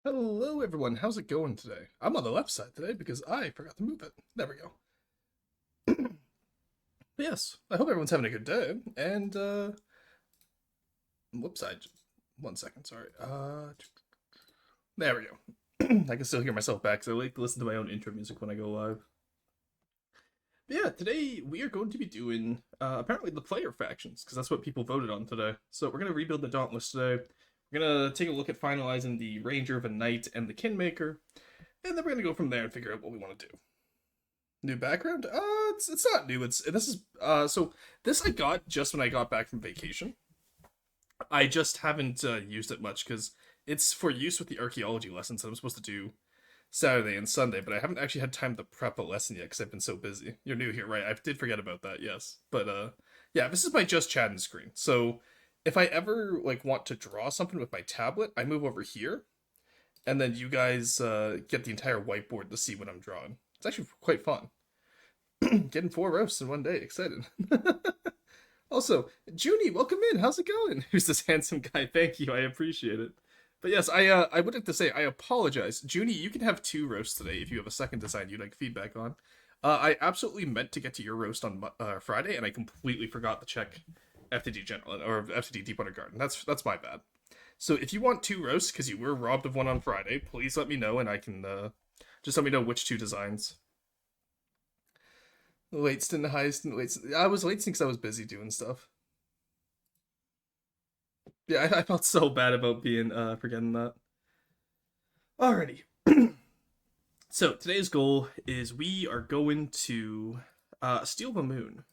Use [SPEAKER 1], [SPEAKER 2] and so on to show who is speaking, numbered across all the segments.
[SPEAKER 1] Hello everyone, how's it going today? I'm on the left side today because I forgot to move it. There we go. Yes, I hope everyone's having a good day. And, whoops, one second, sorry. There we go. I can still hear myself back, so I like to listen to my own intro music when I go live. But yeah, today we are going to be doing, apparently the player factions, because that's what people voted on today. So we're going to rebuild the Dauntless today. We're going to take a look at finalizing the Ranger of a Knight and the Kinmaker. And then we're gonna go from there and figure out what we want to do. New background? It's not new. So this I got just when I got back from vacation. I just haven't used it much because it's for use with the archaeology lessons that I'm supposed to do Saturday and Sunday, but I haven't actually had time to prep a lesson yet because I've been so busy. You're new here, right? I did forget about that, yes. But yeah, this is my just chatting screen. So if I ever want to draw something with my tablet, I move over here and then you guys get the entire whiteboard to see what I'm drawing. It's actually quite fun. Getting 4 roasts in one day. Excited. Also, Junie, welcome in. How's it going? Who's this handsome guy? Thank you. I appreciate it. But yes, I would like to say I apologize. Junie, you can have 2 roasts today if you have a second design you'd like feedback on. I absolutely meant to get to your roast on Friday, and I completely forgot to check FTD General or FTD Deep Water Garden. That's my bad. So if you want 2 roasts because you were robbed of one on Friday, please let me know and I can just let me know which 2 designs. Late stint, high stint, late stint. I was late stint because I was busy doing stuff. Yeah, I felt so bad about being forgetting that. Alrighty. So today's goal is we are going to steal the moon.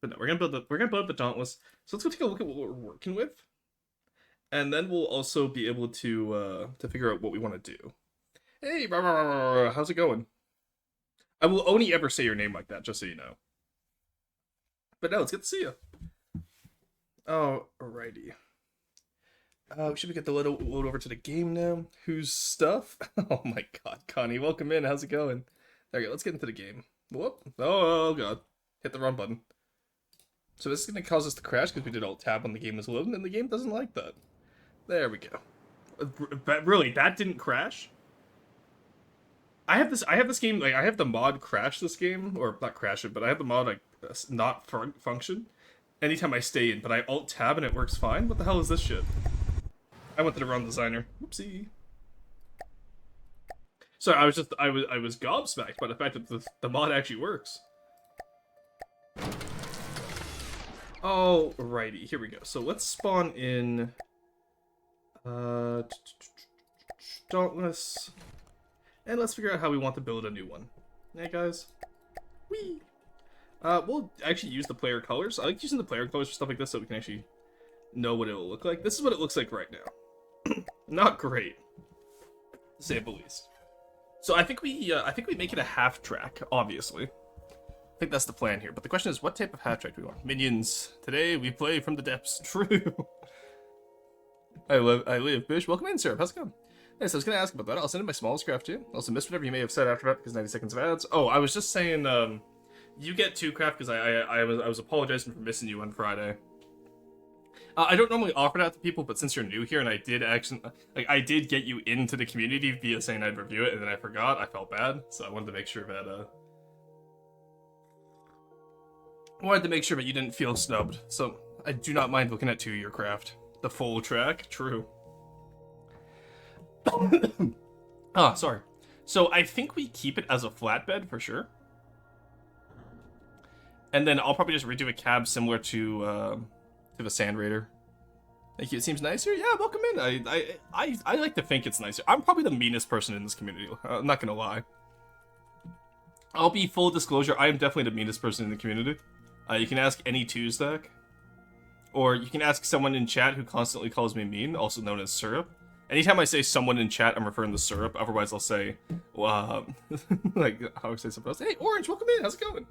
[SPEAKER 1] But no, we're gonna build up the Dauntless. So let's go take a look at what we're working with. And then we'll also be able to figure out what we want to do. Hey, how's it going? I will only ever say your name like that, just so you know. But no, it's good to see you. Alrighty. Should we get the load over to the game now? Whose stuff? Oh my god, Connie, welcome in. How's it going? There you go. Let's get into the game. Whoop. Oh god. Hit the wrong button. So this is going to cause us to crash because we did alt tab when the game was loading, and the game doesn't like that. There we go. But really, that didn't crash? I have this game, I have the mod crash this game, or not crash it, but I have the mod, not function anytime I stay in, but I alt-tab and it works fine? What the hell is this shit? I went to the wrong designer. Whoopsie. Sorry, I was gobsmacked by the fact that the mod actually works. Alrighty, here we go. So let's spawn in... Dauntless... And let's figure out how we want to build a new one. Hey guys. Whee! We'll actually use the player colors. I like using the player colors for stuff like this so we can actually know what it will look like. This is what it looks like right now. Not great, to say the least. So I think we make it a half track, obviously. I think that's the plan here. But the question is, what type of half track do we want? Minions. Today we play from the depths. True. I live. Bish. Welcome in, sir. How's it going? Hey, so I was going to ask about that. I'll send in my smallest craft too. Also missed whatever you may have said after that because 90 seconds of ads. Oh, I was just saying, you get 2 craft because I was apologizing for missing you on Friday. I don't normally offer that to people, but since you're new here and I did get you into the community via saying I'd review it and then I forgot, I felt bad. So I wanted to make sure that you didn't feel snubbed. So I do not mind looking at 2 your craft. The full track, true. Sorry. So I think we keep it as a flatbed for sure. And then I'll probably just redo a cab similar to the Sand Raider. Thank you. It seems nicer. Yeah, welcome in. I like to think it's nicer. I'm probably the meanest person in this community. I'm not gonna lie. I'll be full disclosure. I am definitely the meanest person in the community. You can ask any Tuesday, or you can ask someone in chat who constantly calls me mean, also known as Syrup. Anytime I say someone in chat, I'm referring to Syrup. Otherwise, I'll say, like, how would I say something else? Hey, Orange, welcome in. How's it going?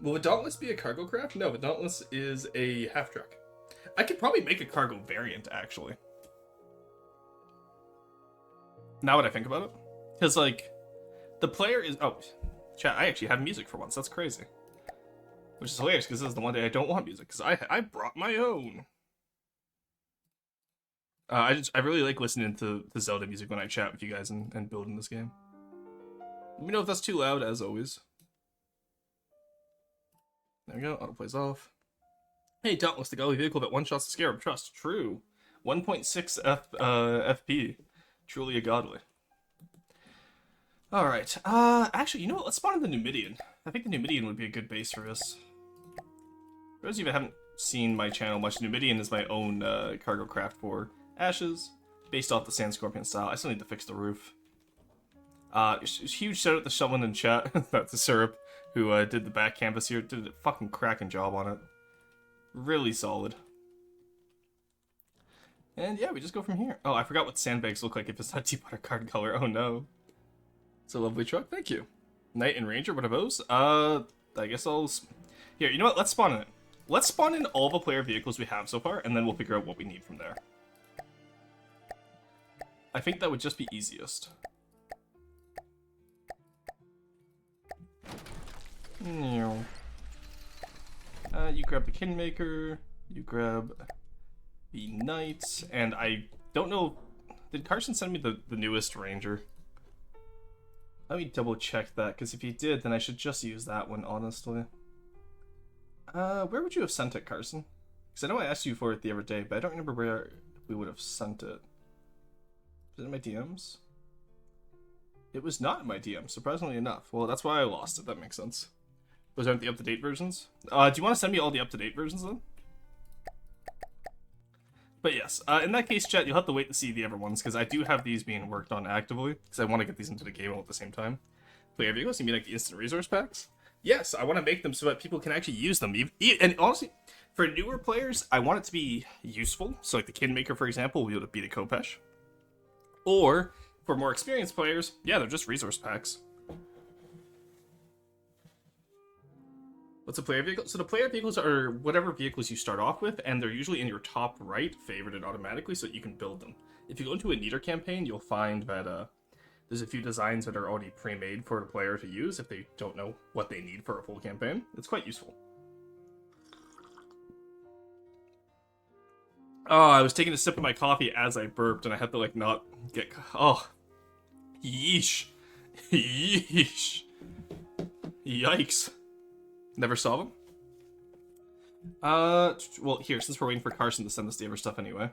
[SPEAKER 1] Will a Dauntless be a cargo craft? No, a Dauntless is a half track. I could probably make a cargo variant, actually. Now that I think about it. Because, like, the player is... Oh, chat, I actually have music for once. That's crazy. Which is hilarious, because this is the one day I don't want music. Because I brought my own. I really like listening to the Zelda music when I chat with you guys and build in this game. Let me know if that's too loud, as always. There we go, autoplays off. Hey, Dauntless, the godly vehicle that one-shots the Scarab. Trust. True. 1.6 FP. Truly a godly. Alright, actually, you know what? Let's spawn in the Numidian. I think the Numidian would be a good base for this. For those of you that haven't seen my channel much, Numidian is my own cargo craft for Ashes, based off the Sand Scorpion style. I still need to fix the roof. Huge shout out to someone in chat, that's the Syrup, who did the back canvas here. Did a fucking cracking job on it. Really solid. And yeah, we just go from here. Oh, I forgot what sandbags look like if it's not Deepwater card color. Oh no. It's a lovely truck, thank you. Knight and Ranger, what are those? I guess I'll... Here, you know what? Let's spawn in it. Let's spawn in all the player vehicles we have so far, and then we'll figure out what we need from there. I think that would just be easiest. You grab the Kingmaker, you grab the Knights, and I don't know... Did Carson send me the newest Ranger? Let me double check that, because if he did, then I should just use that one, honestly. Where would you have sent it, Carson? Because I know I asked you for it the other day, but I don't remember where we would have sent it. Was it in my DMs? It was not in my DMs, surprisingly enough. Well, that's why I lost it, that makes sense. Those aren't the up-to-date versions? Do you want to send me all the up-to-date versions, then? But yes, in that case, chat, you'll have to wait to see the other ones, because I do have these being worked on actively, because I want to get these into the game all at the same time. Player vehicles, you mean like the instant resource packs? Yes, I want to make them so that people can actually use them. And honestly, for newer players, I want it to be useful. So like the Kingmaker, for example, will be able to beat a Kopesh. Or, for more experienced players, yeah, they're just resource packs. What's a player vehicle? So the player vehicles are whatever vehicles you start off with, and they're usually in your top right, favorited automatically, so that you can build them. If you go into a Neater campaign, you'll find that there's a few designs that are already pre-made for the player to use if they don't know what they need for a full campaign. It's quite useful. Oh, I was taking a sip of my coffee as I burped, and I had to, like, not get... Oh. Yeesh. Yeesh. Yikes. Never saw them? Well, here, since we're waiting for Carson to send us the other stuff anyway.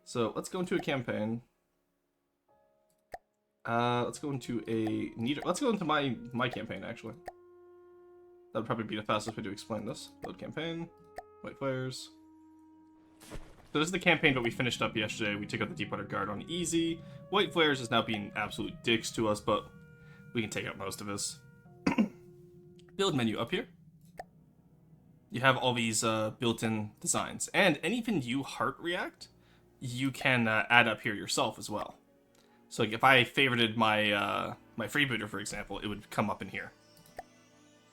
[SPEAKER 1] So, let's go into a campaign. Let's go into a Neater. Let's go into my campaign, actually. That would probably be the fastest way to explain this. Load campaign. White flares. So this is the campaign that we finished up yesterday. We took out the Deepwater Guard on easy. White flares is now being absolute dicks to us, but we can take out most of this. Build menu up here. You have all these built-in designs. And anything you heart react, you can add up here yourself as well. So like if I favorited my my freebooter, for example, it would come up in here.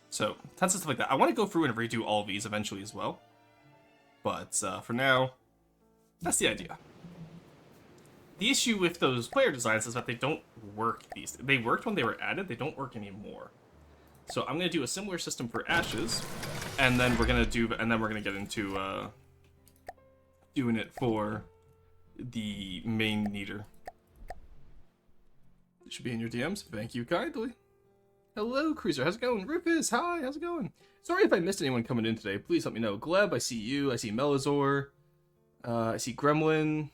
[SPEAKER 1] So tons of stuff like that. I want to go through and redo all of these eventually as well. But for now, that's the idea. The issue with those player designs is that they don't work. They worked when they were added. They don't work anymore. So I'm gonna do a similar system for Ashes, and then we're gonna get into doing it for the main Neater. It should be in your DMs. Thank you kindly. Hello, Cruiser. How's it going? Rufus, hi. How's it going? Sorry if I missed anyone coming in today. Please let me know. Gleb, I see you. I see Melazor. I see Gremlin.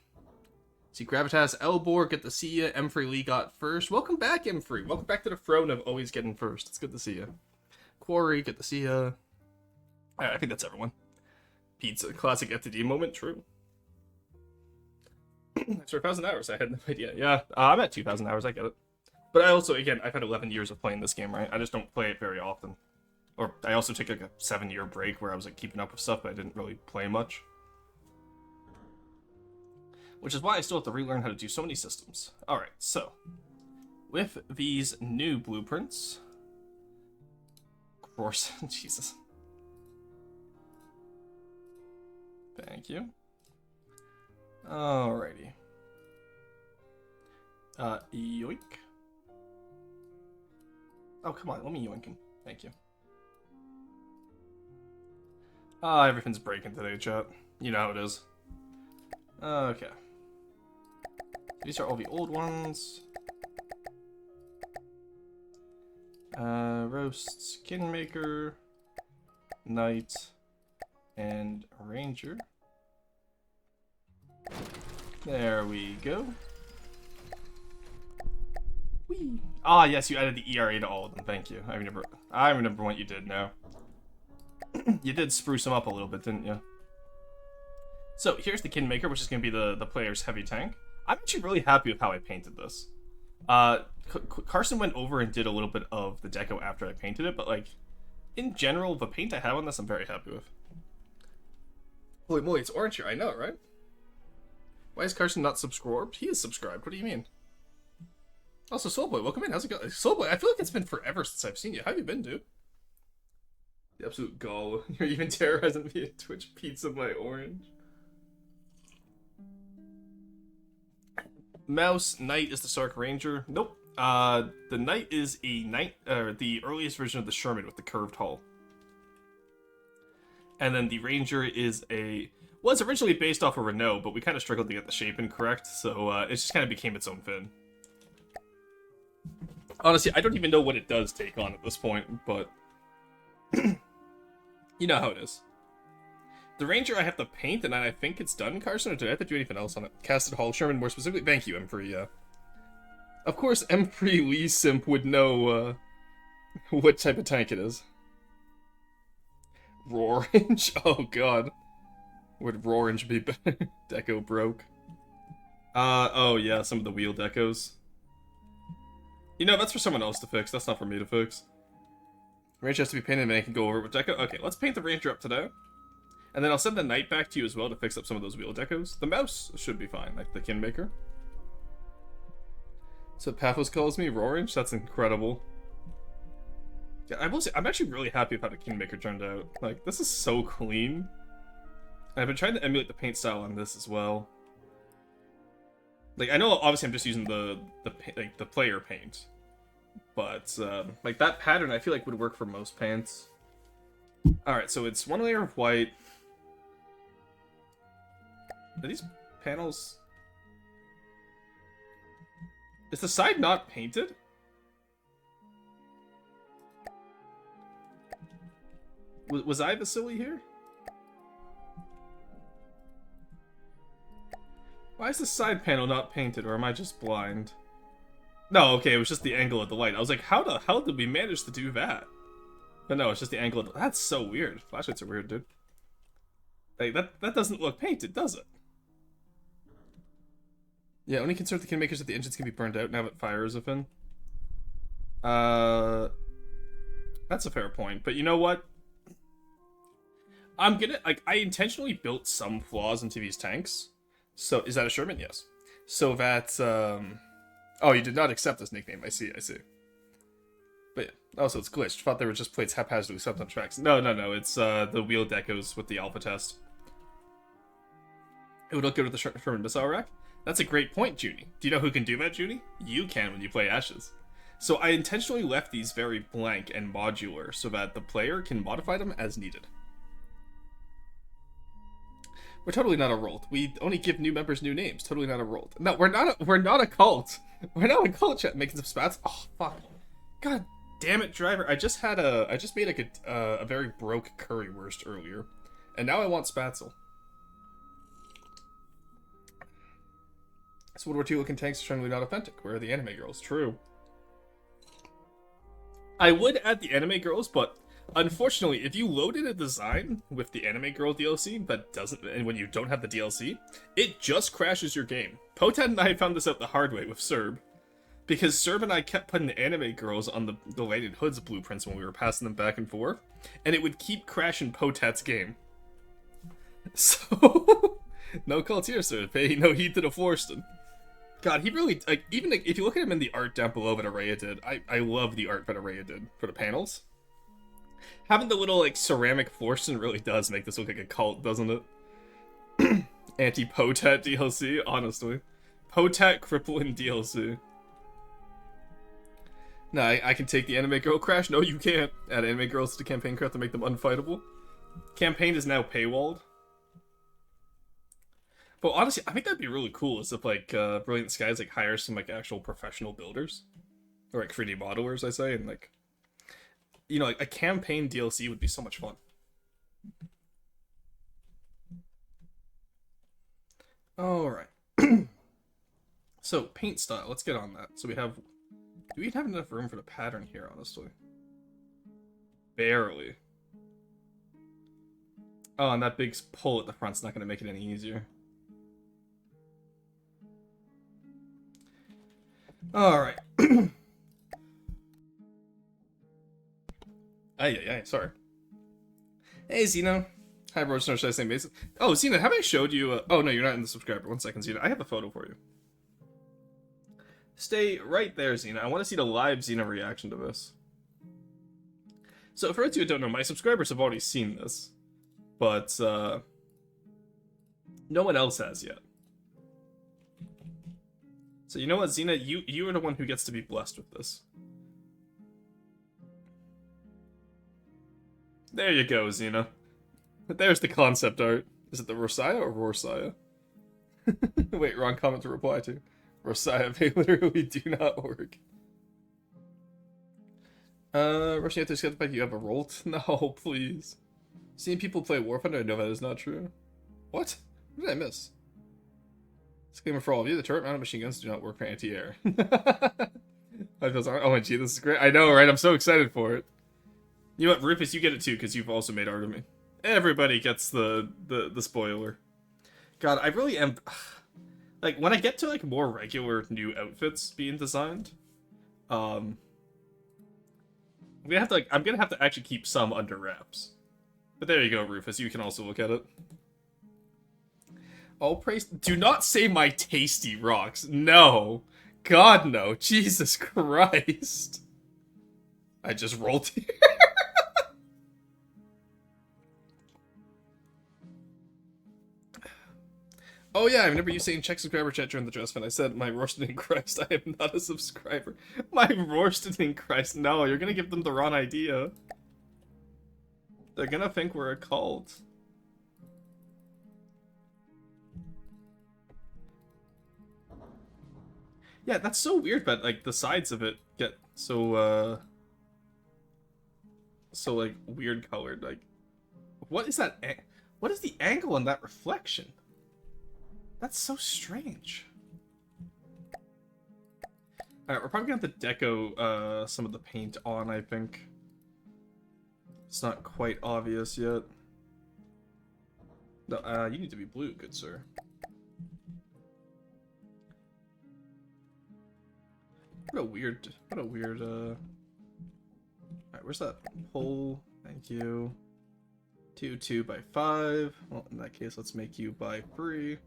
[SPEAKER 1] See Gravitas, Elbor, good to see you. Emfrey Lee got first. Welcome back, Emfrey. Welcome back to the throne of always getting first. It's good to see you. Quarry, good to see you. I think that's everyone. Pizza, classic FTD moment, true. After 1,000 hours, I had no idea. Yeah, I'm at 2,000 hours, I get it. But I also, again, I've had 11 years of playing this game, right? I just don't play it very often. Or I also took like a 7-year break where I was like keeping up with stuff, but I didn't really play much. Which is why I still have to relearn how to do so many systems. Alright, so, with these new blueprints... Of course, Jesus. Thank you. Alrighty. Yoink. Oh, come on, let me yoink him. Thank you. Everything's breaking today, chat. You know how it is. Okay. These are all the old ones. Roast, Kingmaker, Knight, and Ranger. There we go. Whee. Ah, yes, you added the ERA to all of them. Thank you. I remember what you did now. You did spruce them up a little bit, didn't you? So here's the Kingmaker, which is going to be the player's heavy tank. I'm actually really happy with how I painted this. Carson went over and did a little bit of the deco after I painted it, but like, in general, the paint I have on this, I'm very happy with. Holy moly, it's orange here. I know, right? Why is Carson not subscribed? He is subscribed. What do you mean? Also, Soulboy, welcome in. How's it going? Soulboy, I feel like it's been forever since I've seen you. How have you been, dude? The absolute gall. You're even terrorizing me at Twitch Pizza my orange. Mouse Knight is the Sark Ranger. Nope. The Knight is a the earliest version of the Sherman with the curved hull. And then the Ranger is was originally based off a Renault, but we kind of struggled to get the shape incorrect, so it just kind of became its own fin. Honestly, I don't even know what it does take on at this point, but you know how it is. The Ranger I have to paint, and then I think it's done, Carson, or do I have to do anything else on it? Casted Hull Sherman, more specifically. Thank you, M3, yeah. Of course, M3 Lee Simp would know what type of tank it is. Rorange? Oh, God. Would Rorange be better? Deco broke. Oh, yeah, some of the wheel decos. You know, that's for someone else to fix. That's not for me to fix. Ranger has to be painted, and then I can go over it with deco. Okay, let's paint the Ranger up today. And then I'll send the Knight back to you as well to fix up some of those wheel decos. The Mouse should be fine, like the Kingmaker. So Paphos calls me Rorange? That's incredible. Yeah, I will say, I'm actually really happy with how the Kingmaker turned out. Like, this is so clean. And I've been trying to emulate the paint style on this as well. Like, I know obviously I'm just using the player paint. But, like, that pattern I feel like would work for most paints. Alright, so it's one layer of white. Are these panels... Is the side not painted? Was I the silly here? Why is the side panel not painted, or am I just blind? No, okay, it was just the angle of the light. I was like, how the hell did we manage to do that? But no, it's just the angle of the... That's so weird. Flashlights are weird, dude. Like, that doesn't look painted, does it? Yeah, only concern with the Kingmakers that the engines can be burned out now that fire is a fin. That's a fair point, but you know what? I'm gonna... Like, I intentionally built some flaws into these tanks. So, is that a Sherman? Yes. So that, Oh, you did not accept this nickname. I see. But yeah. Oh, so it's glitched. Thought they were just plates haphazardly swept on tracks. No. It's, the wheel decos with the alpha test. It would look good with the Sherman missile rack. That's a great point, Junie. Do you know who can do that, Junie? You can when you play Ashes. So I intentionally left these very blank and modular so that the player can modify them as needed. We're totally not a Rolt. We only give new members new names. Totally not a Rolt. No, we're not a cult. We're not a cult chat making some spats. Oh, fuck. God damn it, driver. I just made like a very broke currywurst earlier. And now I want spatzel. So World War II looking tanks are generally not authentic. Where are the anime girls? True. I would add the anime girls, but unfortunately, if you loaded a design with the anime girl DLC that doesn't, and when you don't have the DLC, it just crashes your game. Potat and I found this out the hard way with Serb, because Serb and I kept putting the anime girls on the Lighted Hoods blueprints when we were passing them back and forth, and it would keep crashing Potat's game. So, no calls here, sir. Pay no heed to the Forston. God, he really, like, even if you look at him in the art down below that Araya did, I love the art that Araya did for the panels. Having the little, like, ceramic Forston really does make this look like a cult, doesn't it? Anti-Potat DLC, honestly. Potat crippling DLC. No, I can take the anime girl crash. No, you can't. Add anime girls to campaign craft to make them unfightable. Campaign is now paywalled. But honestly, I think that'd be really cool. Is if like Brilliant Skies like hires some like actual professional builders or like 3D modelers, I say, and like like a campaign DLC would be so much fun. All right. So paint style. Let's get on that. So we have. Do we have enough room for the pattern here? Honestly, barely. Oh, and that big pull at the front's not going to make it any easier. Alright. Ay, sorry. Hey, Zeno. Hi, Roach. Should I say Mason? Oh, Zeno, have I showed you... Oh, no, you're not in the subscriber. 1 second, Zeno. I have a photo for you. Stay right there, Zeno. I want to see the live Zeno reaction to this. So, for those who don't know, my subscribers have already seen this. But, no one else has yet. So you know what, Xena? You are the one who gets to be blessed with this. There you go, Xena. There's the concept art. Is it the Rosiah or Rorsiah? Wait, wrong comment to reply to. Rosiah, they literally do not work. Rushing out to sketch back, you have a Rolt? No, please. Seeing people play War Thunder, I know that is not true. What? What did I miss? Disclaimer for all of you, the turret-mounted machine guns do not work for anti-air. OMG, this is great. I know, right? I'm so excited for it. You know what, Rufus, you get it too, because you've also made art of me. Everybody gets the spoiler. God, I really am... Like, when I get to, like, more regular new outfits being designed, I'm gonna have to actually keep some under wraps. But there you go, Rufus, you can also look at it. All praise... Do not say my tasty rocks. No. God, no. Jesus Christ. I just rolled here. Oh yeah, I remember you saying check subscriber chat during the dress fan. I said, my roasted in Christ, I am not a subscriber. My roasted in Christ. No, you're gonna give them the wrong idea. They're gonna think we're a cult. Yeah, that's so weird, but like the sides of it get so like weird colored. Like, what is that? What is the angle on that reflection? That's so strange. Alright, we're probably gonna have to deco some of the paint on, I think. It's not quite obvious yet. No, you need to be blue, good sir. What a weird, alright, where's that hole? Thank you. 2 by 5. Well, in that case, let's make you by 3.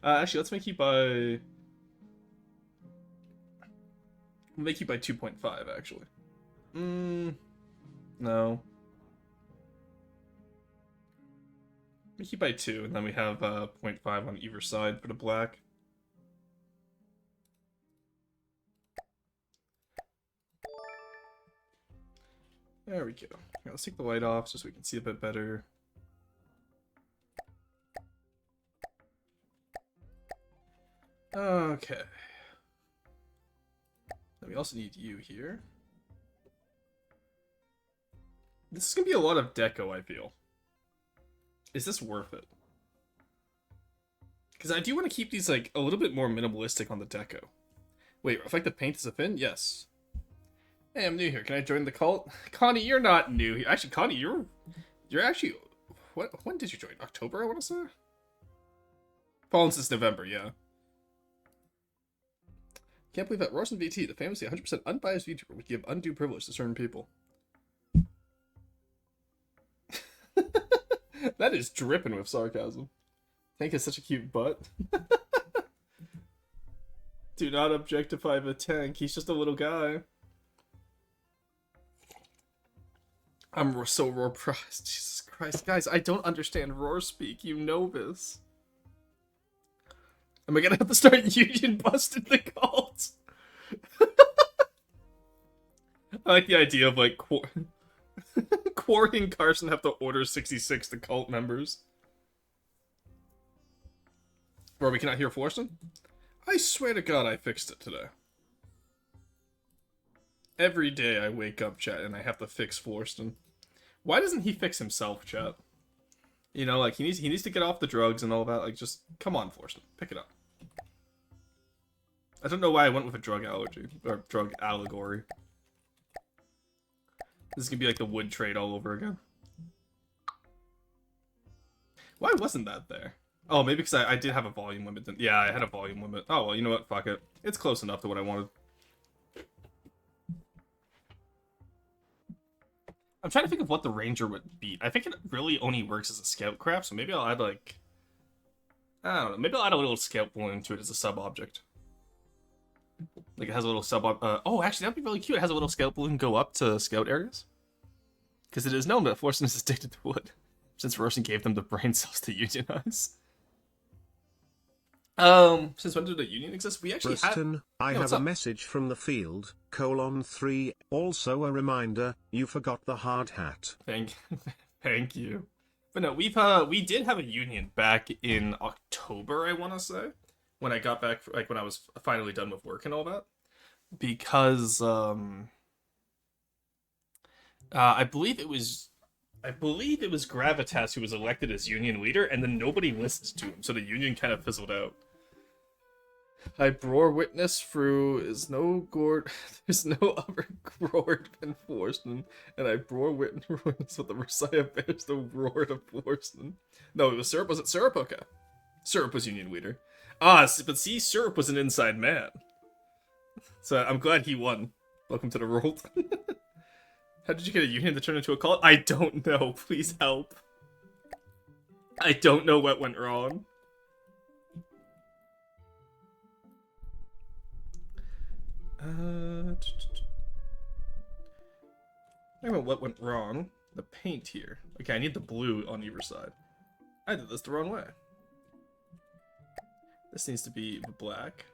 [SPEAKER 1] Actually, let's make you by... We'll make you by 2.5, actually. No. Make you by 2, and then we have 0.5 on either side for the black. There we go. Now, let's take the light off just so we can see a bit better. Okay. Then we also need you here. This is gonna be a lot of deco, I feel. Is this worth it? Because I do want to keep these, like, a little bit more minimalistic on the deco. Wait, reflective paint is a fin? Yes. Hey, I'm new here. Can I join the cult? Connie, you're not new here. Actually, Connie, you're actually... When did you join? October, I want to say? Fallen since November, yeah. Can't believe that Rorson VT, the famously 100% unbiased VTuber, would give undue privilege to certain people. That is dripping with sarcasm. Tank has such a cute butt. Do not objectify the tank. He's just a little guy. I'm so roar-pressed. Jesus Christ. Guys, I don't understand roar speak. You know this. Am I gonna have to start union busting the cult? I like the idea of, like, Quarry and Carson have to order 66 to cult members. Or we cannot hear Forston? I swear to God I fixed it today. Every day I wake up, chat, and I have to fix Forston. Why doesn't he fix himself, chat? You know, like, he needs to get off the drugs and all that. Like, just, come on, Forston. Pick it up. I don't know why I went with a drug allergy. Or drug allegory. This is gonna be like the wood trade all over again. Why wasn't that there? Oh, maybe because I did have a volume limit. Yeah, I had a volume limit. Oh, well, you know what? Fuck it. It's close enough to what I wanted. I'm trying to think of what the ranger would beat. I think it really only works as a scout craft, so maybe I'll add, like... I don't know. Maybe I'll add a little scout balloon to it as a sub-object. Like, it has a little oh, actually, that'd be really cute. It has a little scout balloon go up to scout areas. Because it is known that Forston is addicted to wood. Since Roshan gave them the brain cells to unionize. Since when did a union exist? We actually
[SPEAKER 2] Preston, I have a message from the field, :3, also a reminder, you forgot the hard hat.
[SPEAKER 1] Thank you. But no, we did have a union back in October, I want to say. When I got back, like, when I was finally done with work and all that. Because, I believe it was Gravitas who was elected as union leader, and then nobody listened to him, so the union kind of fizzled out. I bore witness through is no gourd. There's no other gourd than Forston, and I bore witness with the Messiah bears the roar of Forston. No, it was Syrup. Was it Syrup? Okay, Syrup was union leader. Ah, but see, Syrup was an inside man, so I'm glad he won. Welcome to the world. How did you get a union to turn into a cult? I don't know. Please help. I don't know what went wrong. I don't know what went wrong. The paint here. Okay, I need the blue on either side. I did this the wrong way. This needs to be black.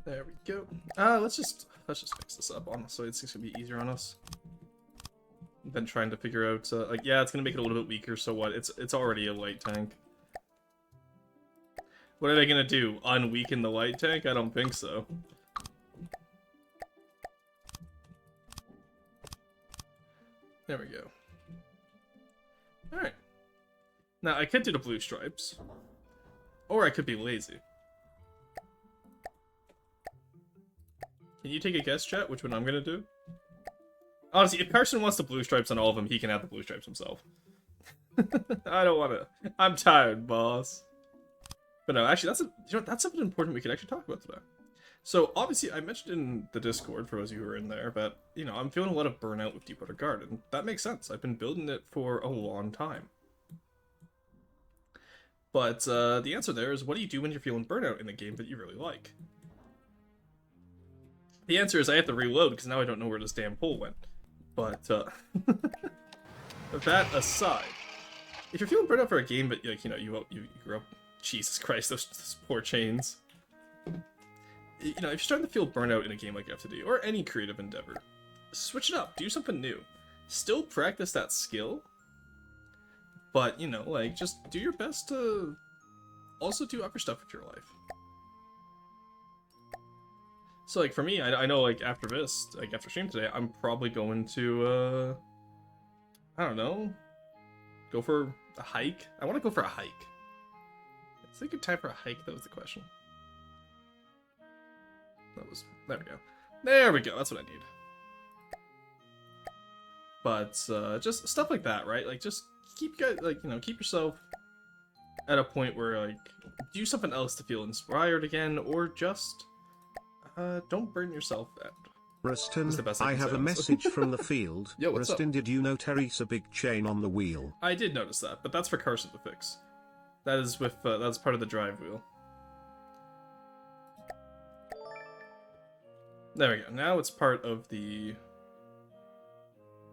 [SPEAKER 1] There we go. Let's just fix this up, honestly. It's gonna be easier on us. Been trying to figure out, like, yeah, it's gonna make it a little bit weaker, so what? It's already a light tank. What are they gonna do? Unweaken the light tank? I don't think so. There we go. Alright. Now, I could do the blue stripes. Or I could be lazy. Can you take a guess, chat, which one I'm gonna do? Honestly, if Carson wants the blue stripes on all of them, he can have the blue stripes himself. I don't wanna. I'm tired, boss. But no, actually, that's something important we could actually talk about today. So, obviously, I mentioned in the Discord, for those of you who are in there, that, you know, I'm feeling a lot of burnout with Deepwater Guard, and that makes sense. I've been building it for a long time. But, the answer there is, what do you do when you're feeling burnout in a game that you really like? The answer is I have to reload, because now I don't know where this damn pole went. But, that aside, if you're feeling burnt out for a game, but, like, you know, you grew up, Jesus Christ, those poor chains. You know, if you're starting to feel burnout in a game like FTD, or any creative endeavor, switch it up, do something new. Still practice that skill, but, you know, like, just do your best to also do other stuff with your life. So, like, for me, I know, like, after this, like, after stream today, I'm probably going to, I don't know, go for a hike. I want to go for a hike. Is it a good time for a hike? That was the question. There we go. There we go, that's what I need. But, just stuff like that, right? Like, just keep yourself at a point where, like, do something else to feel inspired again, or just... don't burn yourself out.
[SPEAKER 2] Rustin, I have a message from the field.
[SPEAKER 1] Yo, what's
[SPEAKER 2] Rustin,
[SPEAKER 1] up?
[SPEAKER 2] Did you know Teresa big chain on the wheel?
[SPEAKER 1] I did notice that, but that's for Carson to fix. That is with, that's part of the drive wheel. There we go. Now it's part of the...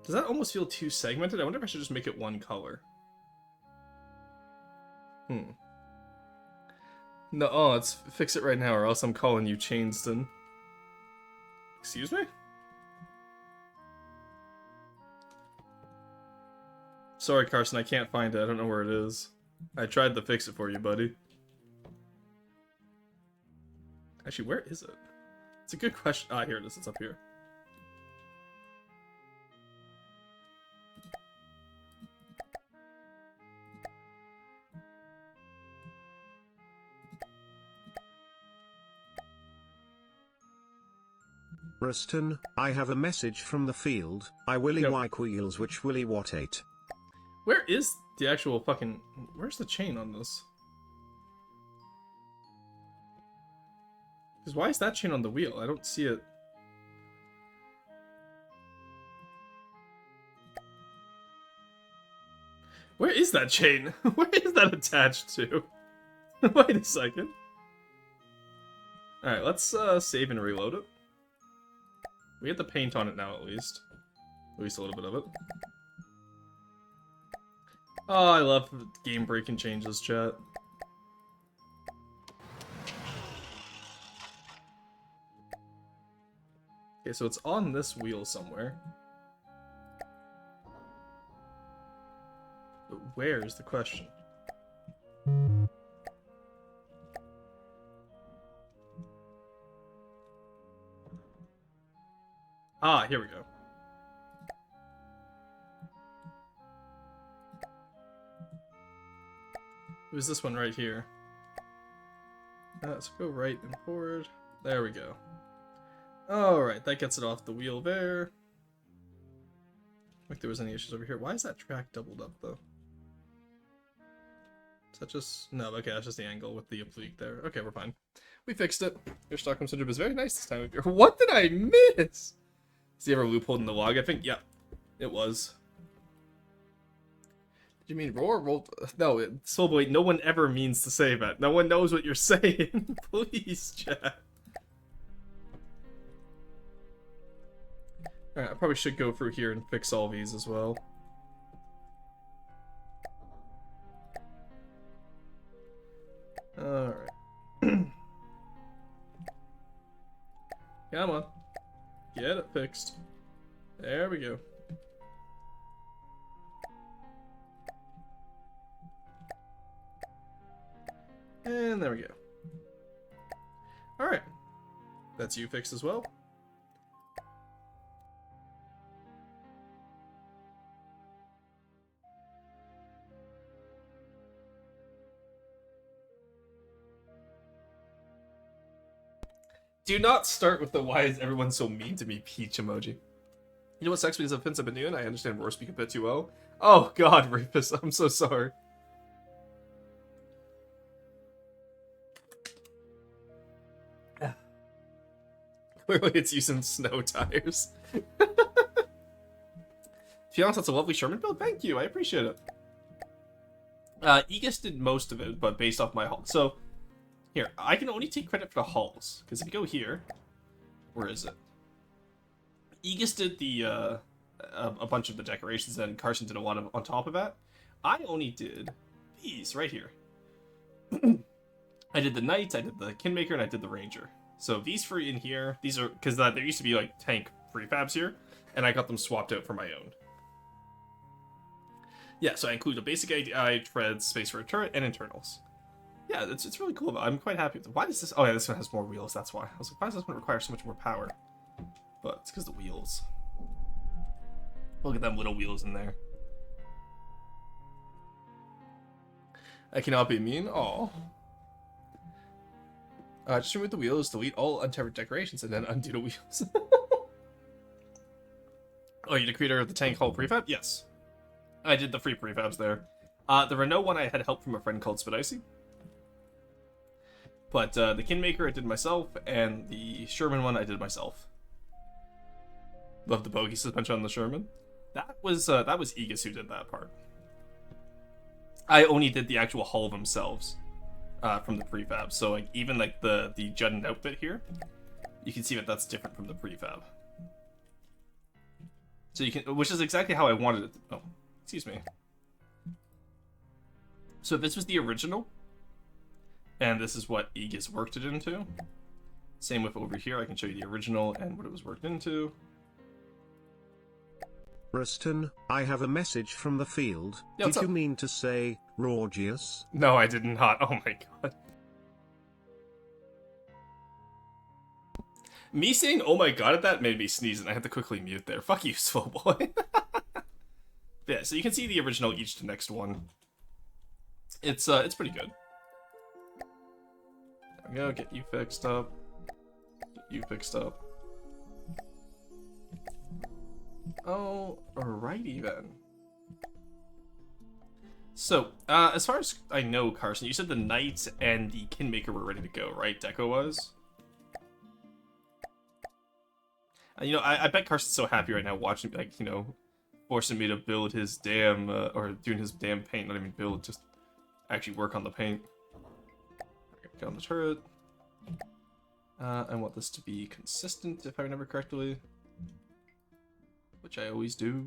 [SPEAKER 1] Does that almost feel too segmented? I wonder if I should just make it one color. No, let's fix it right now, or else I'm calling you Chainston. Excuse me? Sorry, Carson, I can't find it. I don't know where it is. I tried to fix it for you, buddy. Actually, where is it? It's a good question. Ah, here it is. It's up here.
[SPEAKER 2] Ruston, I have a message from the field. I willy like wheels which willy what 8.
[SPEAKER 1] Where is the actual fucking... Where's the chain on this? Because why is that chain on the wheel? I don't see it. Where is that chain? Where is that attached to? Wait a second. Alright, let's save and reload it. We get the paint on it now, at least. At least a little bit of it. Oh, I love game-breaking changes, chat. Okay, so it's on this wheel somewhere. But where is the question? Ah, here we go. It was this one right here. Let's go right and forward. There we go. Alright, that gets it off the wheel there. Like there was any issues over here. Why is that track doubled up though? Is that just... No, okay, that's just the angle with the oblique there. Okay, we're fine. We fixed it. Your Stockholm Syndrome is very nice this time of year. What did I miss? Is there ever a loophole in the log? I think, yeah, it was. Did you mean roar? Roll? No, Soulboy, no one ever means to say that. No one knows what you're saying. Please, chat. Alright, I probably should go through here and fix all these as well. Alright. Come on. Get it fixed. There we go. And there we go. Alright. That's you fixed as well. Do not start with the why is everyone so mean to me Peach emoji. You know what sucks because of Vince I've been doing? I understand roar speak a bit too well. Oh god, Reapus, I'm so sorry. Clearly it's using snow tires. To be honest, that's a lovely Sherman build. Thank you, I appreciate it. Aegis did most of it, but based off my hull. So, here, I can only take credit for the hulls. Because if you go here, where is it? Aegis did the, a bunch of the decorations, and Carson did a lot of on top of that. I only did these right here. I did the Knight, I did the Kingmaker, and I did the Ranger. So these three in here, these are, because there used to be like tank prefabs here, and I got them swapped out for my own. Yeah, so I include a basic AI, treads, space for a turret, and internals. Yeah, it's really cool. I'm quite happy with it. Why does this... Oh yeah, this one has more wheels, that's why. I was like, why does this one require so much more power? But it's because the wheels. Look at them little wheels in there. I cannot be mean. Aw. Just remove the wheels, delete all untethered decorations, and then undo the wheels. Oh, you're the creator of the tank hull prefab? Yes. I did the free prefabs there. The Renault one I had help from a friend called Spidicy. But the Kingmaker I did myself, and the Sherman one I did myself. Love the bogey suspension on the Sherman. That was Aegis who did that part. I only did the actual hull themselves from the prefab. So like even like the jutted out bit here, you can see that that's different from the prefab. So you can, which is exactly how I wanted it. Oh, excuse me. So if this was the original, and this is what Aegis worked it into, Same with over here. I can show you the original and what it was worked into.
[SPEAKER 2] Ruston, I have a message from the field.
[SPEAKER 1] Yeah, what's
[SPEAKER 2] Did you
[SPEAKER 1] up?
[SPEAKER 2] mean to say Rorgius?
[SPEAKER 1] No, I did not. Oh my god. Me saying "oh my god" at that made me sneeze, and I had to quickly mute there. Fuck you, slow boy. Yeah, so you can see the original each to next one. It's pretty good. There we go. Get you fixed up. Get you fixed up. Oh, alrighty then. So, as far as I know, Carson, you said the Knight and the Kingmaker were ready to go, right? Deco was? You know, I bet Carson's so happy right now watching, like, you know, forcing me to build his damn, or doing his damn paint, not even build, just actually work on the paint. Get on the turret. I want this to be consistent, if I remember correctly. Which I always do.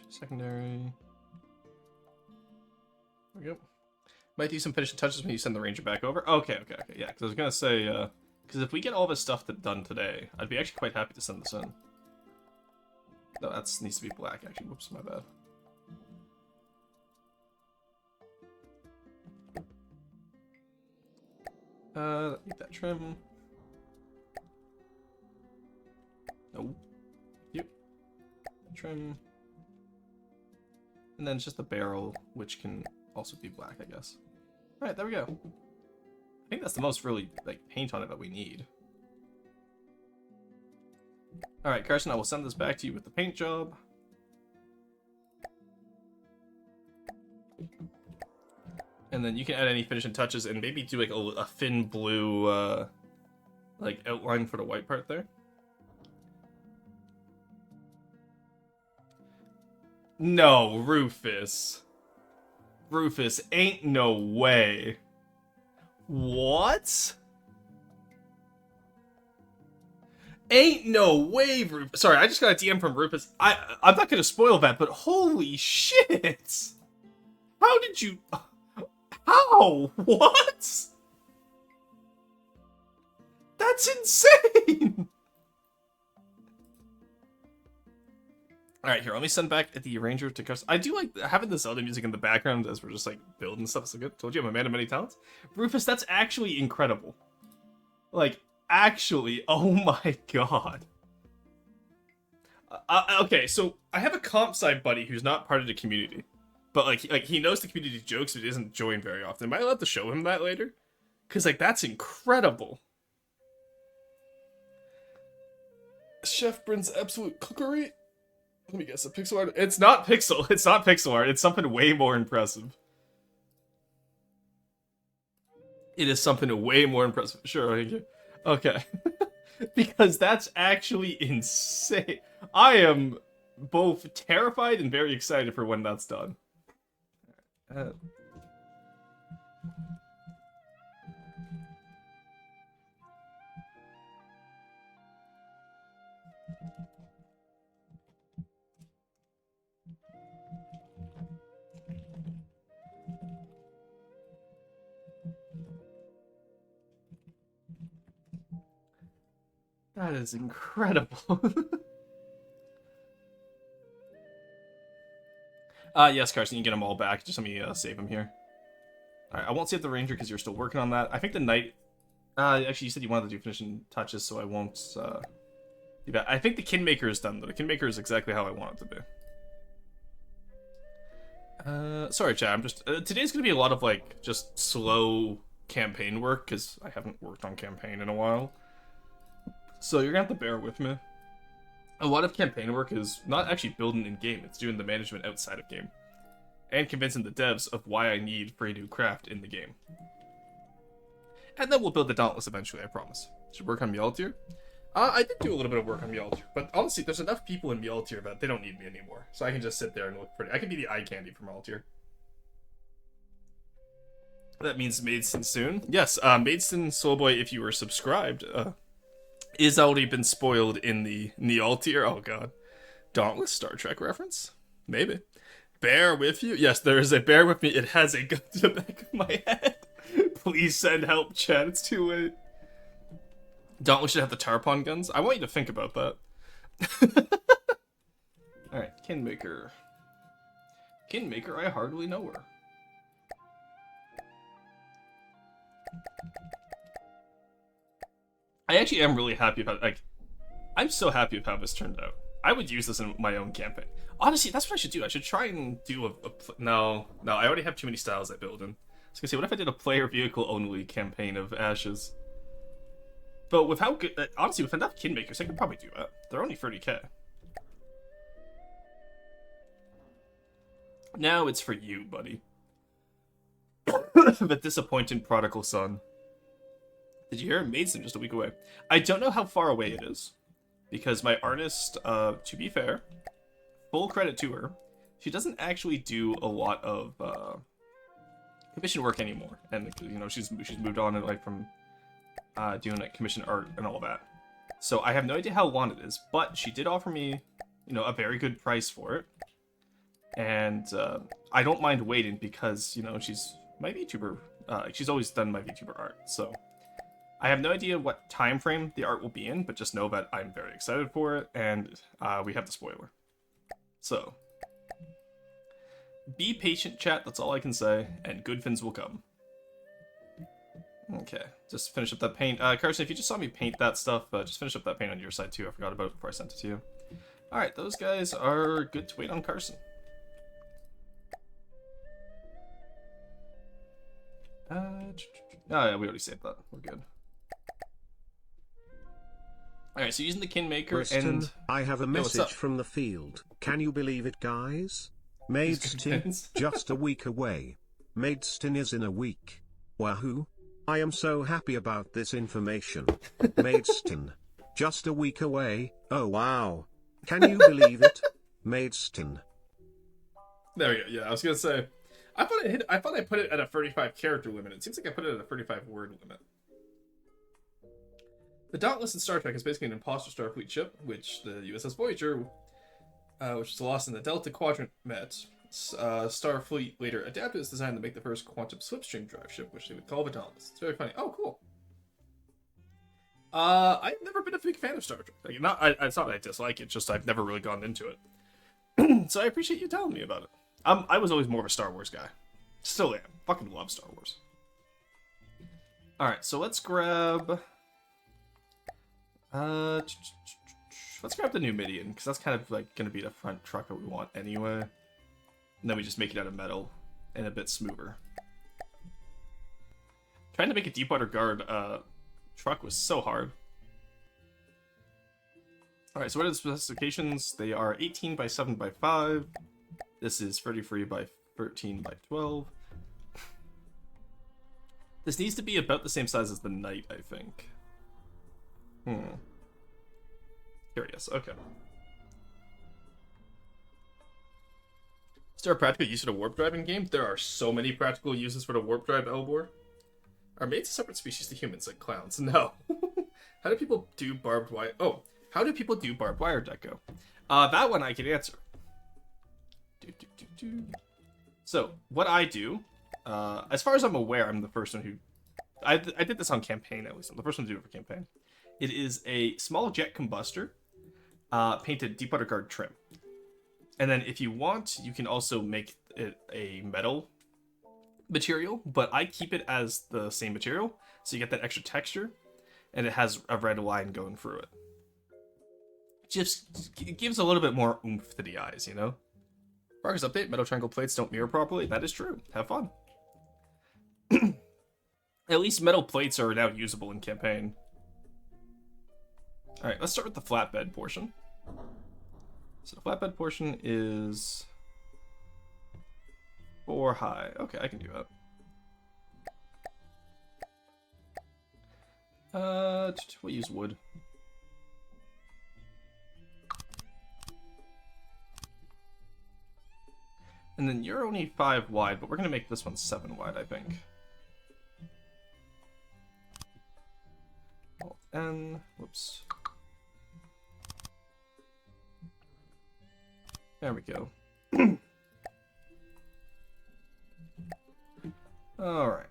[SPEAKER 1] Secondary. There we go. Might do some finishing touches when you send the ranger back over. Okay, yeah, because I was gonna say, because if we get all this stuff done today, I'd be actually quite happy to send this in. No, that needs to be black, actually. Whoops, my bad. Need that trim. No. Yep. Trim. And then it's just the barrel, which can also be black, I guess. Alright, there we go. I think that's the most really, like, paint on it that we need. Alright, Carson, I will send this back to you with the paint job. And then you can add any finishing touches and maybe do, like, a thin blue, like, outline for the white part there. No, Rufus. Rufus, ain't no way. What? Ain't no way, Rufus. Sorry, I just got a DM from Rufus. I'm not gonna spoil that, but holy shit! How did you... How? What? That's insane! Alright, here, let me send back the arranger to Gus. I do like having this other music in the background as we're just, like, building stuff so good. Told you I'm a man of many talents. Rufus, that's actually incredible. Like, actually, oh my god. Okay, so I have a comp sci buddy who's not part of the community. But, like he knows the community jokes, but he doesn't join very often. Am I allowed to show him that later? Because, like, that's incredible. Chef Bryn's absolute cookery? Let me guess, a pixel art? It's not pixel. It's not pixel art. It's something way more impressive. It is something way more impressive. Sure, thank you. Okay. Because that's actually insane. I am both terrified and very excited for when that's done. That is incredible. Yes, Carson, you can get them all back. Just let me save them here. Alright, I won't save the ranger because you're still working on that. I think the knight... actually, you said you wanted to do finishing touches, so I won't do that. I think the Kingmaker is done, though. The Kingmaker is exactly how I want it to be. Sorry, chat. I'm just... today's gonna be a lot of, like, just slow campaign work, because I haven't worked on campaign in a while. So you're gonna have to bear with me. A lot of campaign work is not actually building in-game, it's doing the management outside of game. And convincing the devs of why I need for a new craft in the game. And then we'll build the Dauntless eventually, I promise. Should work on Mjolnir? I did do a little bit of work on Mjolnir, but honestly, there's enough people in Mjolnir that they don't need me anymore. So I can just sit there and look pretty. I can be the eye candy for Mjolnir. That means Maidstone soon. Yes, Maidstone Soulboy, if you were subscribed, is already been spoiled in the Altir. Oh god. Dauntless Star Trek reference? Maybe. bear with you? Yes, there is a bear with me. It has a gun to the back of my head. Please send help, chat. It's too late. Dauntless should have the Tarpon guns. I want you to think about that. Alright, Kinmaker. Kinmaker, I hardly know her. I actually am really happy about, like, I'm so happy with how this turned out. I would use this in my own campaign. Honestly, that's what I should do. I should try and do no, I already have too many styles I build in. I was gonna say, what if I did a player vehicle only campaign of Ashes? But with how good, honestly, with enough Kinmakers, I could probably do that. They're only 30k. Now it's for you, buddy. The disappointed prodigal son. Did you hear? Maidstone just a week away. I don't know how far away it is, because my artist, to be fair, full credit to her, she doesn't actually do a lot of commission work anymore, and you know she's moved on and like from doing like commission art and all that. So I have no idea how long it is, but she did offer me, you know, a very good price for it, and I don't mind waiting because you know she's my VTuber. She's always done my VTuber art, so. I have no idea what time frame the art will be in, but just know that I'm very excited for it, and we have the spoiler. So, be patient, chat, that's all I can say, and good things will come. Okay, just finish up that paint. Carson, if you just saw me paint that stuff, just finish up that paint on your side too. I forgot about it before I sent it to you. Alright, those guys are good to wait on Carson. Oh yeah, we already saved that. We're good. Alright, so using the Kinmaker
[SPEAKER 2] Preston,
[SPEAKER 1] and...
[SPEAKER 2] I have a message from the field. Can you believe it, guys? Maidstone, just a week away. Maidstone is in a week. Wahoo! I am so happy about this information. Maidstone, just a week away. Oh wow. Can you believe it? Maidstone.
[SPEAKER 1] There we go. Yeah, I was gonna say... I thought I put it at a 35 character limit. It seems like I put it at a 35 word limit. The Dauntless in Star Trek is basically an imposter Starfleet ship, which the USS Voyager, which was lost in the Delta Quadrant, met. Starfleet later adapted its design to make the first quantum slipstream drive ship, which they would call the Dauntless. It's very funny. Oh, cool. I've never been a big fan of Star Trek. Like, it's not that I dislike it, just I've never really gone into it. So I appreciate you telling me about it. I was always more of a Star Wars guy. Still am. Fucking love Star Wars. Alright, so let's grab... let's grab the Numidian, because that's kind of like going to be the front truck that we want anyway. And then we just make it out of metal and a bit smoother. Trying to make a Deepwater Guard truck was so hard. Alright, so what are the specifications? They are 18 by 7 by 5. This is 33 by 13 by 12. This needs to be about the same size as the Knight, I think. Curious, okay. Is there a practical use of the warp drive in game? There are so many practical uses for the warp drive, Elbor. Are maids a separate species to humans like clowns? No. How do people do barbed wire? Oh, how do people do barbed wire deco? That one I can answer. So, what I do, as far as I'm aware, I'm the person who... I did this on campaign, at least. I'm the first one to do it for campaign. It is a small jet combustor, painted Deepwater Guard trim. And then if you want, you can also make it a metal material, but I keep it as the same material, so you get that extra texture, and it has a red line going through it. Just it gives a little bit more oomph to the eyes, you know? Progress update, metal triangle plates don't mirror properly. That is true. Have fun. At least metal plates are now usable in campaign. Alright, let's start with the flatbed portion. So the flatbed portion is 4 high. Okay, I can do that. We'll use wood. And then you're only 5 wide, but we're going to make this one 7 wide, I think. And, whoops. There we go. Alright.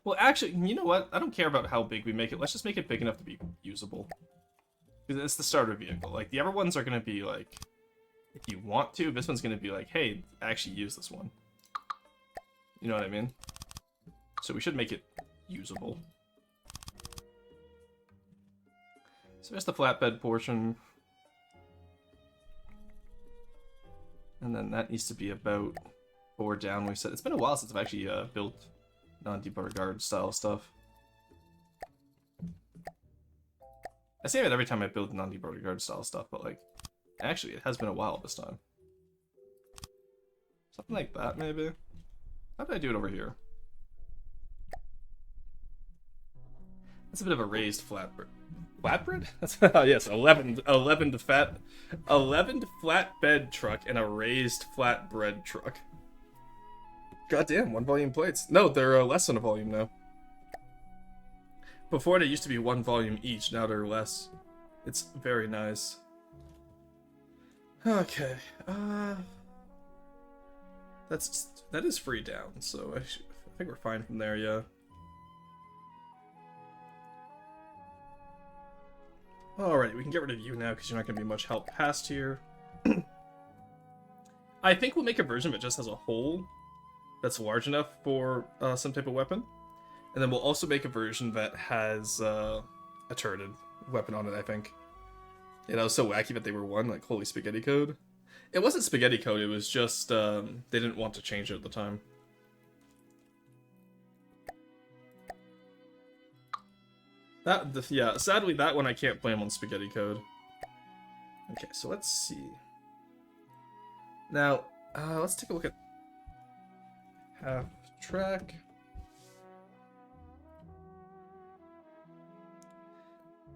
[SPEAKER 1] Well, actually, you know what? I don't care about how big we make it. Let's just make it big enough to be usable. Because it's the starter vehicle. Like, the other ones are going to be like, if you want to, this one's going to be like, hey, actually use this one. You know what I mean? So we should make it usable. So there's the flatbed portion. And then that needs to be about 4 down, we said. It's been a while since I've actually built non-debarred style stuff. I say that every time I build non-debarred style stuff, but like, actually, it has been a while this time. Something like that, maybe? How did I do it over here? That's a bit of a raised flatbread. Flatbread? That's yes, 11 flatbed truck and a raised flatbread truck. Goddamn, 1 volume plates. No, they're less than a volume now. Before they used to be 1 volume each, now they're less. It's very nice. Okay, that is free down, so I think we're fine from there, yeah. Alright, we can get rid of you now because you're not going to be much help past here. I think we'll make a version that just has a hole that's large enough for some type of weapon. And then we'll also make a version that has a turreted weapon on it, I think. Yeah, that was so wacky that they were 1, like, holy spaghetti code. It wasn't spaghetti code, it was just, they didn't want to change it at the time. Yeah, sadly that one I can't blame on spaghetti code. Okay, so let's see. Now, let's take a look at half track.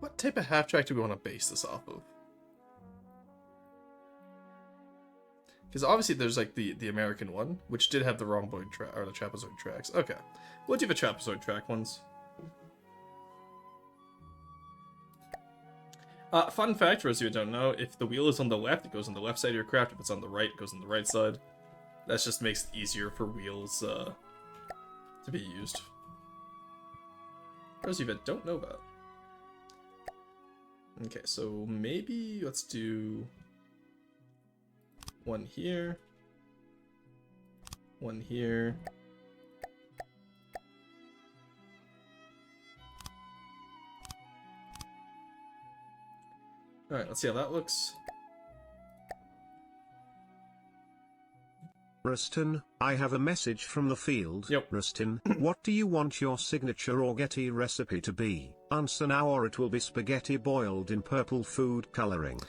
[SPEAKER 1] What type of half track do we want to base this off of? Because obviously there's like the American one, which did have the rhomboid track, or the trapezoid tracks. Okay, we'll do the trapezoid track ones. Fun fact for those of you who don't know, if the wheel is on the left, it goes on the left side of your craft. If it's on the right, it goes on the right side. That just makes it easier for wheels to be used. For those of you that don't know that. Okay, so maybe let's do 1 here, 1 here. Alright, let's see how that looks.
[SPEAKER 2] Rustin, I have a message from the field.
[SPEAKER 1] Yep.
[SPEAKER 2] Rustin, what do you want your signature orgetti recipe to be? Answer now or it will be spaghetti boiled in purple food coloring.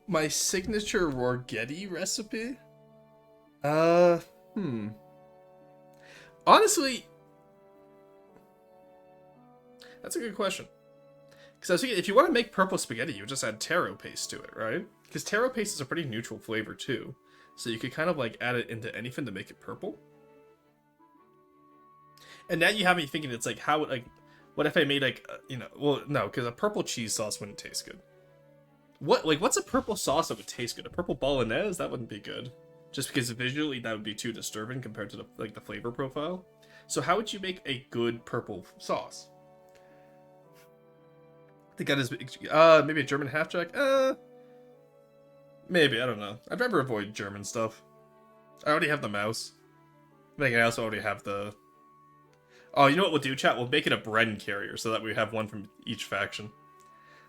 [SPEAKER 1] My signature orgetti recipe? Honestly, that's a good question. Because I was thinking, if you want to make purple spaghetti, you just add taro paste to it, right? Because taro paste is a pretty neutral flavor, too. So you could kind of, like, add it into anything to make it purple. And now you have me thinking, it's like, how, like, what if I made, like, you know, well, no, because a purple cheese sauce wouldn't taste good. What's a purple sauce that would taste good? A purple bolognese? That wouldn't be good. Just because visually that would be too disturbing compared to, the flavor profile. So how would you make a good purple sauce? I think that is, maybe a German half-jack? Maybe, I don't know. I'd rather avoid German stuff. I already have the mouse. I think I also already have the... Oh, you know what we'll do, chat? We'll make it a Bren carrier so that we have one from each faction.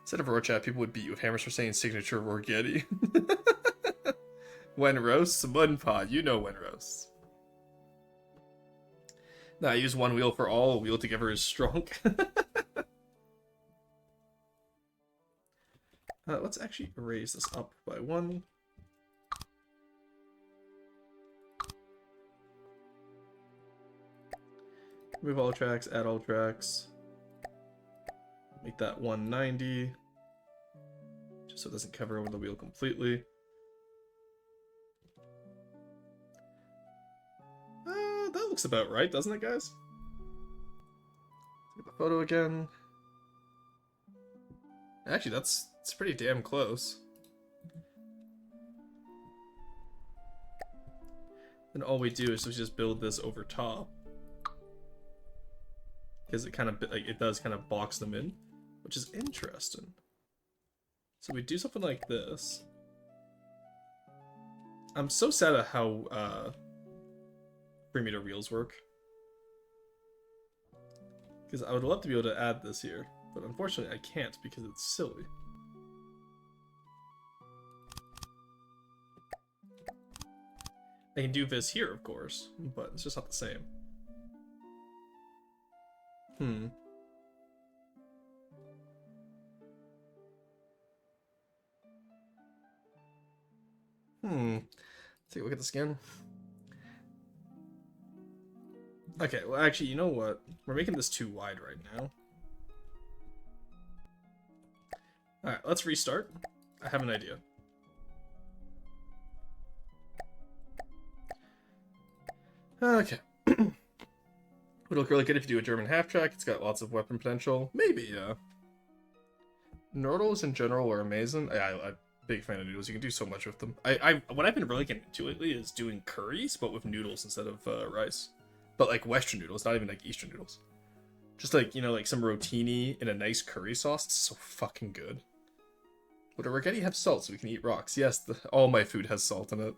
[SPEAKER 1] Instead of Rorchat, people would beat you with hammers for saying signature Rorgetti. When roasts, Munpod. You know when roasts. Nah, I use 1 wheel for all. A wheel together is strong. Let's actually raise this up by 1. Move all tracks, add all tracks. Make that 190. Just so it doesn't cover over the wheel completely. That looks about right, doesn't it, guys? Look at the photo again. Actually, it's pretty damn close. then all we do is we just build this over top. Because it kind of, like, it does kind of box them in, which is interesting. So we do something like this. I'm so sad at how 3-meter wheels work. Because I would love to be able to add this here, but unfortunately I can't because it's silly. I can do this here, of course, but it's just not the same. Take a look at the skin. Okay, well actually, you know what? We're making this too wide right now. Alright, let's restart. I have an idea. Okay. Would look really good if you do a German half-track. It's got lots of weapon potential. Maybe, yeah. Noodles in general are amazing. I'm a big fan of noodles. You can do so much with them. What I've been really getting into lately is doing curries, but with noodles instead of rice. But like Western noodles, not even like Eastern noodles. Just like, you know, like some rotini in a nice curry sauce. It's so fucking good. Would a rigetti have salt so we can eat rocks? Yes, all my food has salt in it.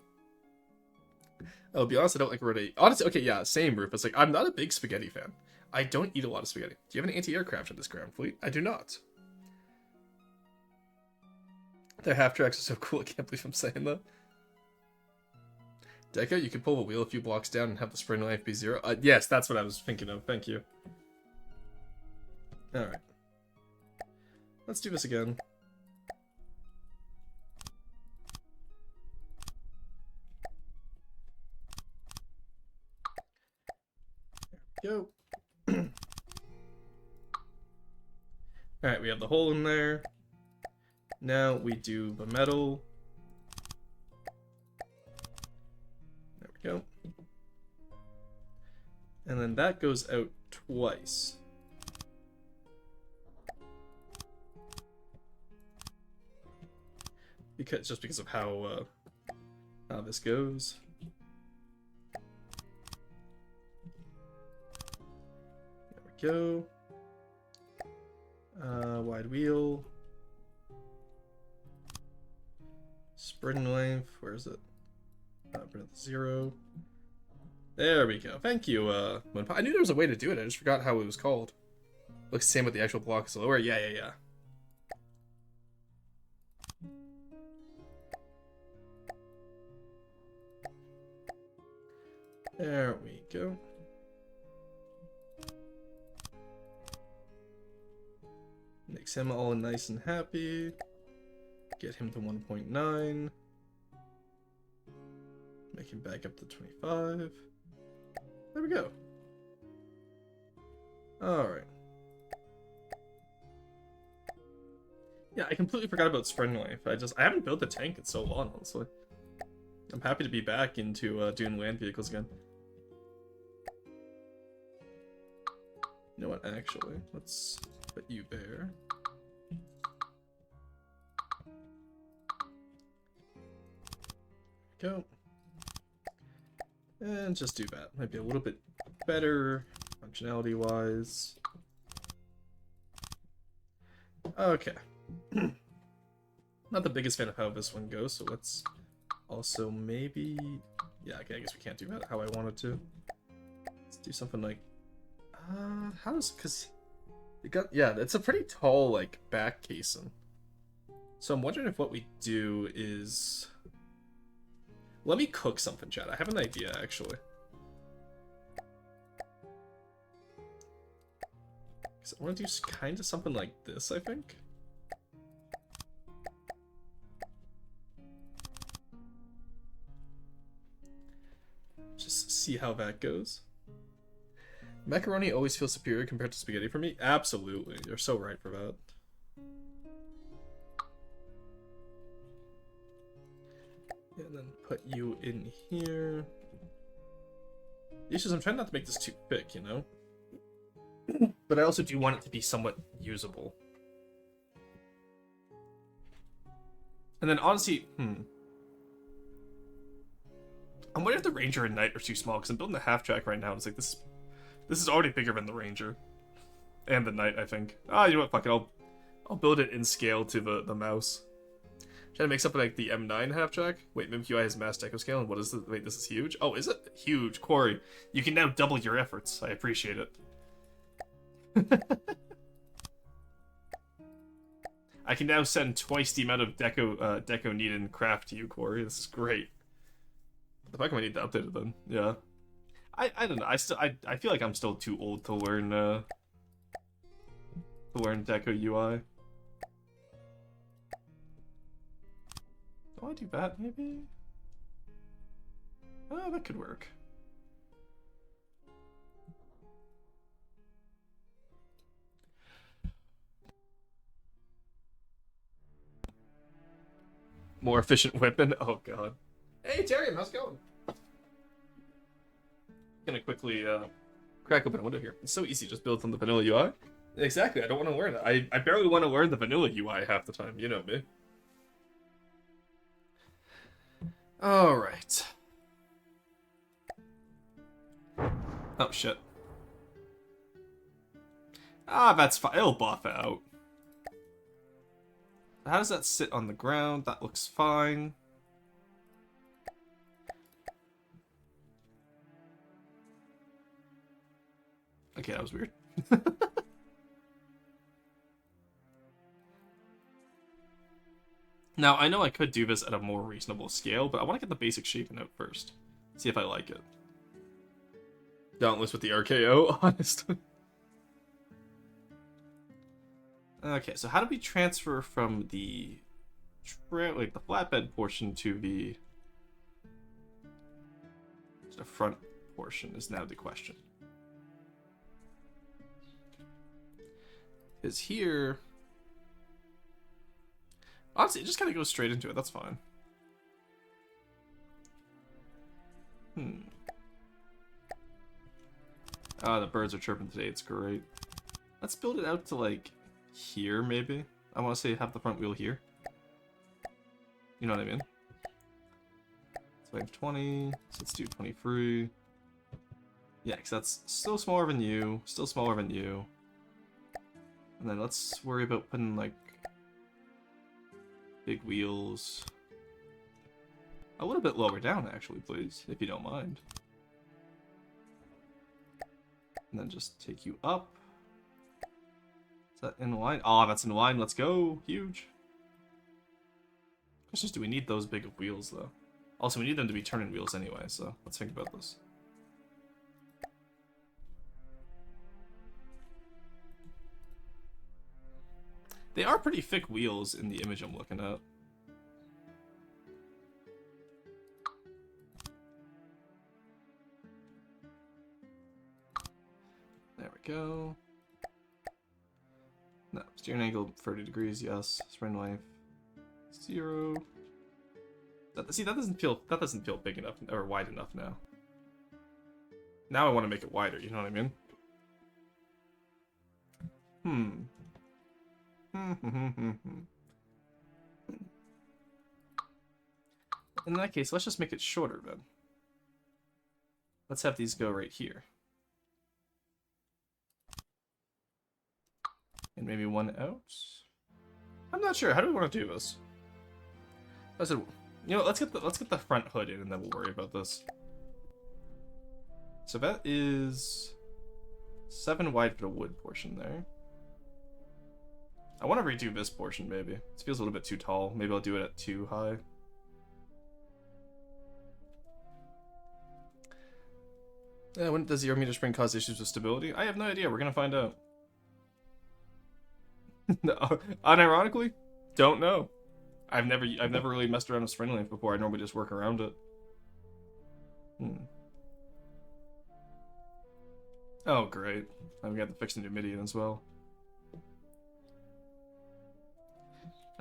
[SPEAKER 1] I'll be honest, I don't like rigetti. Honestly, okay, yeah, same, Rufus. Like, I'm not a big spaghetti fan. I don't eat a lot of spaghetti. Do you have an anti-aircraft in this ground fleet? I do not. Their half-tracks are so cool, I can't believe I'm saying that. Deca, you could pull the wheel a few blocks down and have the spring life be 0. Yes, that's what I was thinking of. Thank you. Alright. Let's do this again. There we go. Alright, we have the hole in there. Now we do the metal. There we go. And then that goes out twice. Just because of how this goes. There we go. Wide wheel. Spring length, where is it? Bring it to 0. There we go. Thank you, I knew there was a way to do it, I just forgot how it was called. Looks the same with the actual blocks lower. Yeah. There we go. Makes him all nice and happy. Get him to 1.9. Make him back up to 25. There we go. Alright. Yeah, I completely forgot about spring life. I haven't built a tank in so long, honestly. I'm happy to be back into doing land vehicles again. You know what, actually, let's put you there. Go. And just do that. Might be a little bit better functionality wise. Okay. Not the biggest fan of how this one goes, so let's also maybe... Yeah, okay, I guess we can't do that how I wanted to. Let's do something like... how does... Because... It got... Yeah, it's a pretty tall, like, back casing. So I'm wondering if what we do is... Let me cook something, chat. I have an idea, actually. So I want to do kind of something like this, I think. Just see how that goes. Macaroni always feels superior compared to spaghetti for me. Absolutely. You're so right for that. And then put you in here. The issue is I'm trying not to make this too thick, you know? But I also do want it to be somewhat usable. And then honestly, I'm wondering if the Ranger and Knight are too small, because I'm building the half track right now, and it's like, this is already bigger than the Ranger. And the Knight, I think. Ah, you know what, fuck it, I'll build it in scale to the mouse. Trying to make something like the M9 half track. Wait, MimQI has mass deco scale, and what is this? Wait, this is huge? Oh, is it? Huge. Quarry. You can now double your efforts. I appreciate it. I can now send twice the amount of deco needed in craft to you, Corey. This is great. The fuck am I need to update it then? Yeah. I don't know. I feel like I'm still too old to learn deco UI. Do I do that, maybe? Oh, that could work. More efficient weapon? Oh, God. Hey, Terry, how's it going? Gonna quickly crack open a window here. It's so easy, just build from the vanilla UI. Exactly, I don't want to learn it. I barely want to learn the vanilla UI half the time, you know me. Alright. Oh, shit. Ah, that's fine. It'll buff out. How does that sit on the ground? That looks fine. Okay, that was weird. Now, I know I could do this at a more reasonable scale, but I want to get the basic shapen out first. See if I like it. Dauntless with the RKO, honestly. Okay, so how do we transfer from the the flatbed portion to the front portion is now the question. Because here, honestly, it just kind of goes straight into it. That's fine. Ah, the birds are chirping today. It's great. Let's build it out to like here, maybe. I want to say have the front wheel here. You know what I mean? So I have 20. So let's do 23. Yeah, because that's still smaller than you. Still smaller than you. And then let's worry about putting like big wheels a little bit lower down, actually, please, if you don't mind. And then just take you up. Is that in line? Oh, that's in line. Let's go. Huge. Question is, do we need those big of wheels, though? Also, we need them to be turning wheels anyway, so let's think about this. They are pretty thick wheels in the image I'm looking at. There we go. No, steering angle 30 degrees, yes. Spring length 0. See, that doesn't feel big enough or wide enough now. Now I want to make it wider, you know what I mean? In that case, let's just make it shorter then. Let's have these go right here. And maybe one out. I'm not sure. How do we want to do this? I said, you know, let's get the front hood in, and then we'll worry about this. So that is 7 wide for the wood portion there. I want to redo this portion, maybe. It feels a little bit too tall. Maybe I'll do it at 2 high. Yeah, when does the 0 meter spring cause issues with stability? I have no idea. We're gonna find out. No, unironically, don't know. I've never really messed around with spring length before. I normally just work around it. Oh, great. I've got to fix the new MIDI as well.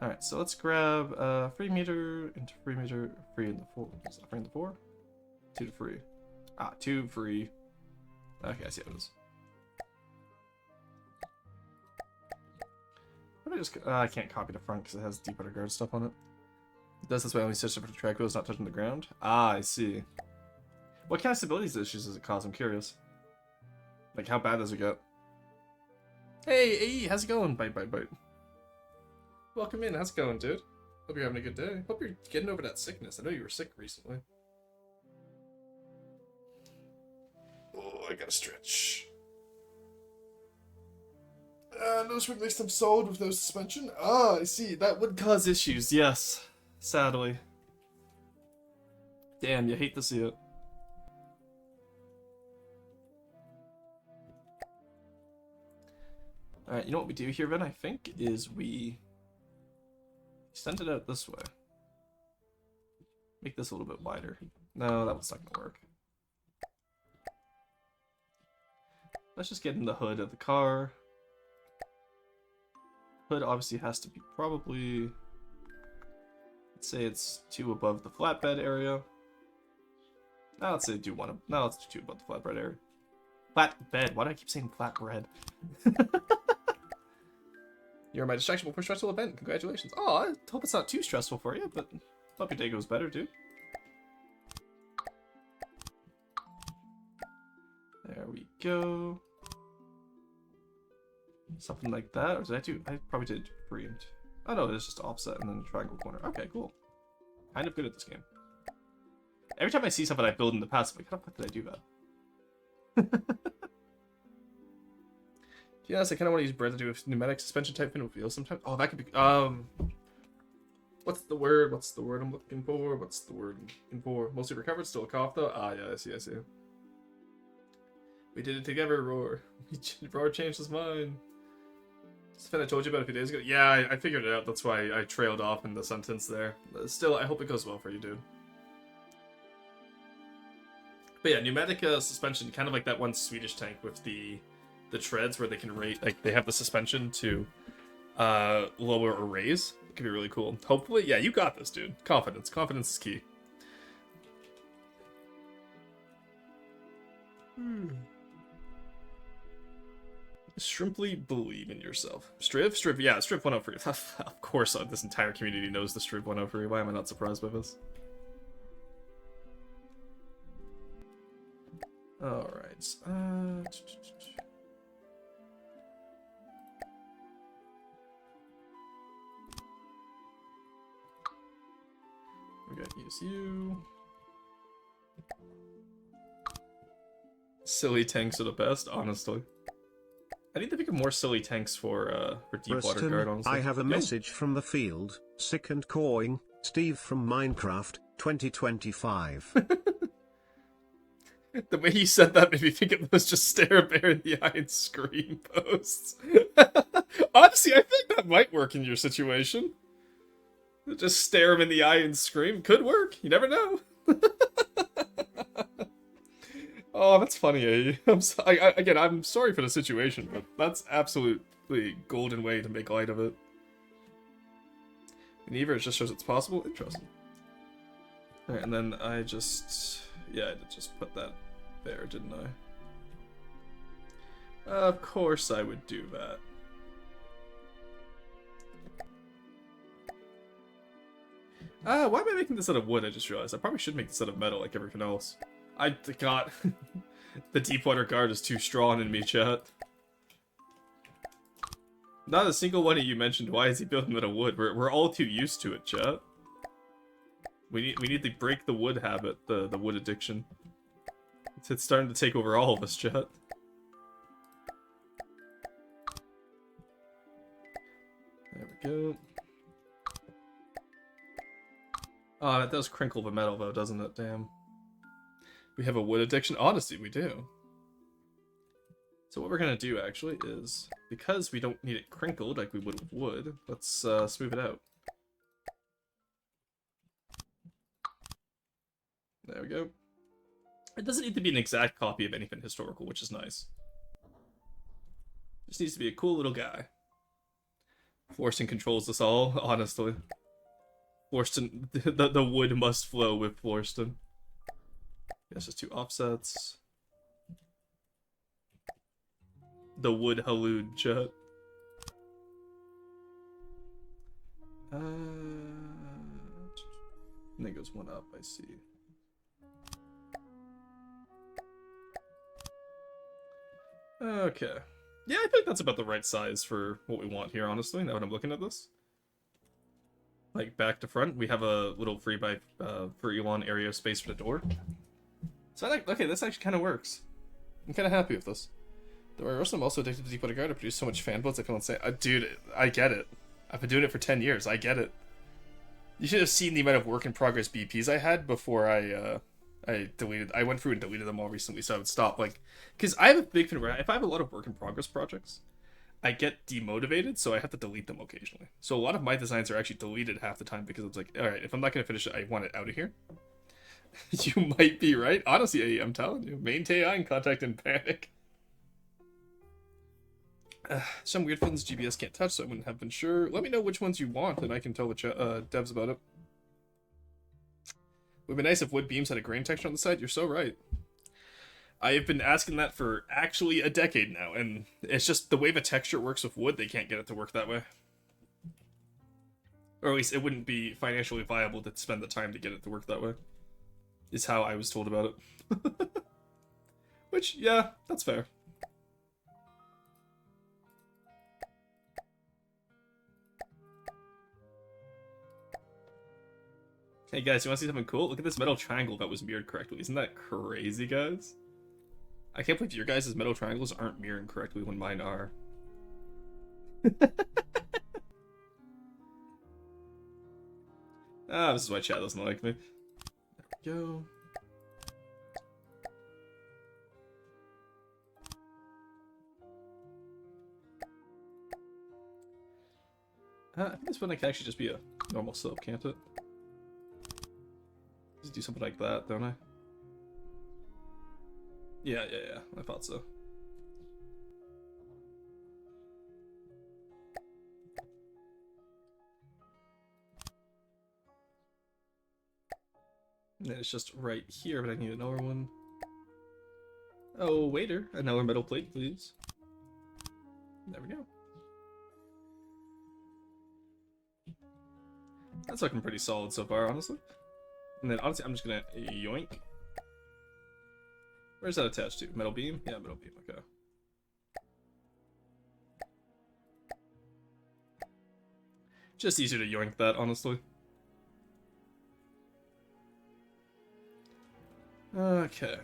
[SPEAKER 1] Alright, so let's grab 3 meter into 3 meter, 3 into 4. Is that 3 into 4? 2 to 3. Ah, 2 free. Okay, I see how it is. I can't copy the front because it has deep underguard stuff on it. It does this way when we switch it for the track wheels not touching the ground. Ah, I see. What kind of stability issues does it cause? I'm curious. Like, how bad does it get? Hey, how's it going? Bite. Welcome in. How's it going, dude? Hope you're having a good day. Hope you're getting over that sickness. I know you were sick recently. Oh, I gotta stretch. Nose rig makes them solid with no suspension. Ah, I see. That would cause issues, yes. Sadly. Damn, you hate to see it. Alright, you know what we do here, then, I think, is we extend it out this way. Make this a little bit wider. No, that one's not gonna work. Let's just get in the hood of the car. Hood obviously has to be probably, let's say it's 2 above the flatbed area. Now let's say do 1. Now let's do 2 above the flatbed area. Flatbed. Why do I keep saying flatbread? You're my distraction before stressful event. Congratulations. Oh, I hope it's not too stressful for you, but hope your day goes better, dude. There we go. Something like that, or did I do? I probably did 3 and 2. Oh no, it's just offset and then triangle corner. Okay, cool. Kind of good at this game. Every time I see something I build in the past, I'm like, how the fuck did I do that? To be honest, I kind of want to use bread to do a pneumatic suspension type fin with wheels sometimes. Oh, that could be. What's the word? What's the word I'm looking for? What's the word I'm looking for? Mostly recovered, still a cough though. Ah, yeah, I see. We did it together, Roar. Roar changed his mind. It's the fin I told you about a few days ago. Yeah, I figured it out. That's why I trailed off in the sentence there. Still, I hope it goes well for you, dude. But yeah, pneumatic suspension, kind of like that one Swedish tank with the treads where they can rate, like they have the suspension to lower or raise. It could be really cool. Hopefully, yeah, you got this, dude. Confidence is key. Shrimply believe in yourself. Striv, yeah, Striv 103. Of course, this entire community knows the Striv 103. Why am I not surprised by this? Alright. We gotta use you. Silly tanks are the best, honestly. I need to think of more silly tanks for Deepwater Guard, honestly.
[SPEAKER 2] I have a message from the field, sick and cawing, Steve from Minecraft, 2025.
[SPEAKER 1] The way you said that made me think of those just stare a bear in the eye and scream posts. Honestly, I think that might work in your situation. Just stare him in the eye and scream. Could work. You never know. Oh, that's funny, eh? Again, I'm sorry for the situation, but that's absolutely golden way to make light of it. Neither, it just shows it's possible. Interesting. Alright, and then I just... Yeah, I just put that there, didn't I? Of course I would do that. Why am I making this out of wood? I just realized. I probably should make this out of metal like everything else. I got... The Deepwater Guard is too strong in me, chat. Not a single one of you mentioned why is he building out of wood. We're all too used to it, chat. We need to break the wood habit, the wood addiction. It's starting to take over all of us, chat. There we go. Oh, that does crinkle the metal though, doesn't it? Damn. We have a wood addiction? Honestly, we do. So what we're gonna do actually is, because we don't need it crinkled like we would with wood, let's smooth it out. There we go. It doesn't need to be an exact copy of anything historical, which is nice. Just needs to be a cool little guy. Florston controls us all, honestly. Florston, the wood must flow with Florston. That's just 2 offsets. The wood halud jet. And then goes 1 up, I see. Okay. Yeah, I think that's about the right size for what we want here, honestly, now that I'm looking at this. Like, back to front, we have a little for Elon area space for the door. So I like, okay, this actually kind of works. I'm kind of happy with this. The rest I'm also addicted to Deepwater Guard. I produce so much fanboats, I feel insane. Dude, I get it. I've been doing it for 10 years. I get it. You should have seen the amount of work in progress BPs I had before I went through and deleted them all recently, so I would stop. Like, because I have a big thing where if I have a lot of work in progress projects, I get demotivated, so I have to delete them occasionally. So a lot of my designs are actually deleted half the time because it's like, all right, if I'm not going to finish it, I want it out of here. You might be right. Honestly, I'm telling you, maintain eye contact and panic. Some weird ones GBS can't touch, so I wouldn't have been sure. Let me know which ones you want, and I can tell the devs about it. Would be nice if wood beams had a grain texture on the side. You're so right. I have been asking that for actually a decade now, and it's just the way the texture works with wood, they can't get it to work that way. Or at least it wouldn't be financially viable to spend the time to get it to work that way. Is how I was told about it. Which, yeah, that's fair. Hey guys, you want to see something cool? Look at this metal triangle that was mirrored correctly. Isn't that crazy, guys? I can't believe your guys' metal triangles aren't mirroring correctly when mine are. Ah, this is why chat doesn't like me. There we go. I think this one can actually just be a normal slope, can't it? Just do something like that, don't I? Yeah, I thought so. And then it's just right here, but I need another one. Oh, waiter, another metal plate, please. There we go. That's looking pretty solid so far, honestly. And then, honestly, I'm just gonna yoink. Where's that attached to? Metal beam? Yeah, metal beam, okay. Just easier to yoink that, honestly. Okay.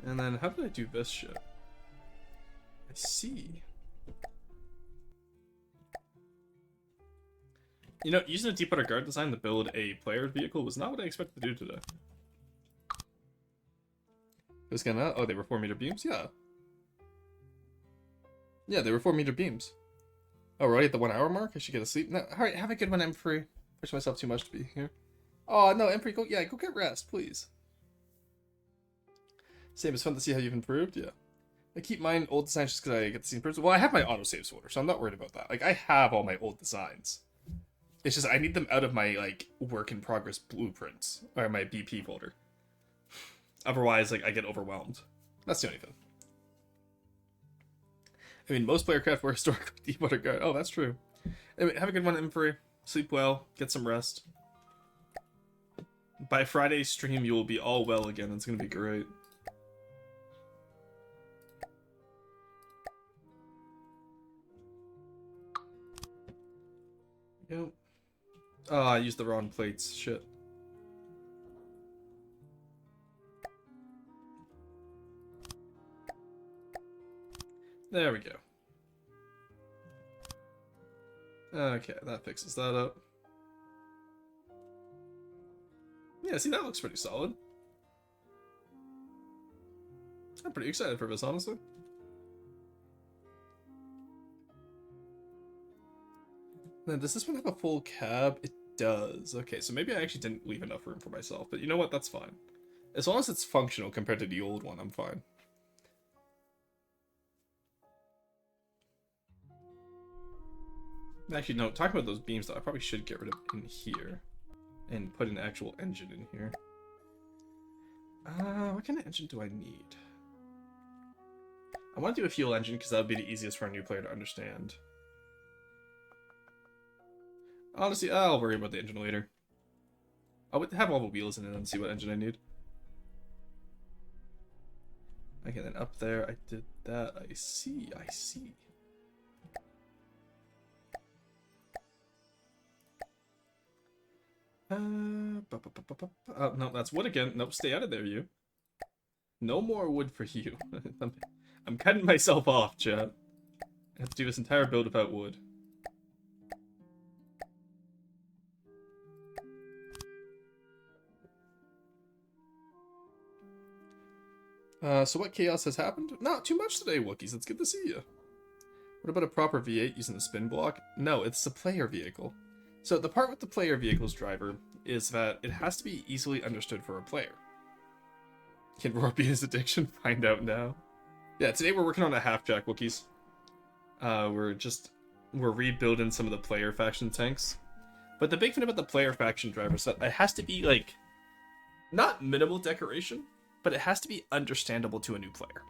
[SPEAKER 1] And then, how did I do this shit? I see. You know, using a Deepwater Guard design to build a player vehicle was not what I expected to do today. It was gonna... Oh, they were 4-meter beams? Yeah. Yeah, they were 4-meter beams. Oh, right at the 1 hour mark? I should get a sleep. No, alright, have a good one, M3. Push myself too much to be here. Oh, no, M3, go get rest, please. Same, it's fun to see how you've improved, yeah. I keep mine old designs just because I get to see improvements. Well, I have my autosave folder, so I'm not worried about that. Like, I have all my old designs. It's just I need them out of my, like, work in progress blueprints, or my BP folder. Otherwise, like, I get overwhelmed. That's the only thing. I mean, most playercraft were historically Deepwater Guard. Oh, that's true. Anyway, have a good one, M3. Sleep well, get some rest. By Friday's stream, you will be all well again. It's gonna be great. Yep. Oh, I used the wrong plates. Shit. There we go. Okay, that fixes that up. Yeah, see, that looks pretty solid. I'm pretty excited for this, honestly. Now, does this one have a full cab? It does. Okay, so maybe I actually didn't leave enough room for myself, but you know what? That's fine. As long as it's functional compared to the old one, I'm fine. Actually, no, talking about those beams, though, I probably should get rid of in here and put an actual engine in here. What kind of engine do I need? I want to do a fuel engine because that would be the easiest for a new player to understand. Honestly, I'll worry about the engine later. I'll have all the wheels in it and see what engine I need. Okay, then up there I did that. I see. No, that's wood again. Nope, stay out of there, you. No more wood for you. I'm cutting myself off, chat. I have to do this entire build without wood. So what chaos has happened? Not too much today, Wookiees. It's good to see you. What about a proper V8 using the spin block? No, it's the player vehicle. So the part with the player vehicle's driver is that it has to be easily understood for a player. Can Roar be his addiction? Find out now. Yeah, today we're working on a half-jack, Wookiees. We're rebuilding some of the player faction tanks. But the big thing about the player faction driver is that it has to be, like, not minimal decoration, but it has to be understandable to a new player.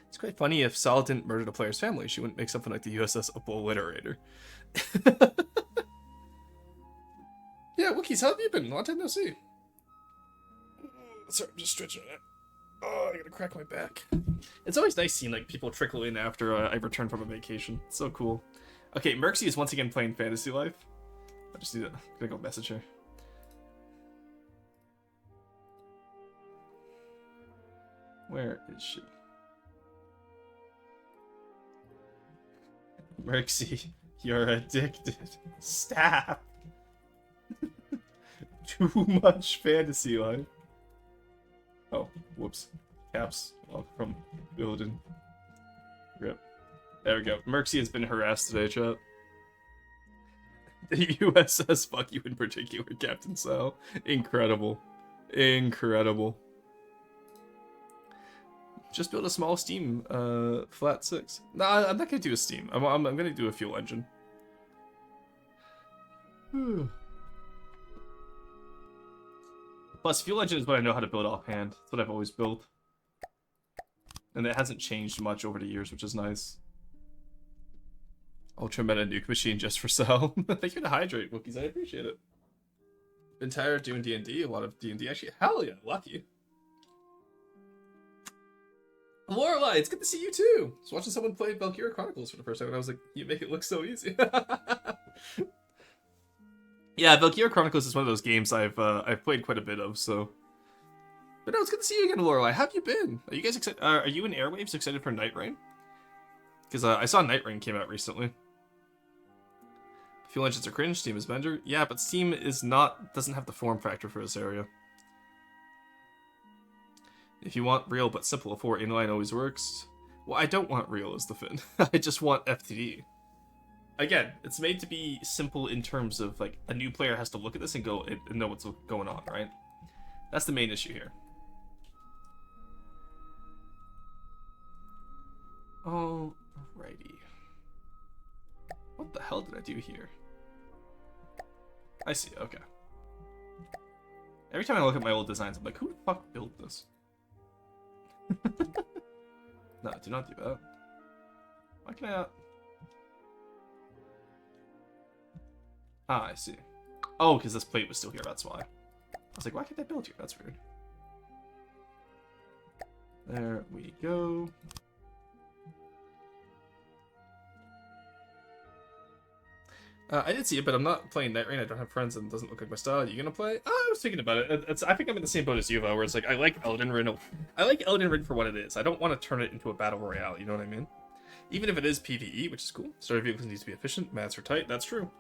[SPEAKER 1] It's quite funny if Sal didn't murder the player's family, she wouldn't make something like the USS Obliterator. Yeah, Wookiees, how have you been? Long time no see. Sorry, I'm just stretching it. Oh, I gotta crack my back. It's always nice seeing like people trickle in after I return from a vacation. It's so cool. Okay, Merxie is once again playing Fantasy Life. I just need to gotta go message her. Where is she? Merxie, you're addicted. Stop. Too much Fantasy Life. Oh, whoops. Caps from building. Rip. There we go. Merxie has been harassed today, chat. The USS fuck you in particular, Captain Sal. Incredible. Incredible. Just build a small steam flat 6. Nah, I'm not gonna do a steam. I'm gonna do a fuel engine. Plus, fuel engine is what I know how to build offhand. That's what I've always built. And it hasn't changed much over the years, which is nice. Ultra meta nuke machine just for Sal. Thank you to hydrate, Wookiees. I appreciate it. Been tired of doing D&D. A lot of D&D. Actually, hell yeah, lucky. Lorelai, it's good to see you too. I was watching someone play Valkyria Chronicles for the first time, and I was like, you make it look so easy. Yeah, Valkyria Chronicles is one of those games I've played quite a bit of, so. But no, it's good to see you again, Lorelai. How have you been? Are you guys excited? Are you in Airwaves excited for Night Rain? Because I saw Night Rain came out recently. Fuel engines are cringe. Steam is vendor. Yeah, but Steam doesn't have the form factor for this area. If you want real but simple, a 4 inline always works. Well, I don't want real as the fin. I just want FTD. Again, it's made to be simple in terms of, like, a new player has to look at this and go and know what's going on, right? That's the main issue here. Alrighty. What the hell did I do here? I see, okay. Every time I look at my old designs, I'm like, who the fuck built this? No, do not do that. Why can I not? Ah, I see. Oh, because this plate was still here, that's why. I was like, why can't I build here? That's weird. There we go. I did see it, but I'm not playing Night Rain. I don't have friends and it doesn't look like my style. Are you gonna play? Oh, I was thinking about it. I think I'm in the same boat as you, where it's like, I like Elden Ring. I like Elden Ring for what it is. I don't want to turn it into a battle royale, you know what I mean? Even if it is PvE, which is cool. Story vehicles needs to be efficient. Mats are tight. That's true.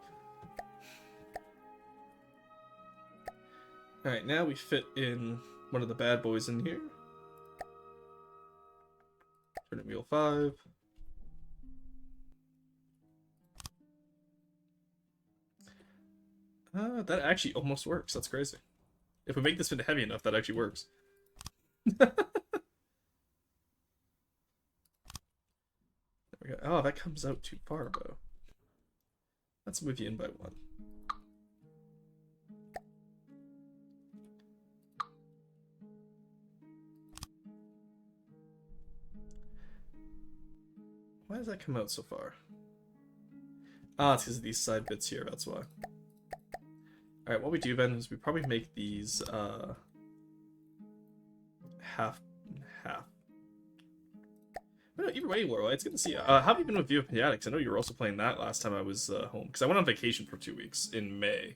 [SPEAKER 1] Alright, now we fit in one of the bad boys in here. Turn it wheel 5. That actually almost works. That's crazy. If we make this fit heavy enough, that actually works. There we go. Oh, that comes out too far, though. Let's move you in by 1. Why does that come out so far? Ah, it's because of these side bits here, that's why. Alright, what we do then is we probably make these half. But no, either way, Laurel, it's good to see you. How have you been with View of Pediatrics? I know you were also playing that last time I was home, because I went on vacation for 2 weeks in May,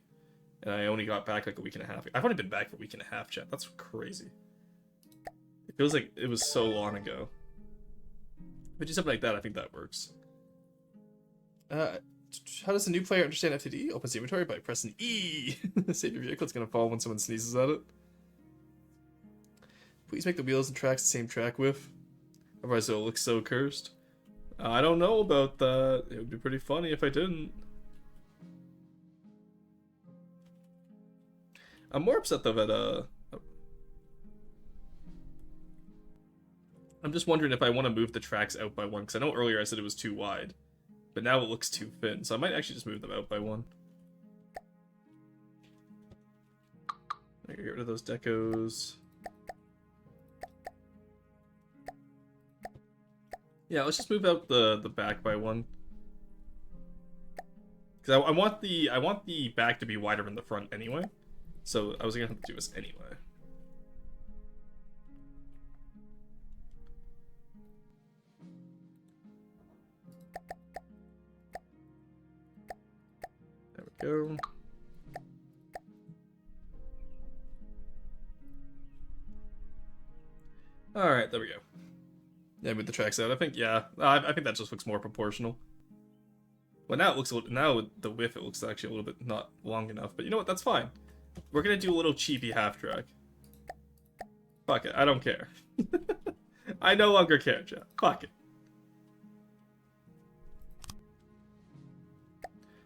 [SPEAKER 1] and I only got back like a week and a half. I've only been back for a week and a half, chat. That's crazy. It feels like it was so long ago. But do something like that, I think that works. How does a new player understand FTD? Opens the inventory by pressing E. Save your vehicle, it's gonna fall when someone sneezes at it. Please make the wheels and tracks the same track width. Otherwise it'll look so cursed. I don't know about that. It would be pretty funny if I didn't. I'm more upset though that I'm just wondering if I want to move the tracks out by one, because I know earlier I said it was too wide. But now it looks too thin, so I might actually just move them out by one. I can get rid of those decos. Yeah, let's just move out the back by one. Because I want the back to be wider than the front anyway. So I was gonna have to do this anyway. There we go. Alright, there we go. Yeah, move the tracks out. I think, yeah, I think that just looks more proportional. Well, now it looks a little, now with the width, it looks actually a little bit not long enough. But you know what? That's fine. We're gonna do a little cheapy half track. Fuck it, I don't care. I no longer care, chat. Fuck it.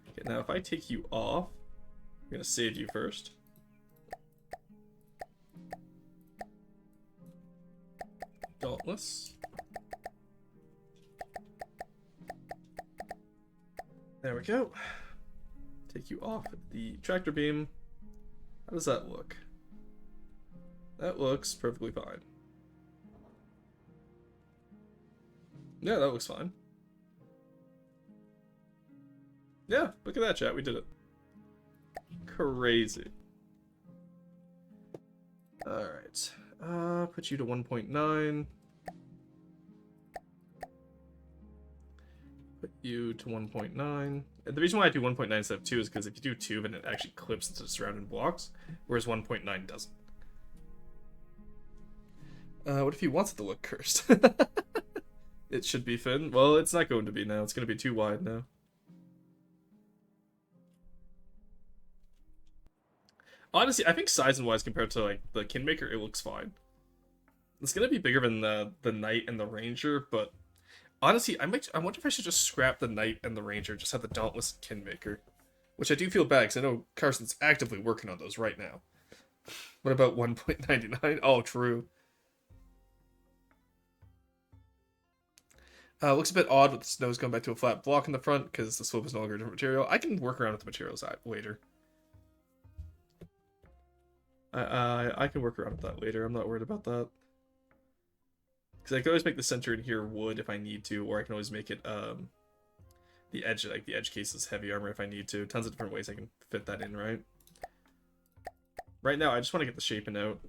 [SPEAKER 1] Okay, now if I take you off, I'm gonna save you first. Dauntless. There we go. Take you off the tractor beam. How does that look? That looks perfectly fine. Yeah, that looks fine. Yeah, look at that, chat. We did it. Crazy. Alright. Put you to 1.9. Put you to 1.9. The reason why I do 1.9 instead of 2 is because if you do 2, then it actually clips into the surrounding blocks, whereas 1.9 doesn't. What if he wants it to look cursed? It should be thin. Well, it's not going to be now. It's going to be too wide now. Honestly, I think size and wise compared to like the Kingmaker, it looks fine. It's going to be bigger than the Knight and the Ranger, but honestly, I wonder if I should just scrap the Knight and the Ranger, just have the Dauntless Kingmaker. Which I do feel bad, because I know Carson's actively working on those right now. What about 1.99? Oh, true. Looks a bit odd with the snows going back to a flat block in the front, because the slope is no longer a different material. I can work around with the materials later. I can work around with that later. I'm not worried about that. Because I can always make the center in here wood if I need to, or I can always make it the edge, like the edge case is heavy armor if I need to. Tons of different ways I can fit that in, right? Right now, I just want to get the shaping out.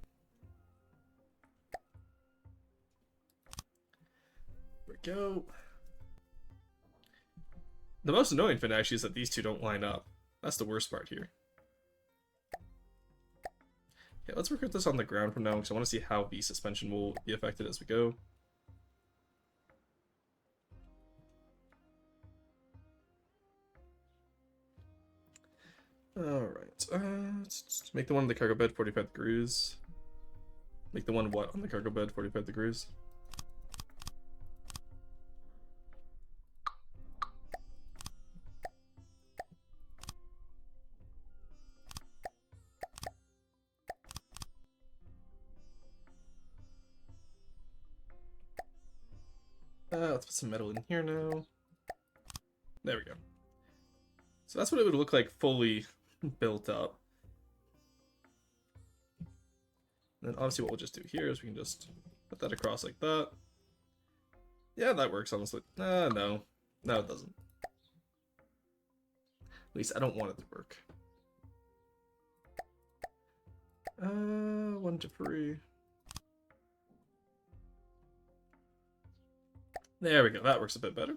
[SPEAKER 1] There we go. The most annoying thing actually is that these two don't line up. That's the worst part here. Okay, let's work with this on the ground from now because I want to see how the suspension will be affected as we go. Alright, let's make the one on the cargo bed 45 degrees. Make the one what on the cargo bed 45 degrees. Let's put some metal in here now. There we go. So that's what it would look like fully built up. And then obviously what we'll just do here is we can just put that across like that. Yeah, that works honestly. No. No, it doesn't. At least I don't want it to work. 1 to 3. There we go. That works a bit better.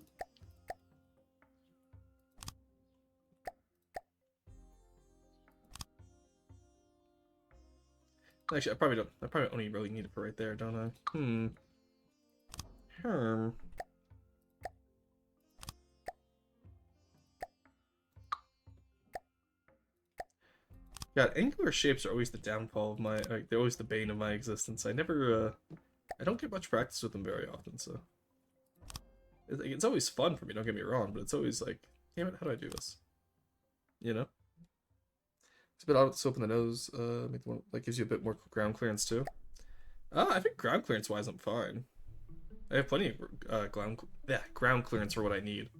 [SPEAKER 1] Actually, I probably only really need it for right there, don't I? God, angular shapes are always the downfall of my, like, they're always the bane of my existence. I never, I don't get much practice with them very often, so. It's always fun for me, don't get me wrong, but it's always like, damn it, how do I do this? You know? It's a bit odd with the soap in the nose, make the one, like, gives you a bit more ground clearance too. I think ground clearance wise, I'm fine. I have plenty of ground clearance for what I need.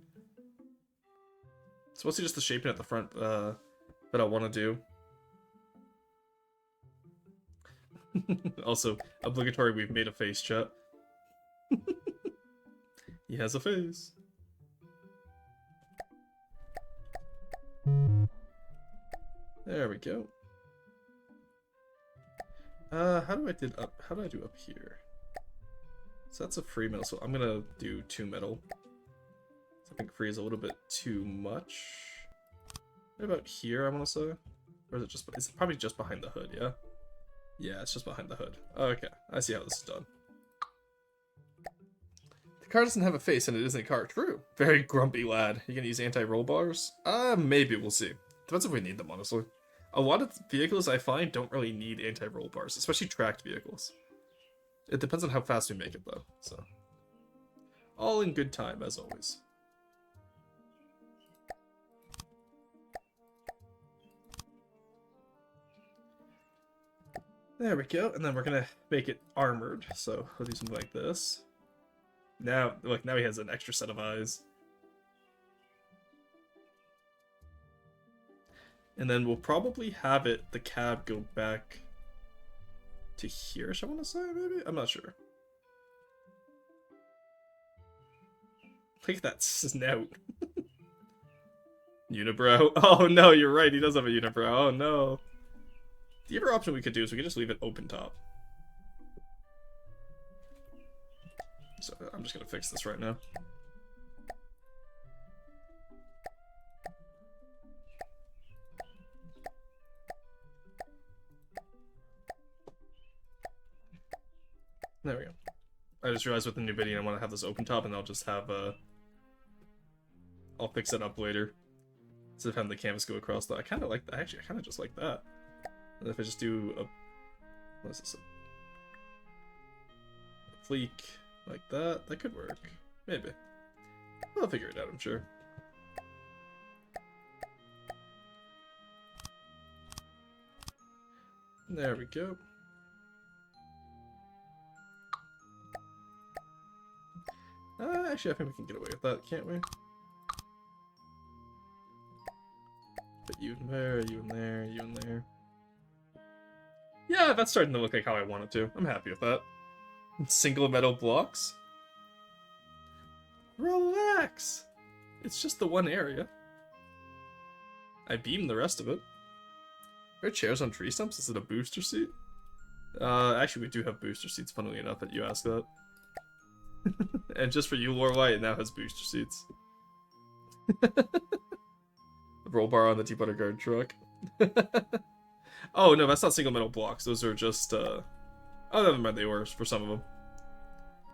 [SPEAKER 1] It's mostly just the shaping at the front that I want to do. Also, obligatory, we've made a face, chat. He has a face. There we go. How do I do up here? So that's a free metal, so I'm gonna do 2 metal. So I think free is a little bit too much. What about here, I wanna say? Or is it just, it's probably just behind the hood, yeah? Yeah, it's just behind the hood. Okay, I see how this is done. The car doesn't have a face and it isn't a car. True. Very grumpy lad. You gonna use anti-roll bars? Maybe, we'll see. Depends if we need them, honestly. A lot of vehicles I find don't really need anti-roll bars, especially tracked vehicles. It depends on how fast we make it, though, so. All in good time, as always. There we go, and then we're gonna make it armored, so we'll do something like this. Now, look, now he has an extra set of eyes. And then we'll probably have the cab go back to here, I want to say, maybe? I'm not sure. Look at that snout. Unibrow. Oh no, you're right, he does have a unibrow. Oh no. The other option we could do is we could just leave it open top. So I'm just gonna fix this right now. There we go. I just realized with the new video I want to have this open top, and I'll just have I'll fix it up later. Instead of having the canvas go across, though. I kind of like that. Actually, I kind of just like that. And if I just do a, what is this? A fleek like that, that could work. Maybe. I'll figure it out, I'm sure. There we go. Actually, I think we can get away with that, can't we? Put you in there, you in there, you in there. Yeah, that's starting to look like how I want it to. I'm happy with that. Single metal blocks? Relax! It's just the one area. I beamed the rest of it. Are there chairs on tree stumps? Is it a booster seat? Actually, we do have booster seats, funnily enough, that you asked that. And just for you, Lorelei, it now has booster seats. Roll bar on the Tea Butter Guard truck. Oh, no, that's not single metal blocks. Those are just, oh, never mind, they were for some of them.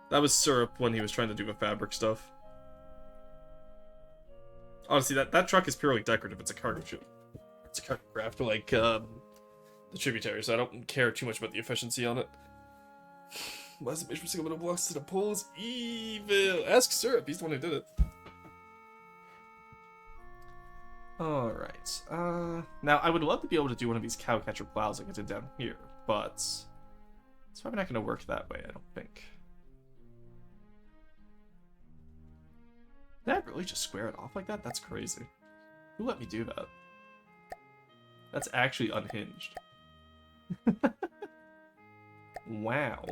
[SPEAKER 1] That was syrup when he was trying to do the fabric stuff. Honestly, that truck is purely decorative. It's a cargo ship. It's a cargo craft, like, the tributary, so I don't care too much about the efficiency on it. Why is it made from single metal blocks to the poles? Evil! Ask Syrup, he's the one who did it. Alright, now I would love to be able to do one of these cowcatcher plows like I did down here, but it's probably not going to work that way, I don't think. Did I really just square it off like that? That's crazy. Who let me do that? That's actually unhinged. Wow.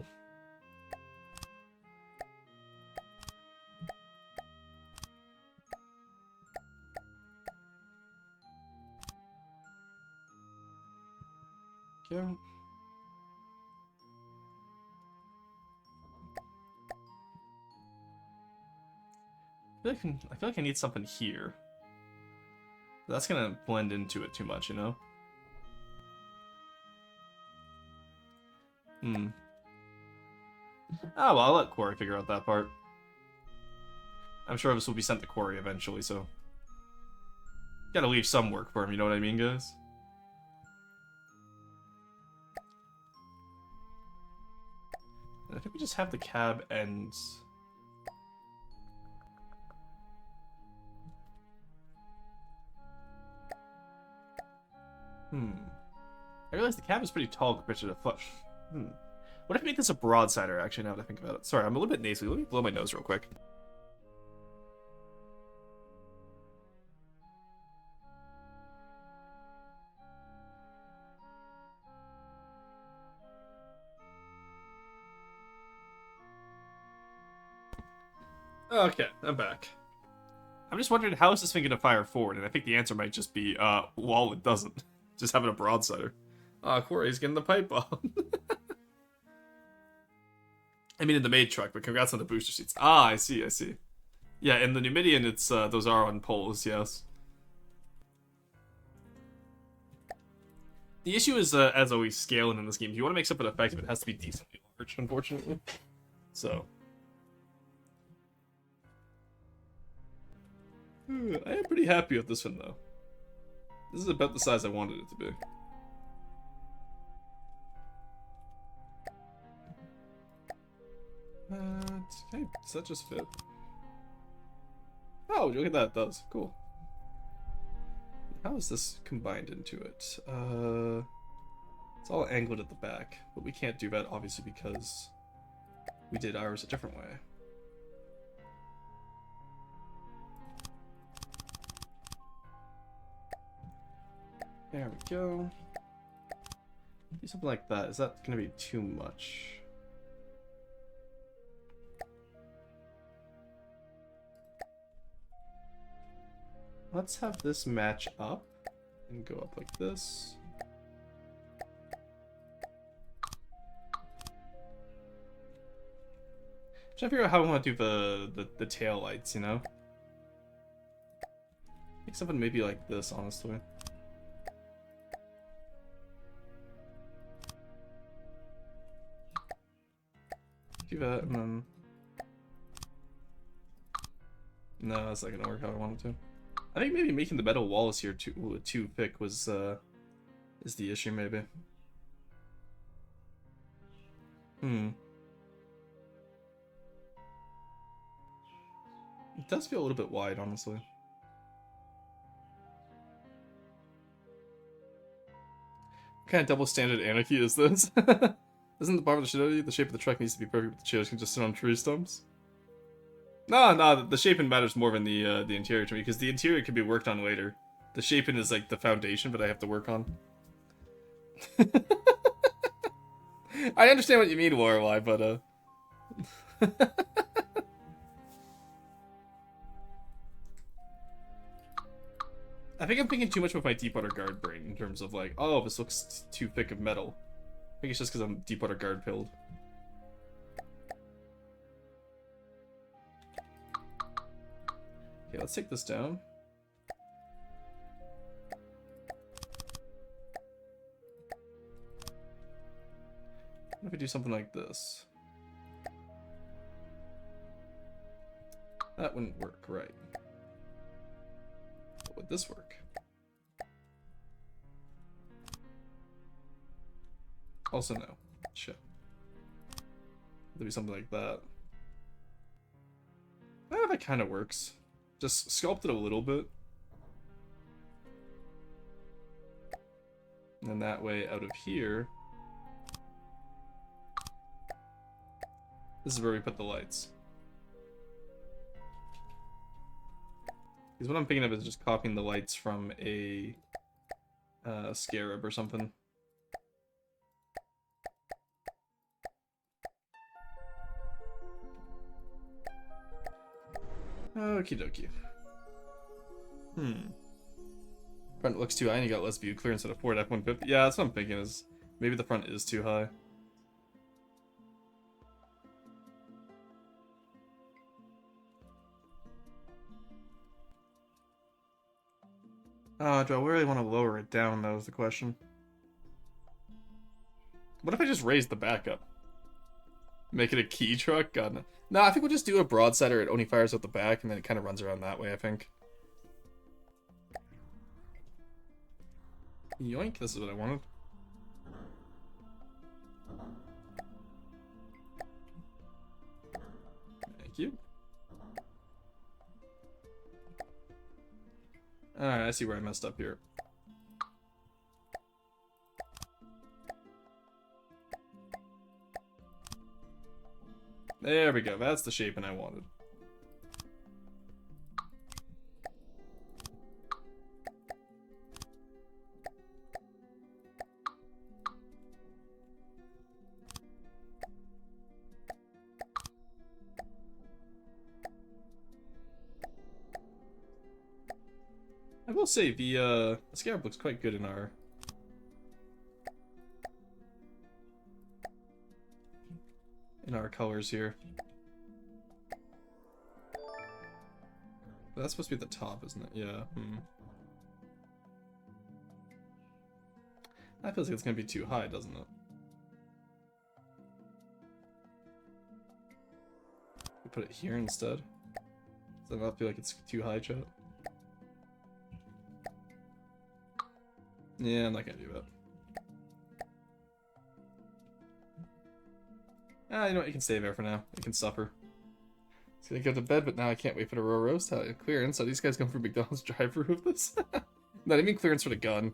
[SPEAKER 1] Go. I feel like I need something here. That's gonna blend into it too much, you know? Hmm. Oh, well, I'll let Quarry figure out that part. I'm sure this will be sent to Quarry eventually, so... Gotta leave some work for him, you know what I mean, guys? I think we just have the cab ends. I realize the cab is pretty tall compared to the foot. What if we make this a broadsider, actually, now that I think about it? Sorry, I'm a little bit nasally. Let me blow my nose real quick. Okay, I'm back. I'm just wondering, how is this thing going to fire forward? And I think the answer might just be, well, it doesn't. Just having a broadsider. Corey's getting the pipe bomb. I mean, in the maid truck, but congrats on the booster seats. Ah, I see, I see. Yeah, in the Numidian, it's, those are on poles, yes. The issue is, as always, scaling in this game. If you want to make something effective, it has to be decently large, unfortunately. So... I am pretty happy with this one, though. This is about the size I wanted it to be. Okay, does that just fit? Oh, look at that, it does. Cool. How is this combined into it? It's all angled at the back, but we can't do that, obviously, because we did ours a different way. There we go. Do something like that. Is that going to be too much? Let's have this match up and go up like this. I'm trying to figure out how I want to do the tail lights, you know? I think something maybe like this, honestly. Do that and then... No, that's not gonna work how I want it to. I think maybe making the metal walls here too thick was is the issue, maybe. It does feel a little bit wide, honestly. What kind of double standard anarchy is this? Isn't the bar of the shit out of you? The shape of the truck needs to be perfect, but the chairs can just sit on tree stumps. No, the shaping matters more than the interior to me, because the interior can be worked on later. The shaping is like the foundation, but I have to work on. I understand what you mean, Lorelei, but I think I'm thinking too much with my Deepwater Guard brain in terms of like, oh, this looks too thick of metal. I think it's just because I'm Deepwater Guard pilled. Okay, let's take this down. What if we do something like this? That wouldn't work, right? But would this work? Also no. Shit. Maybe something like that. That kind of works. Just sculpt it a little bit. And then that way, out of here... This is where we put the lights. Because what I'm thinking of is just copying the lights from a scarab or something. Okie dokie. Front looks too high and you got less view clearance at a Ford F-150. Yeah, that's what I'm thinking is maybe the front is too high. Do I really want to lower it down, though, is the question. What if I just raise the back up? Make it a key truck? God, no. No, I think we'll just do a broadsider. It only fires out the back, and then it kind of runs around that way, I think. Yoink, this is what I wanted. Thank you. Alright, I see where I messed up here. There we go, that's the shaping I wanted. I will say the scarab looks quite good in our colors here. But that's supposed to be at the top, isn't it? Yeah. That feels like it's gonna be too high, doesn't it? We put it here instead. Does that not feel like it's too high, chat? Yeah, I'm not gonna do that. Ah, you know what? You can stay there for now. You can suffer. It's gonna go to bed, but now I can't wait for the raw roast. Clearance. So these guys come from McDonald's drive-thru with this. Not even clearance for the gun.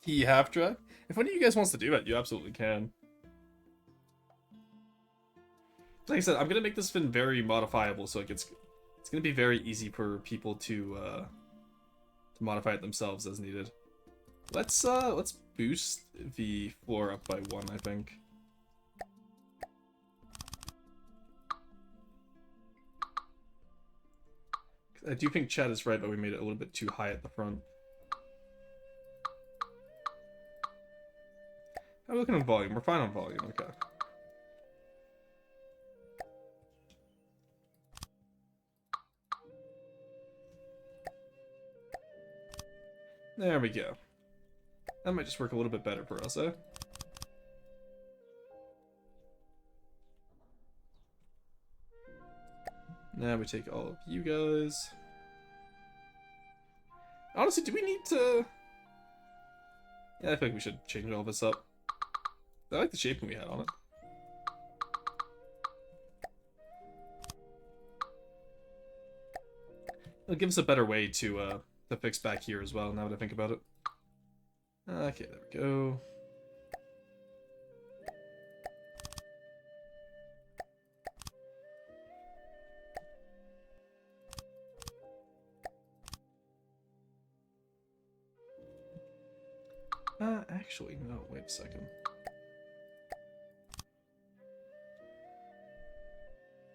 [SPEAKER 1] Key half track. If one of you guys wants to do it, you absolutely can. Like I said, I'm gonna make this fin very modifiable, so it's gonna be very easy for people to modify it themselves as needed. Let's boost the floor up by 1, I think. I do think Chad is right, but we made it a little bit too high at the front. How are we looking on volume? We're fine on volume, okay. There we go. That might just work a little bit better for us, eh? Now we take all of you guys. Honestly, do we need to... Yeah, I feel like we should change all this up. I like the shaping we had on it. It'll give us a better way to fix back here as well, now that I think about it. Okay, there we go. Actually, no, wait a second.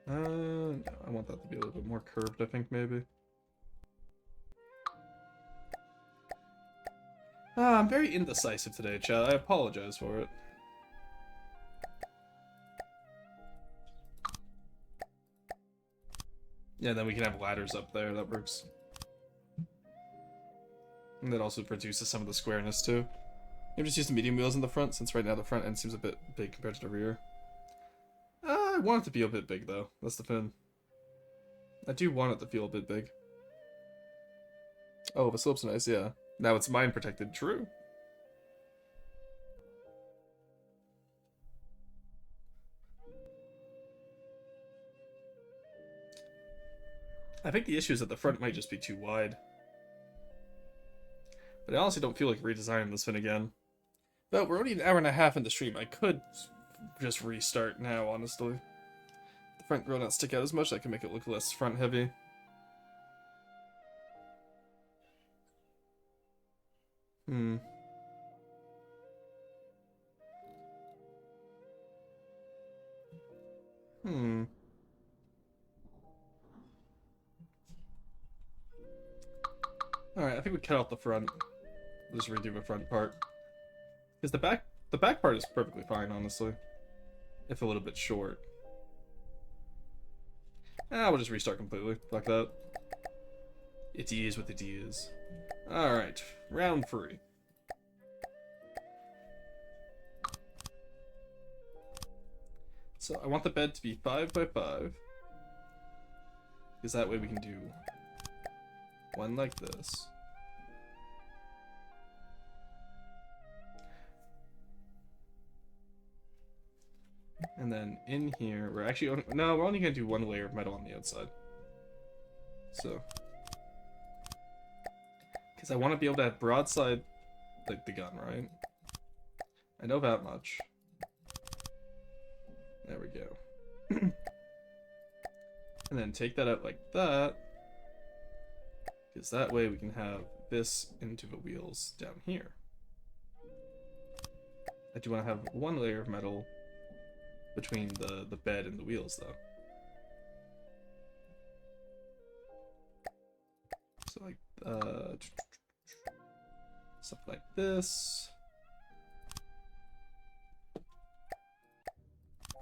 [SPEAKER 1] No, I want that to be a little bit more curved, I think, maybe. I'm very indecisive today, Chad. I apologize for it. Yeah, then we can have ladders up there. That works. And that also produces some of the squareness, too. Maybe just use the medium wheels in the front, since right now the front end seems a bit big compared to the rear. I want it to be a bit big, though. That's the fin. I do want it to feel a bit big. Oh, the slope's nice, yeah. Now it's mine protected. True. I think the issue is that the front might just be too wide. But I honestly don't feel like redesigning this fin again. But we're only an hour and a half into stream. I could just restart now, honestly. The front grill not stick out as much, I can make it look less front heavy. Alright, I think we cut out the front. Just redo the front part. Because the back part is perfectly fine, honestly. If a little bit short. We'll just restart completely. Fuck that. It is what it is. Alright, round 3. So I want the bed to be 5 by 5. Because that way we can do one like this. And then in here, we're actually no, we're only gonna do one layer of metal on the outside. So, because I want to be able to have broadside, like the gun, right? I know that much. There we go. And then take that out like that, because that way we can have this into the wheels down here. I do want to have one layer of metal between the bed and the wheels, though. So like, stuff like this.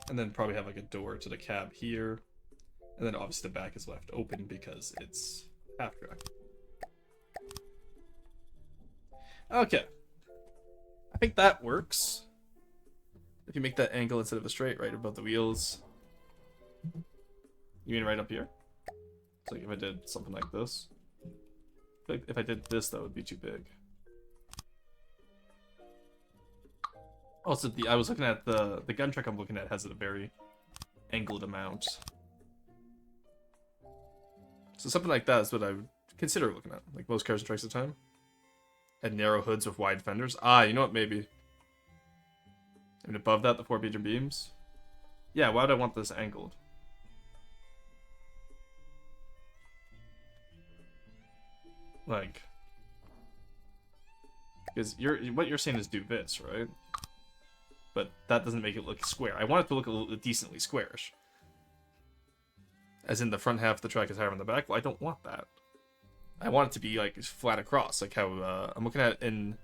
[SPEAKER 1] And then probably have like a door to the cab here. And then obviously the back is left open because it's half track. Okay. I think that works. If you make that angle instead of a straight right above the wheels. You mean right up here? So like if I did something like this. Like if I did this, that would be too big. Also, I was looking at the gun truck I'm looking at has a very angled amount. So something like that is what I would consider looking at. Like most cars and trucks at the time. Had narrow hoods with wide fenders. Ah, you know what, maybe. And above that, the 4-beater beams. Yeah, why would I want this angled? Like, because what you're saying is do this, right? But that doesn't make it look square. I want it to look a little decently squarish. As in the front half of the track is higher than the back. Well, I don't want that. I want it to be like flat across, like how I'm looking at in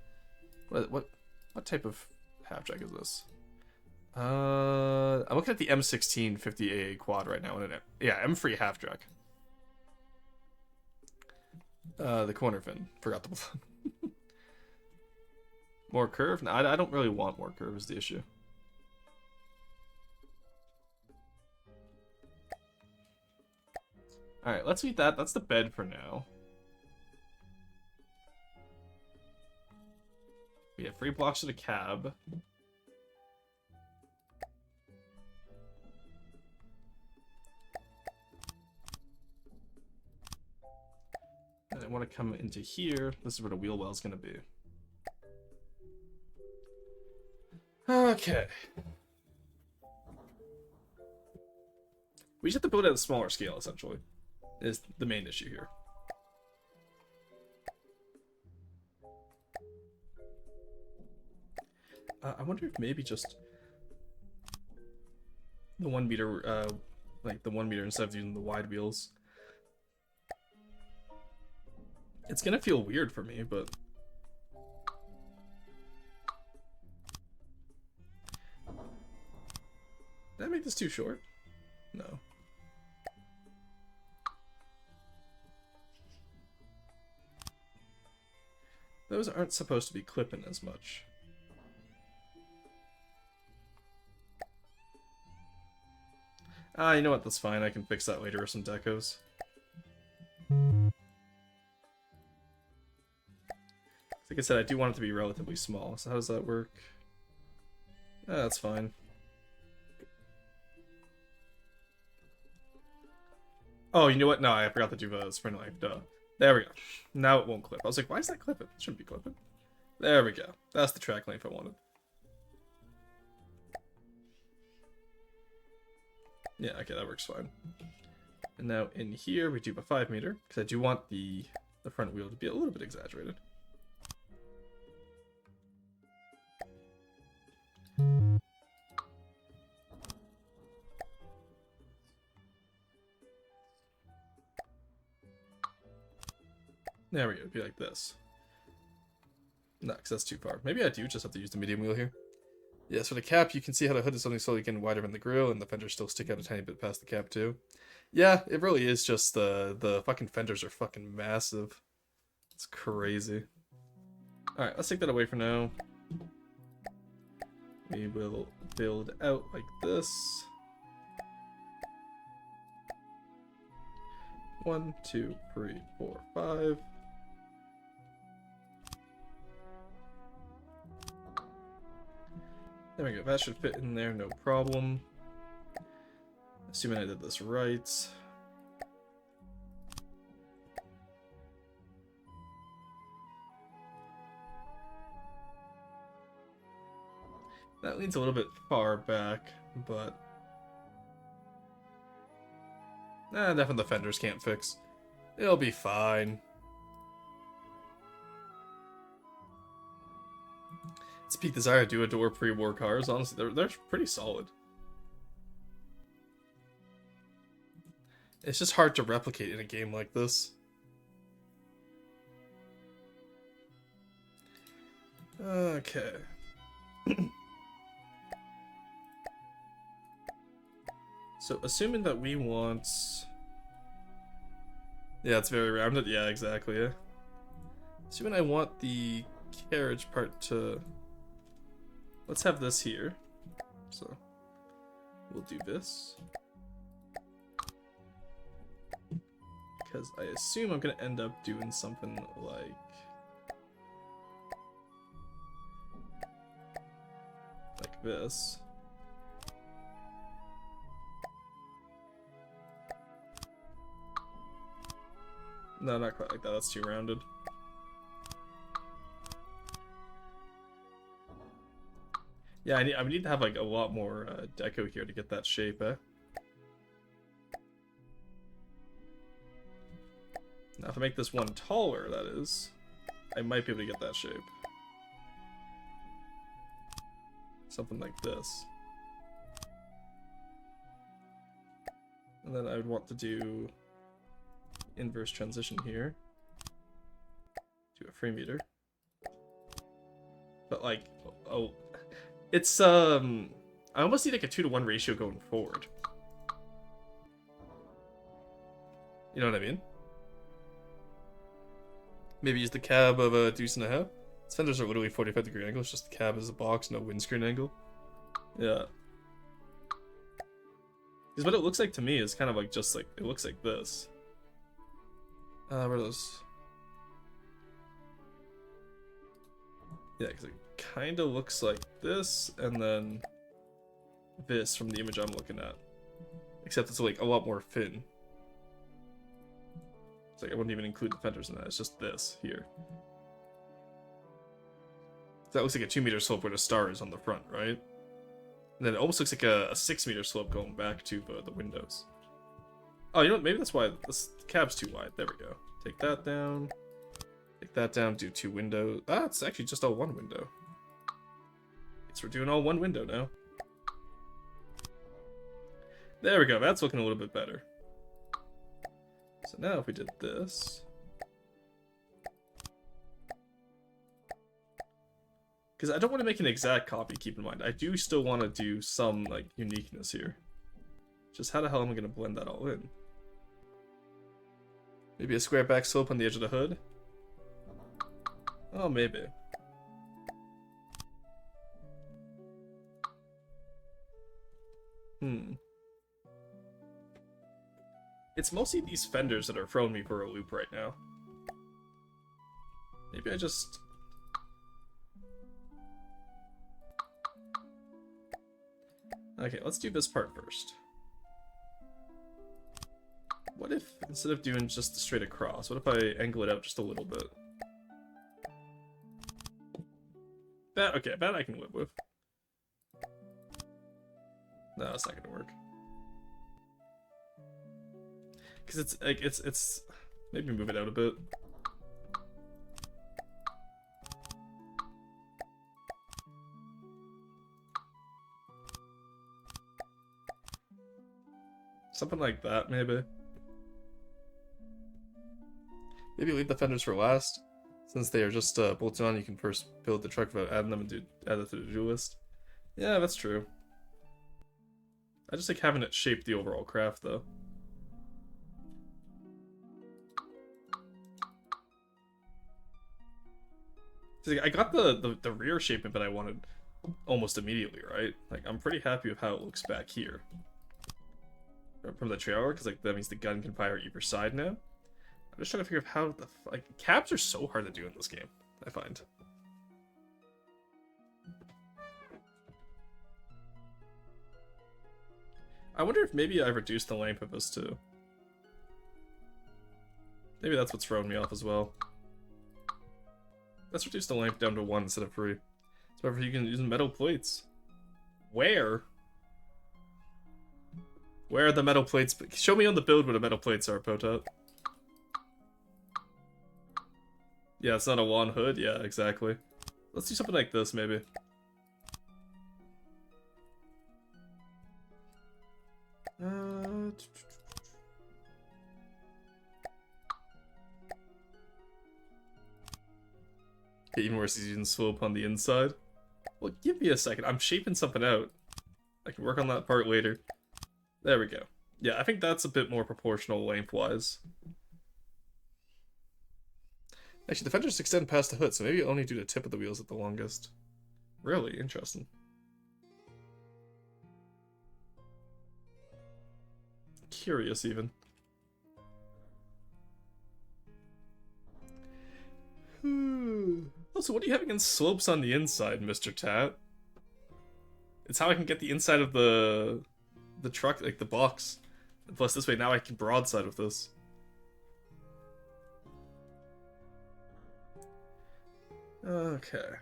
[SPEAKER 1] what type of half track is this? I'm looking at the M16 50AA quad right now, and yeah, M3 half track. The corner fin, forgot the more curve. No, I don't really want more curve. Is the issue. All right, let's leave that. That's the bed for now. We have 3 blocks to the cab. And I want to come into here. This is where the wheel well is going to be. Okay. We just have to build it at a smaller scale, essentially. Is the main issue here. I wonder if maybe just the 1 meter, like the 1 meter instead of using the wide wheels. It's gonna feel weird for me, but did I make this too short? No. Those aren't supposed to be clipping as much. Ah, you know what? That's fine. I can fix that later with some decos. Like I said, I do want it to be relatively small. So how does that work? Ah, that's fine. Oh, you know what? No, I forgot to do the sprint life. Duh. There we go. Now it won't clip. I was like, why is that clipping? It shouldn't be clipping. There we go. That's the track length I wanted. Yeah, okay, that works fine. And now in here, we do a 5 meter, because I do want the front wheel to be a little bit exaggerated. There we go, it'd be like this. No, because that's too far. Maybe I do just have to use the medium wheel here. Yes, for the cap, you can see how the hood is only slowly getting wider than the grille, and the fenders still stick out a tiny bit past the cap, too. Yeah, it really is just the fucking fenders are fucking massive. It's crazy. Alright, let's take that away for now. We will build out like this. 1, 2, 3, 4, 5. There we go, that should fit in there, no problem. Assuming I did this right. That leans a little bit far back, but... nothing the fenders can't fix. It'll be fine. It's peak desire to do a door pre-war cars. Honestly, they're pretty solid. It's just hard to replicate in a game like this. Okay. So, assuming that we want... yeah, it's very rounded. Yeah, exactly, yeah. Assuming I want the carriage part to... let's have this here. So, we'll do this. Because I assume I'm going to end up doing something like this. No, not quite like that. That's too rounded. Yeah, I need to have like a lot more deco here to get that shape, eh? Now, if I make this one taller, that is, I might be able to get that shape. Something like this. And then I would want to do inverse transition here. Do a frame meter. But like, oh, it's I almost need like a 2-to-1 ratio going forward. You know what I mean? Maybe use the cab of a deuce and a half. Its fenders are literally 45-degree angle. It's just the cab is a box, no windscreen angle. Yeah. Because what it looks like to me is kind of like just like, it looks like this. Where are those? Yeah, because it kind of looks like this, and then this from the image I'm looking at. Except it's like a lot more thin. It's like I wouldn't even include the fenders in that, it's just this here. So that looks like a 2-meter slope where the star is on the front, right? And then it almost looks like a 6-meter slope going back to the windows. Oh, you know what? Maybe that's why this cab's too wide. There we go. Take that down. Take that down. Do 2 windows. Ah, it's actually just all 1 window. Guess we're doing all 1 window now. There we go. That's looking a little bit better. So now if we did this... because I don't want to make an exact copy, keep in mind. I do still want to do some, like, uniqueness here. Just how the hell am I going to blend that all in? Maybe a square back slope on the edge of the hood? Oh, maybe. It's mostly these fenders that are throwing me for a loop right now. Maybe I just... okay, let's do this part first. What if, instead of doing just straight across, what if I angle it out just a little bit? That, okay, that I can live with. No, that's not gonna work. Because it's, like, it's... maybe move it out a bit. Something like that, maybe. Maybe leave the fenders for last. Since they are just bolted on, you can first build the truck without adding them and add it to the do list. Yeah, that's true. I just like having it shape the overall craft, though. 'Cause, like, I got the rear shape that I wanted almost immediately, right? Like, I'm pretty happy with how it looks back here from the trailer, because like that means the gun can fire either side now. I'm just trying to figure out how the like cabs are so hard to do in this game, I find. I wonder if maybe I reduced the length of this too. Maybe that's what's throwing me off as well. Let's reduce the length down to 1 instead of 3. So if you can use metal plates. Where? Where are the metal plates? Show me on the build where the metal plates are, Potot. Yeah, it's not a one hood. Yeah, exactly. Let's do something like this, maybe. Even worse is using slope on the inside. Well, give me a second. I'm shaping something out. I can work on that part later. There we go. Yeah, I think that's a bit more proportional lengthwise. Actually, the fenders extend past the hood, so maybe only do the tip of the wheels at the longest. Really interesting. Curious, even. Also, what do you have against slopes on the inside, Mr. Tat? It's how I can get the inside of the truck, like the box. Plus, this way now I can broadside with this. Okay.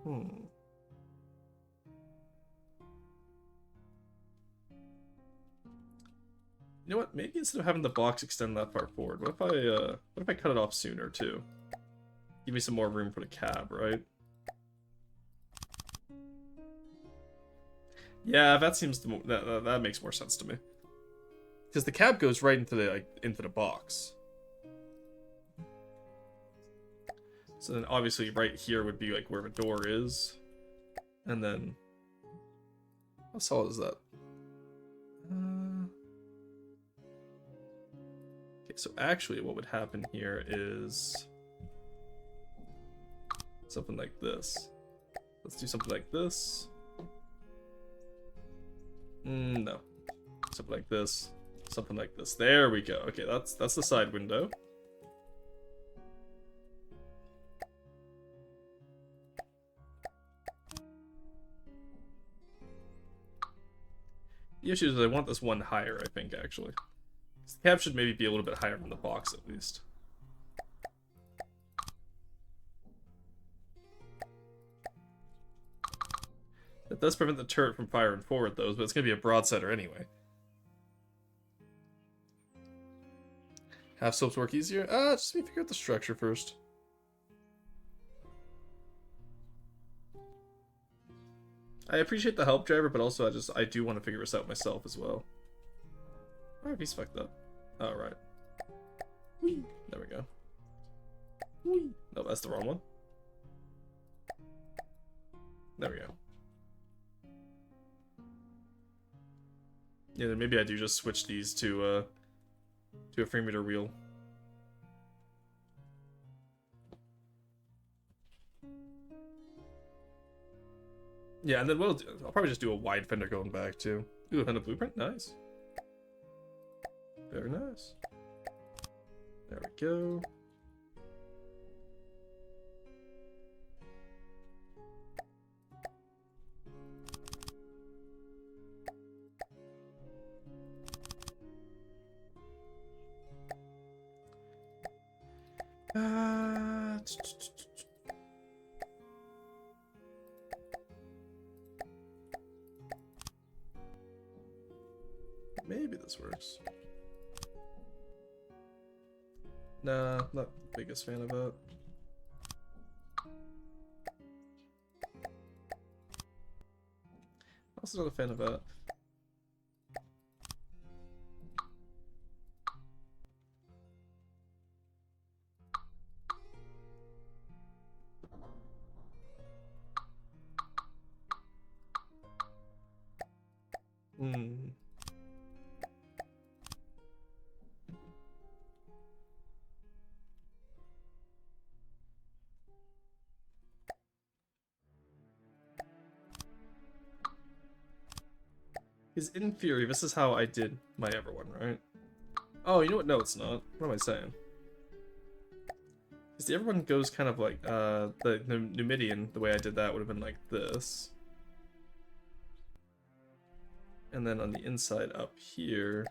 [SPEAKER 1] You know what? Maybe instead of having the box extend that far forward, what if I cut it off sooner too? Give me some more room for the cab, right? Yeah, that seems to that makes more sense to me. Because the cab goes right into the box. So then obviously right here would be like where the door is. And then how solid is that? Okay, so actually what would happen here is something like this. Let's do something like this. No. Something like this. Something like this. There we go. Okay, that's the side window. The issue is I want this one higher, I think, actually. The cab should maybe be a little bit higher than the box, at least. It does prevent the turret from firing forward, though, but it's going to be a broadsider anyway. Half slopes work easier? Just let me figure out the structure first. I appreciate the help, driver, but also I do want to figure this out myself as well. Why have he's fucked up? Oh, right. Whee! There we go. Whee! No, that's the wrong one. There we go. Yeah, then maybe I do just switch these to a frame meter wheel. Yeah, and then I'll probably just do a wide fender going back too. Ooh, a fender blueprint, nice. Very nice. There we go. Maybe this works. Nah, not the biggest fan of that. Also not a fan of that. Because in theory, this is how I did my other one, right? Oh, you know what? No, it's not. What am I saying? Because the other one goes kind of like, the Numidian, the way I did that would have been like this. And then on the inside up here,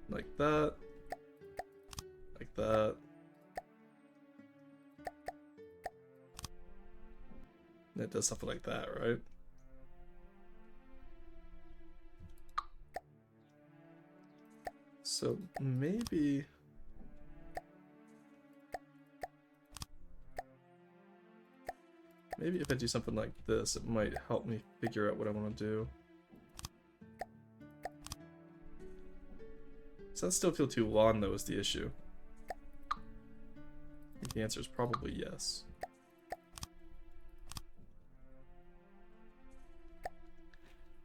[SPEAKER 1] like that. Like that. And it does something like that, right? So maybe... Maybe if I do something like this, it might help me figure out what I want to do. Does that still feel too long, though, is the issue? I think the answer is probably yes.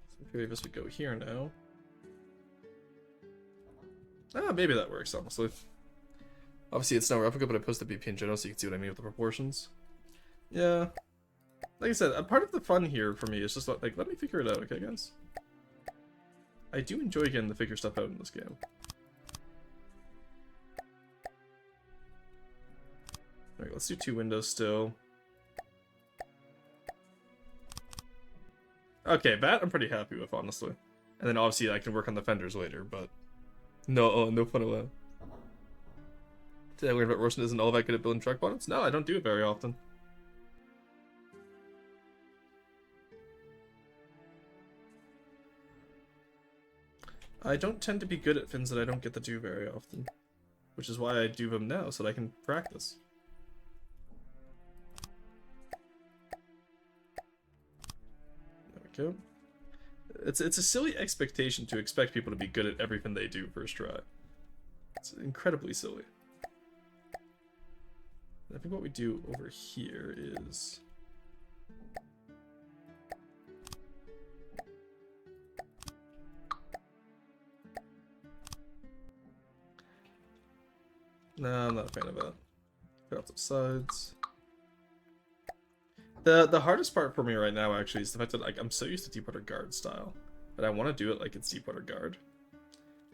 [SPEAKER 1] So in theory, this would go here now. Ah, maybe that works, honestly. Obviously, it's not replica, but I posted BP in general so you can see what I mean with the proportions. Yeah. Like I said, a part of the fun here for me is just like, let me figure it out, okay, guys? I do enjoy getting to figure stuff out in this game. Alright, let's do 2 windows still. Okay, that I'm pretty happy with, honestly. And then obviously I can work on the fenders later, but... No fun allowed. Did I learn about Roshan isn't all that good at building truck bonnets? No, I don't do it very often. I don't tend to be good at fins that I don't get to do very often. Which is why I do them now, so that I can practice. There we go. It's a silly expectation to expect people to be good at everything they do first try. It's incredibly silly. I think what we do over here is... No, I'm not a fan of that. Cut off the sides. The hardest part for me right now, actually, is the fact that like, I'm so used to Deepwater Guard style that I want to do it like it's Deepwater Guard.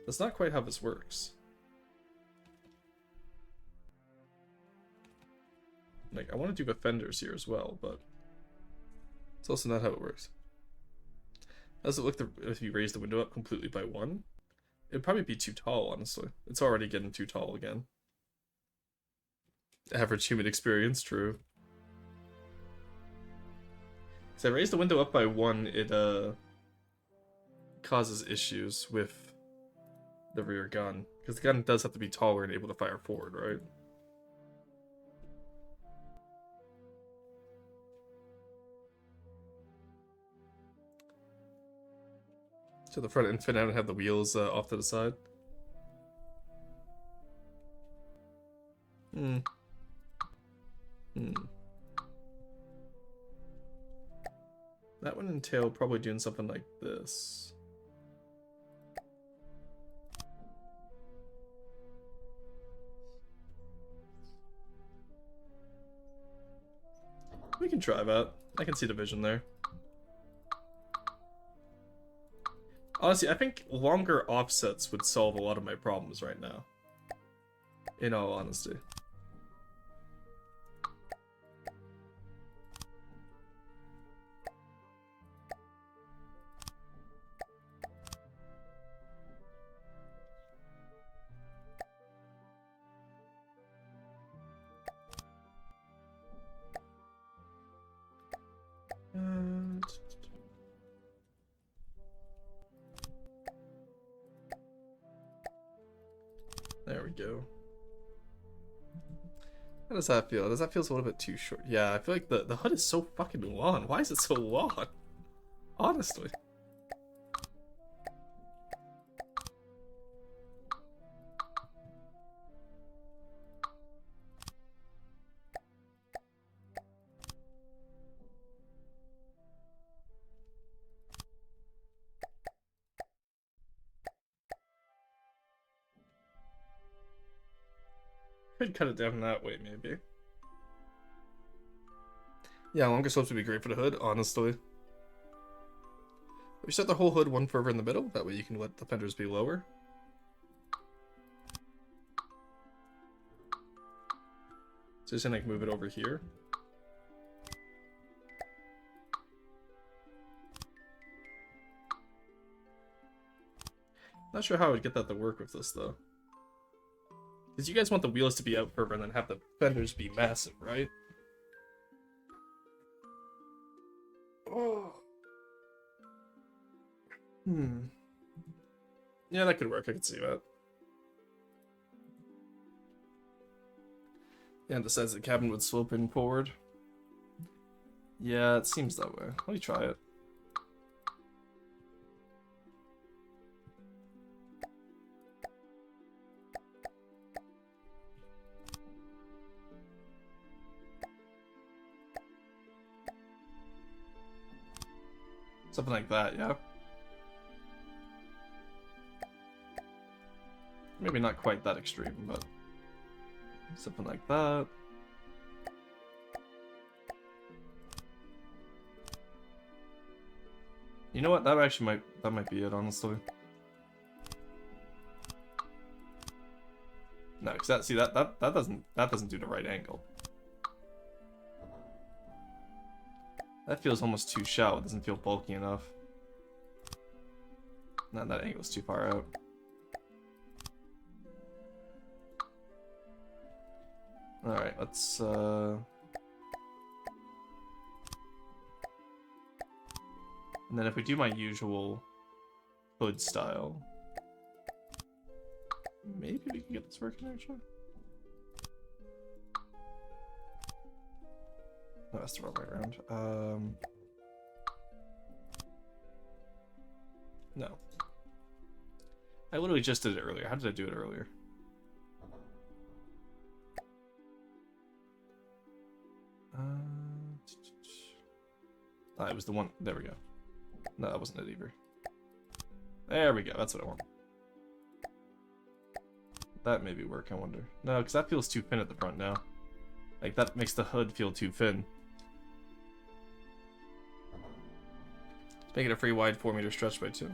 [SPEAKER 1] That's not quite how this works. Like, I want to do the fenders here as well, but it's also not how it works. How does it look if you raise the window up completely by 1? It'd probably be too tall, honestly. It's already getting too tall again. Average human experience, true. So I raise the window up by 1, it causes issues with the rear gun. Because the gun does have to be taller and able to fire forward, right? So the front and fin out and have the wheels off to the side. That would entail probably doing something like this. We can try that. I can see the vision there. Honestly, I think longer offsets would solve a lot of my problems right now. In all honesty. There we go. How does that feel? Does that feel a little bit too short? Yeah, I feel like the hood is so fucking long. Why is it so long? Honestly. Could cut it down that way, maybe. Yeah, longer slopes would be great for the hood, honestly. We set the whole hood one further in the middle. That way you can let the fenders be lower. So just gonna like move it over here. Not sure how I would get that to work with this though. Because you guys want the wheels to be out further and then have the fenders be massive, right? Oh. Yeah, that could work. I could see that. Yeah, and the sides of the cabin would slope in forward. Yeah, it seems that way. Let me try it. Something like that, yeah. Maybe not quite that extreme, but something like that. You know what? That actually might be it, honestly. No, because that doesn't do the right angle. That feels almost too shallow. It doesn't feel bulky enough. No, that angle's too far out. Alright, let's and then if we do my usual hood style, maybe we can get this working actually. No, that's the wrong way around. No. I literally just did it earlier. How did I do it earlier? It was the one. There we go. No, that wasn't it either. There we go. That's what I want. That maybe work, I wonder. No, because that feels too thin at the front now. Like, that makes the hood feel too thin. Make it a free wide 4-meter stretch by 2.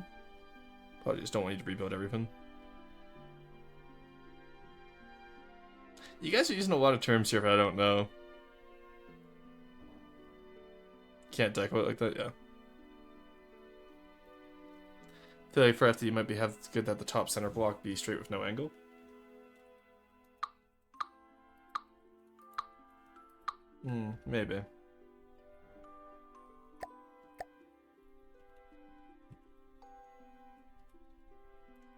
[SPEAKER 1] Probably just don't want you to rebuild everything. You guys are using a lot of terms here that I don't know. Can't deco it like that, yeah. I feel like for FD you might have good that the top center block be straight with no angle. Maybe.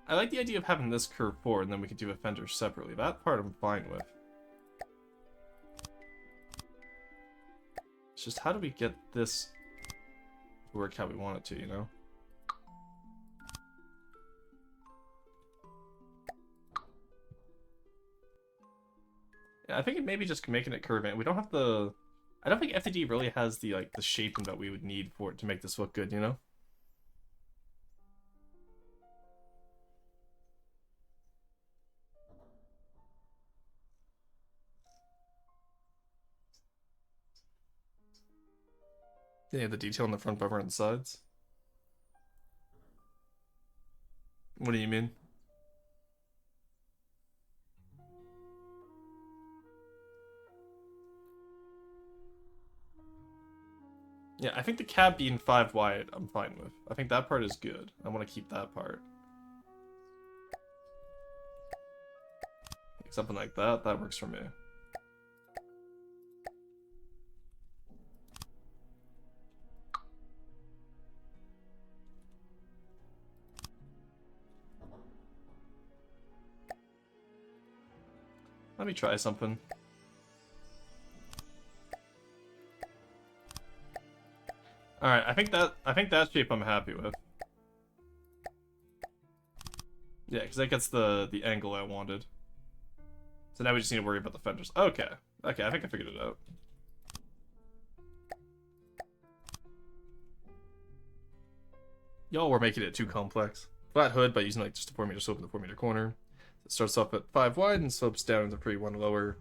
[SPEAKER 1] I like the idea of having this curve forward and then we could do a fender separately. That part I'm fine with. It's just how do we get this to work how we want it to, you know? Yeah, I think it maybe just making it curve in. We don't have the... I don't think FTD really has the the shaping that we would need for it to make this look good, you know? Yeah, the detail on the front bumper and the sides. What do you mean? Yeah, I think the cab being 5 wide, I'm fine with. I think that part is good. I want to keep that part. Something like that, that works for me. Let me try something. Alright, I think that shape I'm happy with. Yeah, because that gets the angle I wanted. So now we just need to worry about the fenders. Okay. Okay, I think I figured it out. Y'all were making it too complex. Flat hood by using like just a 4-meter slope in the 4-meter corner. It starts off at 5 wide and slopes down to 3-1 lower.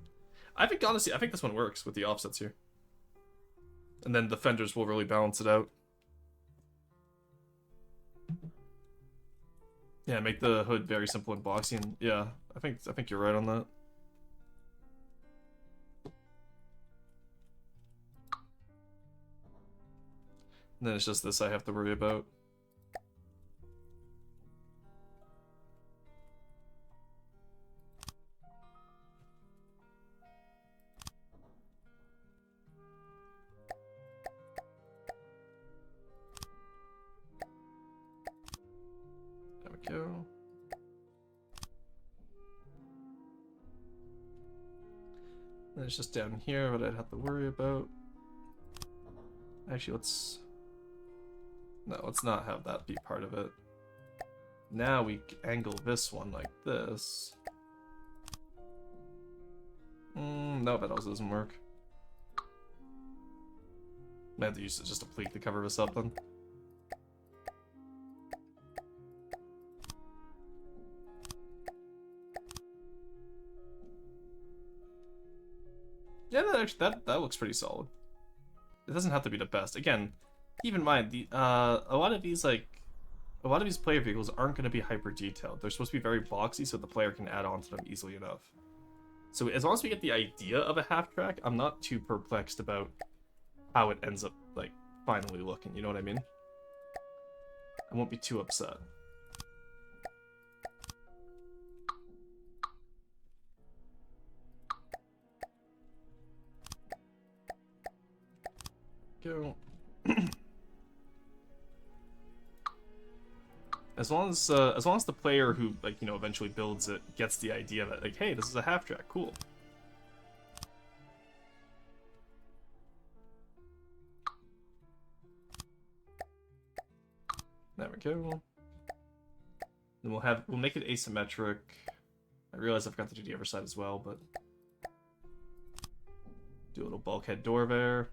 [SPEAKER 1] I think honestly, I think this one works with the offsets here. And then the fenders will really balance it out. Yeah, make the hood very simple and boxy, and yeah, I think you're right on that. And then it's just this I have to worry about. There we go. Then it's just down here what I'd have to worry about. Actually, let's not have that be part of it. Now we angle this one like this. No, that also doesn't work. Might have to use just a pleat to cover this up then. Yeah, that looks pretty solid. It doesn't have to be the best. Again, keep in mind a lot of these player vehicles aren't going to be hyper detailed. They're supposed to be very boxy so the player can add on to them easily enough. So as long as we get the idea of a half track, I'm not too perplexed about how it ends up like finally looking. You know what I mean? I won't be too upset. Go. As long as the player who eventually builds it gets the idea that like, hey, this is a half track, cool. There we go. Then we'll make it asymmetric. I realize I forgot to do the other side as well, but do a little bulkhead door there.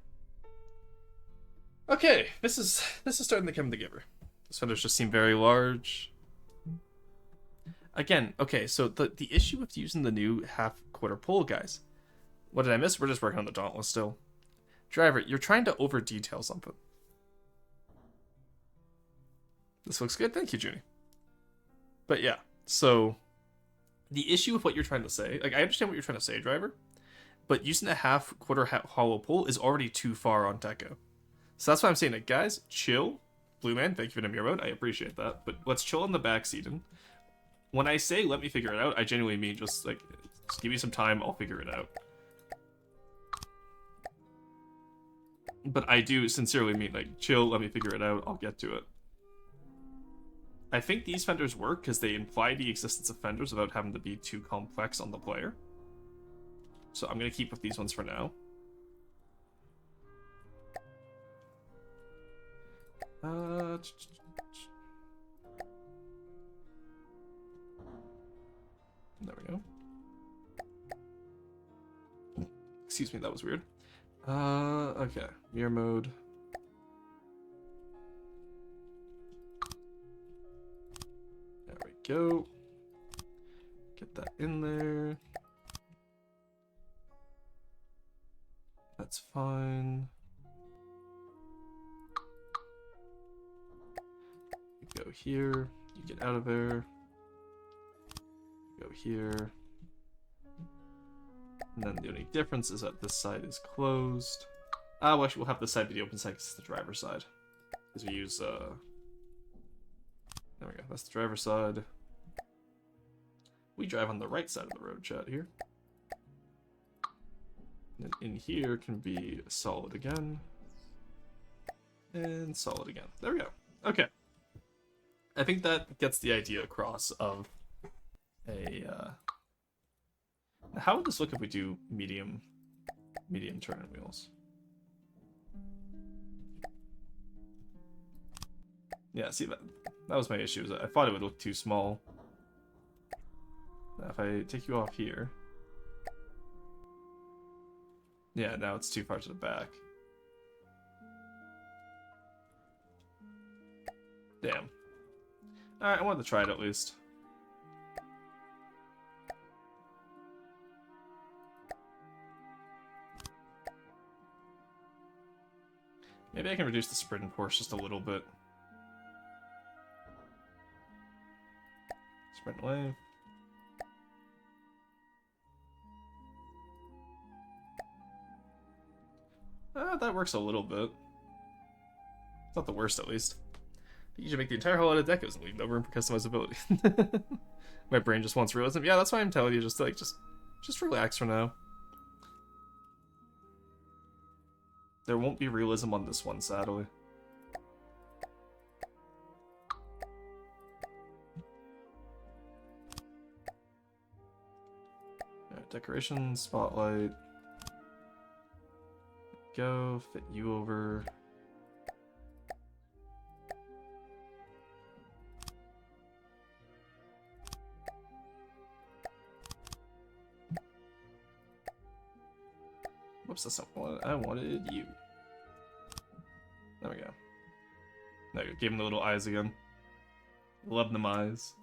[SPEAKER 1] Okay, this is starting to come together. The feathers just seem very large. Again, okay, so the issue with using the new half-quarter pole, guys. What did I miss? We're just working on the Dauntless still. Driver, you're trying to over-detail something. This looks good. Thank you, Junie. But yeah, so the issue with what you're trying to say, like I understand what you're trying to say, Driver, but using a half-quarter hollow pole is already too far on Deco. So that's why I'm saying it, guys. Chill. Blue Man, thank you for the mirror mode. I appreciate that. But let's chill in the backseat. And when I say let me figure it out, I genuinely mean just give me some time. I'll figure it out. But I do sincerely mean chill. Let me figure it out. I'll get to it. I think these fenders work because they imply the existence of fenders without having to be too complex on the player. So I'm gonna keep with these ones for now. There we go. Excuse me, that was weird. Okay. Mirror mode. There we go. Get that in there. That's fine. You go here. You get out of there. Go here. And then the only difference is that this side is closed. Well, actually, we'll have this side be the open side because it's the driver's side. Because we use, there we go. That's the driver's side. We drive on the right side of the road, chat, here. And in here can be solid again. And solid again. There we go. Okay. I think that gets the idea across of a, how would this look if we do medium turning wheels? Yeah, see, that was my issue. I thought it would look too small. Now if I take you off here... Yeah, now it's too far to the back. Damn. Alright, I wanted to try it at least. Maybe I can reduce the sprint and Porsche just a little bit. Sprint wave. That works a little bit. It's not the worst, at least. You should make the entire hull out of decos and leave no room for customizability. My brain just wants realism. Yeah, that's why I'm telling you, just relax for now. There won't be realism on this one, sadly. Alright, decoration, spotlight. Go, fit you over. Whoops, that's not what I wanted. You. There we go. There we go. Gave him the little eyes again. Love them eyes.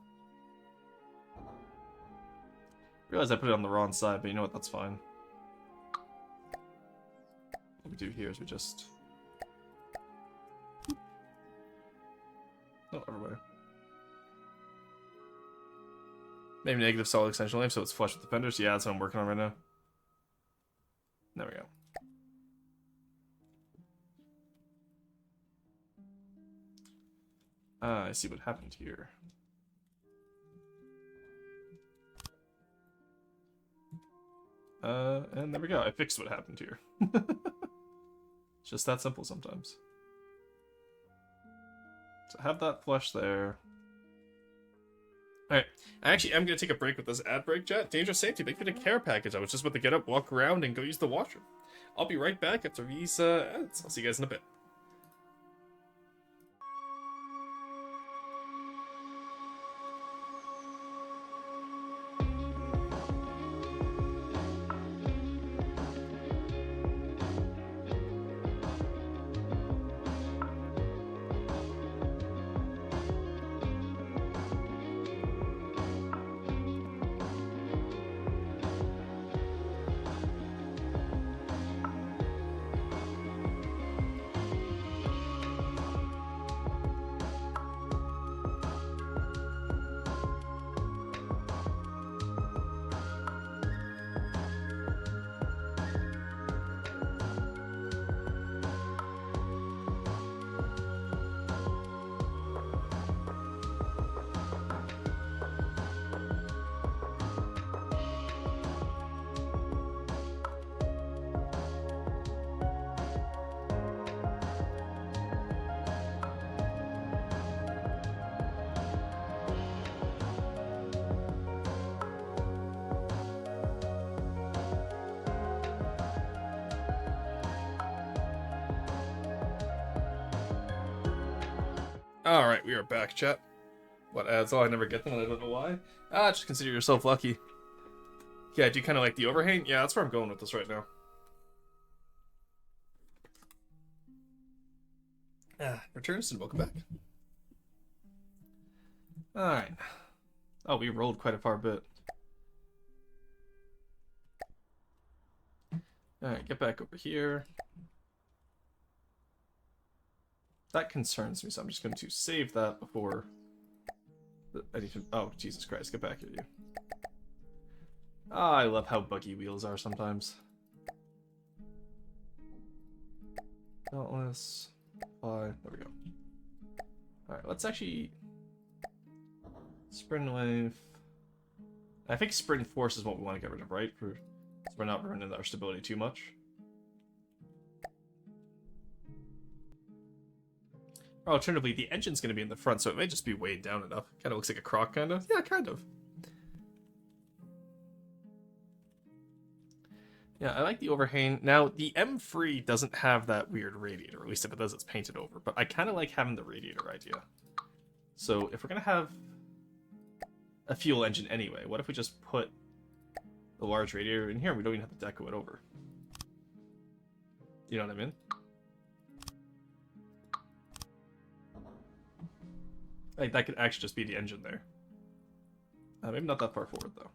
[SPEAKER 1] Realized I put it on the wrong side, but you know what? That's fine. What we do here is we just... Oh, everywhere. Maybe negative solid extension length so it's flush with the fenders. Yeah, that's what I'm working on right now. There we go. I see what happened here. And there we go. I fixed what happened here. It's just that simple sometimes. So have that flush there. Alright, actually, I'm going to take a break with this ad break, chat. Dangerous Safety, Big Fit Care Package. I was just about to get up, walk around, and go use the washroom. I'll be right back after these ads. I'll see you guys in a bit. Alright, we are back, chat. What ads? Oh, I never get them, and I don't know why. Just consider yourself lucky. Yeah, do you kind of like the overhang? Yeah, that's where I'm going with this right now. Returns and welcome back. Alright. Oh, we rolled quite a far bit. Alright, get back over here. That concerns me, so I'm just going to save that before anything. Oh, Jesus Christ, get back here, you. I love how buggy wheels are sometimes. Dauntless. Fly. There we go. Alright, let's actually... Sprint wave. I think sprint force is what we want to get rid of, right? So we're not ruining our stability too much. Or alternatively, the engine's going to be in the front, so it may just be weighed down enough. Kind of looks like a croc, kind of. Yeah, kind of. Yeah, I like the overhang. Now, the M3 doesn't have that weird radiator. At least if it does, it's painted over. But I kind of like having the radiator idea. So if we're going to have a fuel engine anyway, what if we just put the large radiator in here and we don't even have to deco it over? You know what I mean? Like, that could actually just be the engine there. Maybe not that far forward, though.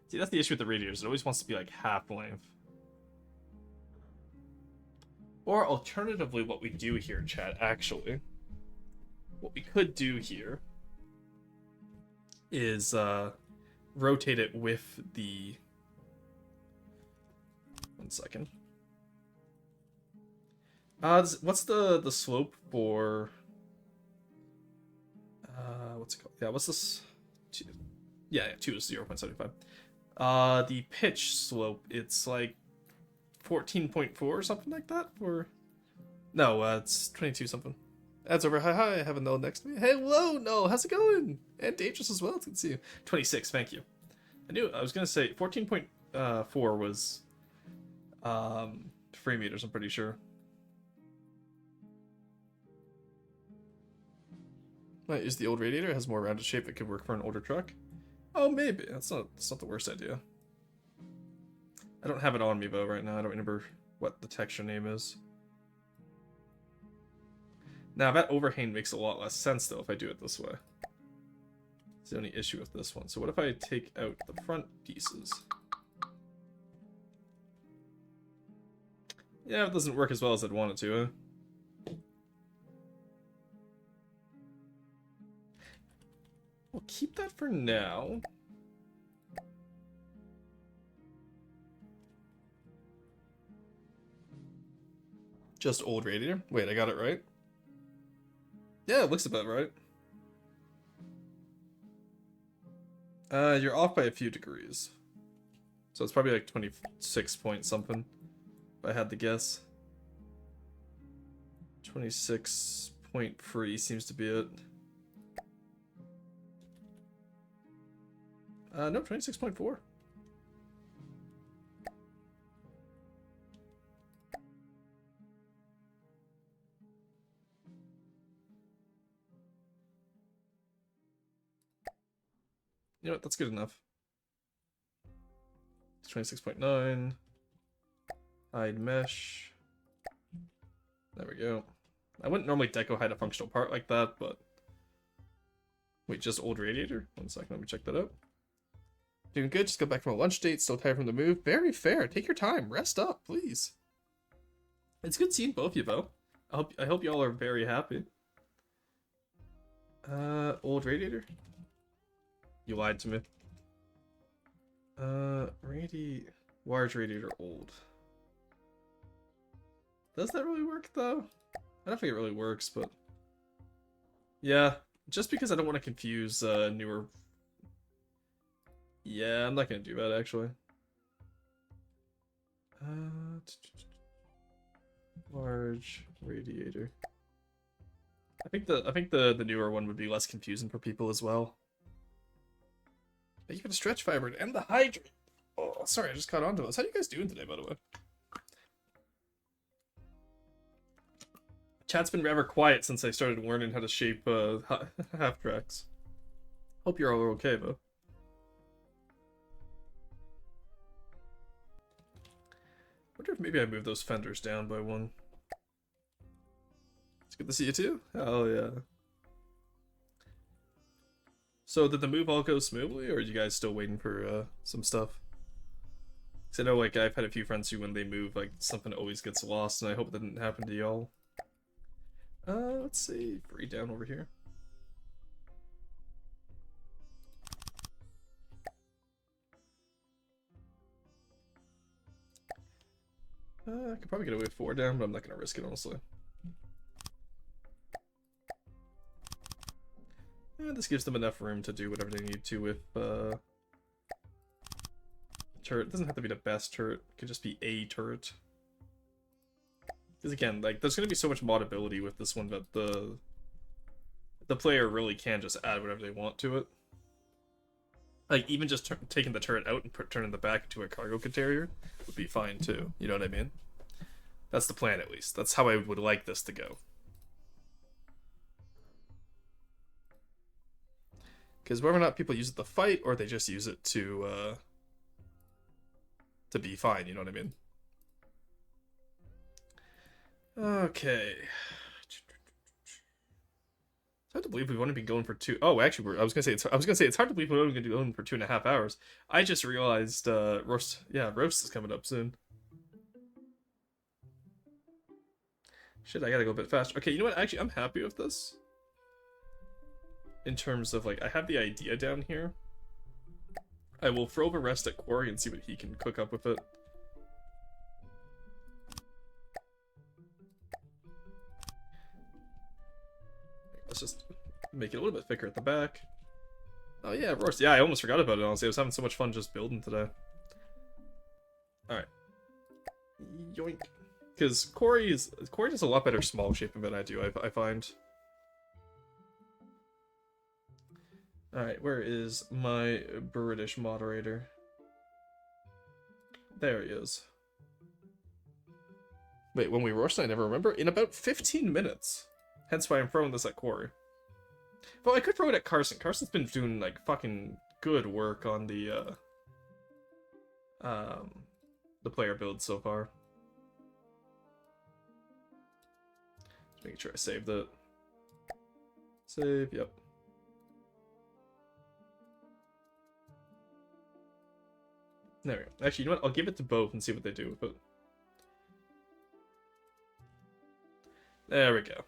[SPEAKER 1] See, that's the issue with the radiators. It always wants to be, like, half length. Or, alternatively, what we do here, chat, actually. What we could do here is rotate it with the... One second. What's the slope for... what's it called? Yeah, what's this? 2, yeah, 2 is 0.75. The pitch slope, it's like 14.4 or something like that? Or... No, it's 22 something. Adds over. Hi, I have a Null next to me. Hey, hello, Null. How's it going? And Dangerous as well. It's good to see you. 26, thank you. I was going to say 14.4 was 3 meters, I'm pretty sure. Might use the old radiator. It has more rounded shape that could work for an older truck. Oh, maybe. That's not the worst idea. I don't have it on me, though, right now. I don't remember what the texture name is. Now, that overhang makes a lot less sense, though, if I do it this way. It's the only issue with this one. So what if I take out the front pieces? Yeah, it doesn't work as well as I'd want it to, huh? We'll keep that for now. Just old radiator. Wait, I got it right? Yeah, it looks about right. You're off by a few degrees. So it's probably like 26 point something, if I had to guess. 26.3 seems to be it. No, 26.4. You know what, that's good enough. It's 26.9. Hide mesh. There we go. I wouldn't normally deco hide a functional part like that, but... Wait, just old radiator? 1 second, let me check that out. Doing good, just got back from a lunch date, still tired from the move. Very fair, take your time, rest up, please. It's good seeing both of you, though. I hope y'all are very happy. Old radiator? You lied to me. Large radiator old. Does that really work, though? I don't think it really works, but... Yeah, just because I don't want to confuse newer... Yeah, I'm not gonna do that, actually. Large radiator. I think the newer one would be less confusing for people as well. Thank you for the stretch fiber and the hydrate. Oh, sorry, I just caught on to those. How are you guys doing today, by the way? Chat's been rather quiet since I started learning how to shape half tracks. Hope you're all okay, though. Wonder if maybe I move those fenders down by 1. It's good to see you too. Oh yeah. So did the move all go smoothly, or are you guys still waiting for some stuff? Because I know, like, I've had a few friends who, when they move, like, something always gets lost, and I hope that didn't happen to y'all. Let's see, 3 down over here. I could probably get away with 4 down, but I'm not gonna risk it, honestly. Yeah, this gives them enough room to do whatever they need to with turret. It doesn't have to be the best turret. It could just be a turret. Because again, like, there's gonna be so much modability with this one that the player really can just add whatever they want to it. Like, even just taking the turret out and turning the back into a cargo carrier would be fine too. You know what I mean? That's the plan, at least. That's how I would like this to go. Because whether or not people use it to fight, or they just use it to be fine, you know what I mean? Okay. It's hard to believe we've only been going for 2. Oh, actually, I was gonna say it's hard to believe we've only been going for 2.5 hours. I just realized roast is coming up soon. Shit, I gotta go a bit faster. Okay, you know what? Actually, I'm happy with this. in terms of, like, I have the idea down here. I will throw the rest at Quarry and see what he can cook up with it. Let's just make it a little bit thicker at the back. Oh yeah, of course. Yeah, I almost forgot about it, honestly. I was having so much fun just building today. Alright. Yoink. Because Corey does a lot better small shaping than I do, I find. Alright, where is my British moderator? There he is. Wait, when we roast, I never remember. In about 15 minutes. Hence why I'm throwing this at Corey. Well, I could throw it at Carson. Carson's been doing, like, fucking good work on the player build so far. Just making sure I saved it. Save, yep. There we go. Actually, you know what? I'll give it to both and see what they do with it. There we go.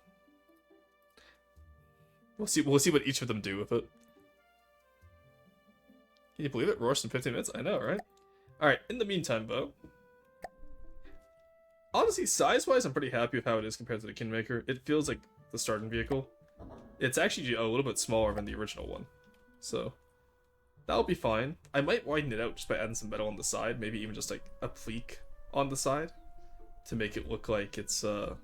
[SPEAKER 1] We'll see what each of them do with it. Can you believe it? Roast in 15 minutes? I know, right? Alright, in the meantime, though. Honestly, size-wise, I'm pretty happy with how it is compared to the Kingmaker. It feels like the starting vehicle. It's actually a little bit smaller than the original one. So, that'll be fine. I might widen it out just by adding some metal on the side. Maybe even just like a pleat on the side. To make it look like it's a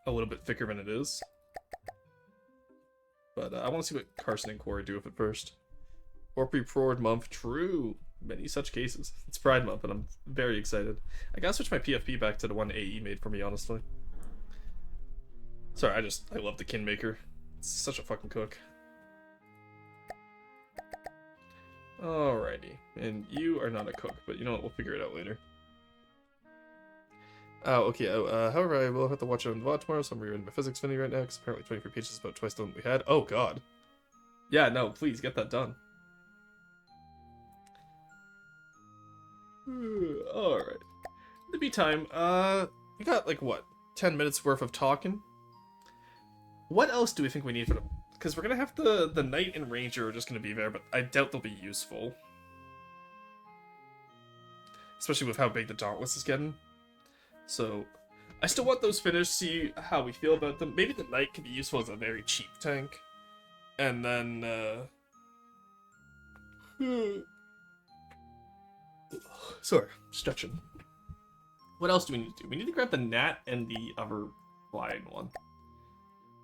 [SPEAKER 1] little bit thicker than it is. But I want to see what Carson and Corey do with it first. Or pre-Prorde month, true. Many such cases. It's Pride month and I'm very excited. I gotta switch my PFP back to the one AE made for me, honestly. Sorry, I love the Kingmaker. It's such a fucking cook. Alrighty. And you are not a cook, but you know what, we'll figure it out later. Oh, okay. However, I will have to watch it on the VOD tomorrow, so I'm rereading my physics video right now, because apparently 23 pages is about twice the one we had. Oh, God. Yeah, no, please, get that done. Alright. In the meantime, we got, like, what? 10 minutes worth of talking? What else do we think we need for the... Because we're gonna have the Knight and Ranger are just gonna be there, but I doubt they'll be useful. Especially with how big the Dauntless is getting. So, I still want those finished, see how we feel about them. Maybe the Knight can be useful as a very cheap tank. And then, sorry, stretching. What else do we need to do? We need to grab the Gnat and the other flying one.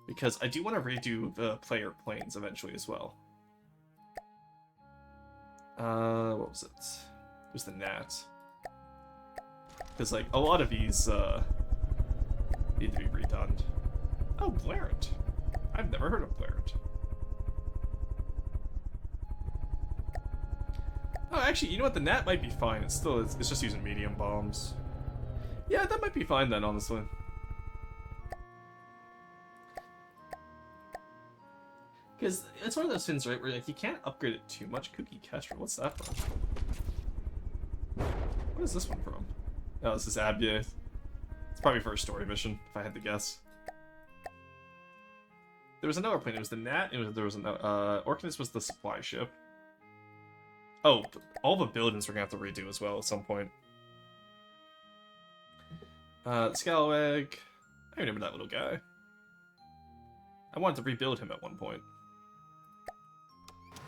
[SPEAKER 1] Because I do want to redo the player planes eventually as well. What was it? It was the Gnat. Because, like, a lot of these, need to be redone. Oh, Blarent. I've never heard of Blarent. Oh, actually, you know what? The Gnat might be fine. It's just using medium bombs. Yeah, that might be fine then, honestly. Because it's one of those things, right, where, like, you can't upgrade it too much. Cookie Kestrel, what's that from? What is this one from? Oh, this is Abia. It's probably for a story mission, if I had to guess. There was another plane. It was the Gnat. There was another. Orcanus was the supply ship. Oh, all the buildings we're gonna have to redo as well at some point. Scalawag. I remember that little guy. I wanted to rebuild him at one point.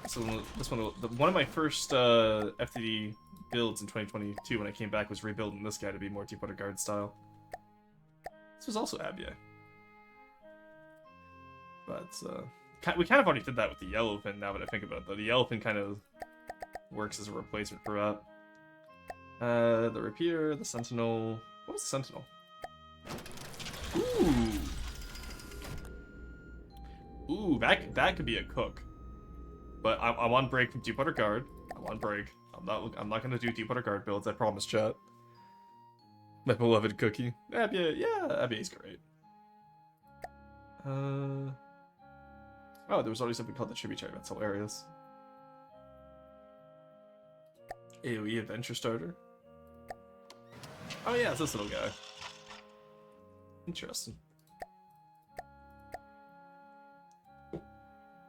[SPEAKER 1] So one of my first FTD builds in 2022 when I came back was rebuilding this guy to be more Deepwater Guard style. This was also Abia. But, we kind of already did that with the Yellowfin now that I think about it, though. The Yellowfin kind of works as a replacement for that. The Rapier, the Sentinel... What was the Sentinel? Ooh, that could be a cook. But I'm on break from Deepwater Guard. I'm on break. I'm not gonna do Deepwater Guard builds, I promise, chat. My beloved cookie. Abia, yeah, Abia's great. Oh, there was already something called the Tributary. That's hilarious. AoE Adventure Starter. Oh yeah, it's this little guy. Interesting.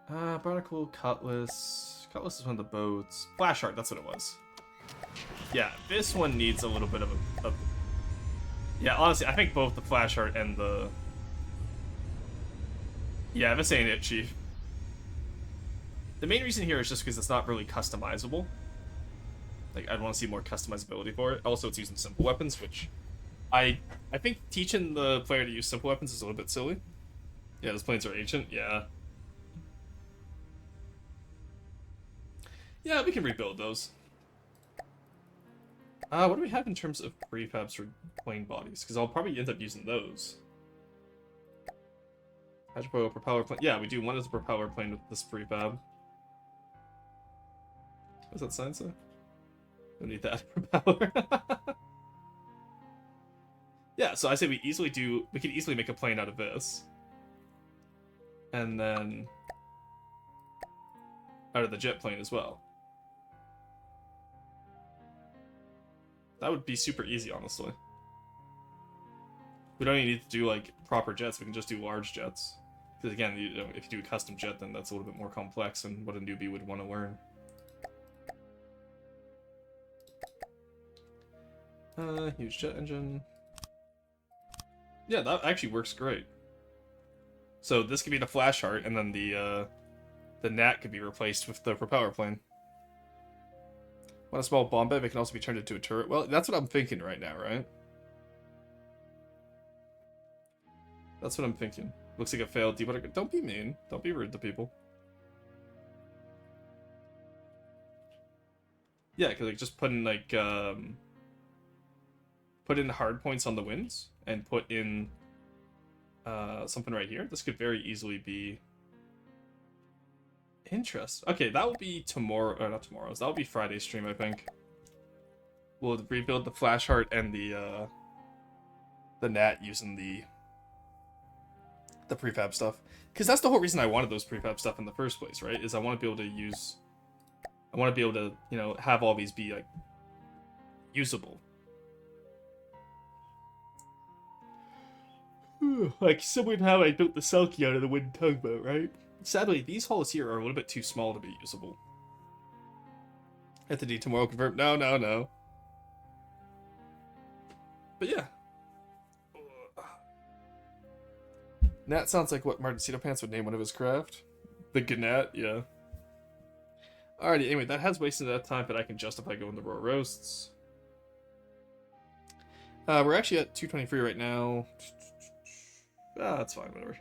[SPEAKER 1] Barnacle, Cutlass. Cutlass is one of the boats. Flash Heart, that's what it was. Yeah, this one needs a little bit of a... Yeah, honestly, I think both the Flash Heart and the... Yeah, this ain't it, Chief. The main reason here is just because it's not really customizable. Like, I'd want to see more customizability for it. Also, it's using simple weapons, which... I think teaching the player to use simple weapons is a little bit silly. Yeah, those planes are ancient, yeah. Yeah, we can rebuild those. What do we have in terms of prefabs for plane bodies? Because I'll probably end up using those. Hydrofoil propeller plane. Yeah, we do. One is a propeller plane with this prefab. What's that sign say? Don't need that propeller. Yeah, so I say we can easily make a plane out of this. And then out of the jet plane as well. That would be super easy, honestly. We don't even need to do, like, proper jets. We can just do large jets. Because, again, if you do a custom jet, then that's a little bit more complex than what a newbie would want to learn. Huge jet engine. Yeah, that actually works great. So this could be the Flash Heart, and then the Gnat could be replaced with the propeller plane. Want a small bomb bay, but it can also be turned into a turret. Well, that's what I'm thinking right now, right? That's what I'm thinking. Looks like a failed deep. Don't be mean. Don't be rude to people. Yeah, because like just put in like put in hard points on the winds and put in something right here. This could very easily be interest. Okay, that will be tomorrow, or not tomorrow's. That will be Friday's stream, I think. We'll rebuild the Flash Heart and the Gnat using the prefab stuff. Because that's the whole reason I wanted those prefab stuff in the first place, right? Is I want to be able to use... I want to be able to, you know, have all these be, like, usable. Like, similar to how I built the Selkie out of the wooden tugboat, right? Sadly, these hulls here are a little bit too small to be usable. Entity tomorrow confirmed. No, no, no. But yeah. Nat sounds like what Martin Pants would name one of his craft. The Gnat, yeah. Alrighty, anyway, that has wasted enough time that I can justify going to raw roasts. We're actually at 223 right now. That's fine, whatever.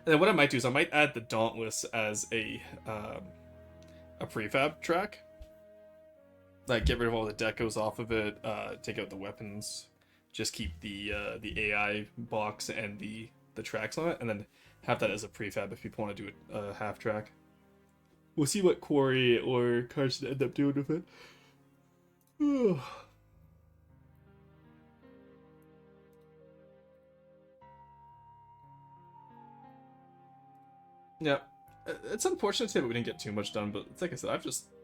[SPEAKER 1] And then what I might do is I might add the Dauntless as a prefab track. Like, get rid of all the decos off of it, take out the weapons, just keep the AI box and the tracks on it, and then have that as a prefab if people want to do a half track. We'll see what Quarry or Carson end up doing with it. Yeah, it's unfortunate today that we didn't get too much done, but like I said,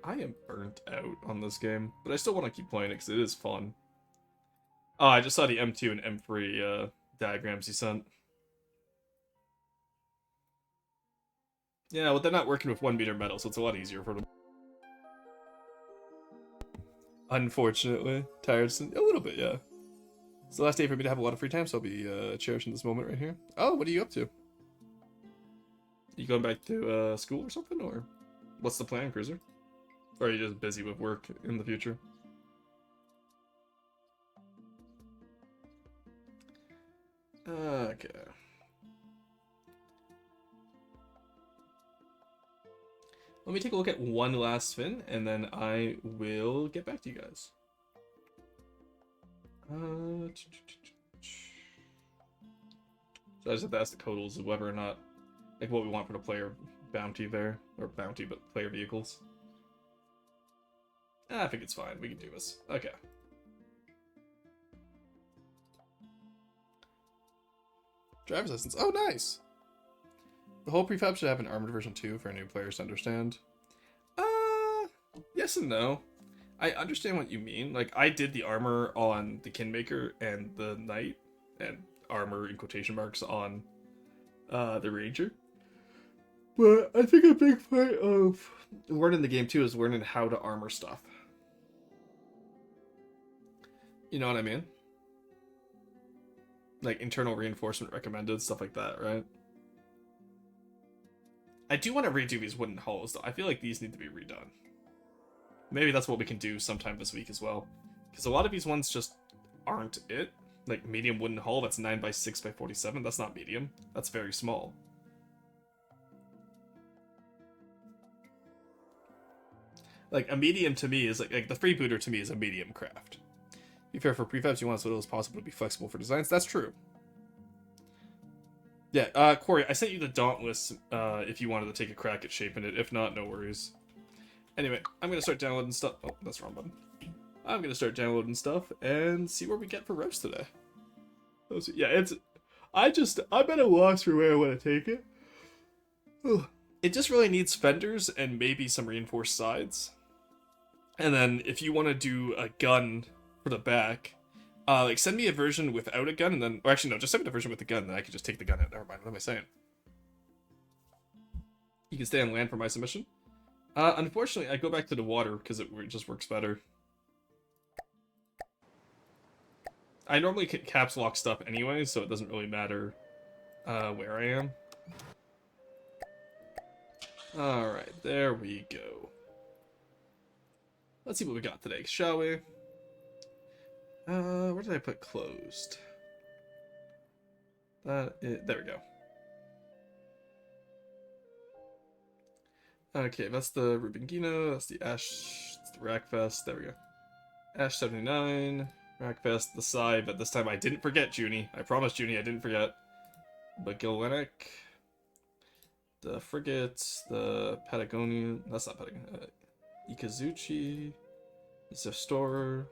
[SPEAKER 1] I am burnt out on this game, but I still want to keep playing it because it is fun. Oh, I just saw the M2 and M3 diagrams you sent. Yeah, well, they're not working with 1 meter metal, so it's a lot easier for them. Unfortunately, tiresome. A little bit, yeah. It's the last day for me to have a lot of free time, so I'll be cherishing this moment right here. Oh, what are you up to? You going back to school or something, or what's the plan, Cruiser? Or are you just busy with work in the future? Okay. Let me take a look at one last spin, and then I will get back to you guys. So I just have to ask the Codals whether or not, like, what we want for the player bounty there. Or bounty, but player vehicles. I think it's fine. We can do this. Okay. Driver's license. Oh, nice! The whole prefab should have an armored version 2 for new players to understand. Yes and no. I understand what you mean. Like, I did the armor on the Kinmaker and the Knight, and armor in quotation marks on the Ranger. But I think a big part of learning the game too is learning how to armor stuff. You know what I mean? Like internal reinforcement recommended, stuff like that, right? I do want to redo these wooden hulls, though. I feel like these need to be redone. Maybe that's what we can do sometime this week as well. Because a lot of these ones just aren't it. Like medium wooden hull, that's 9x6x47. That's not medium. That's very small. Like a medium to me is like the freebooter to me is a medium craft. Be fair, for prefabs, you want as little as possible to be flexible for designs. That's true. Yeah, Corey, I sent you the Dauntless if you wanted to take a crack at shaping it. If not, no worries. Anyway, I'm going to start downloading stuff. Oh, that's the wrong button. I'm going to start downloading stuff and see where we get for roast today. Yeah, I'm at a loss for where I want to take it. Ugh. It just really needs fenders and maybe some reinforced sides. And then if you want to do a gun for the back, like send me a version without a gun, and then, or actually no, just send me the version with the gun, then I can just take the gun out. Never mind, what am I saying? You can stay on land for my submission. Unfortunately, I go back to the water because it just works better. I normally caps lock stuff anyway, so it doesn't really matter where I am. Alright, there we go. Let's see what we got today, shall we? Where did I put closed? There we go. Okay, that's the Rubingino, that's the Ash, that's the Rackfest, there we go. Ash 79, Rackfest, the Sai, but this time I didn't forget Junie. I promised Junie I didn't forget. But Gilwenick, the Frigate, the Patagonian, that's not Patagonian, Ikazuchi, the Zefstorer,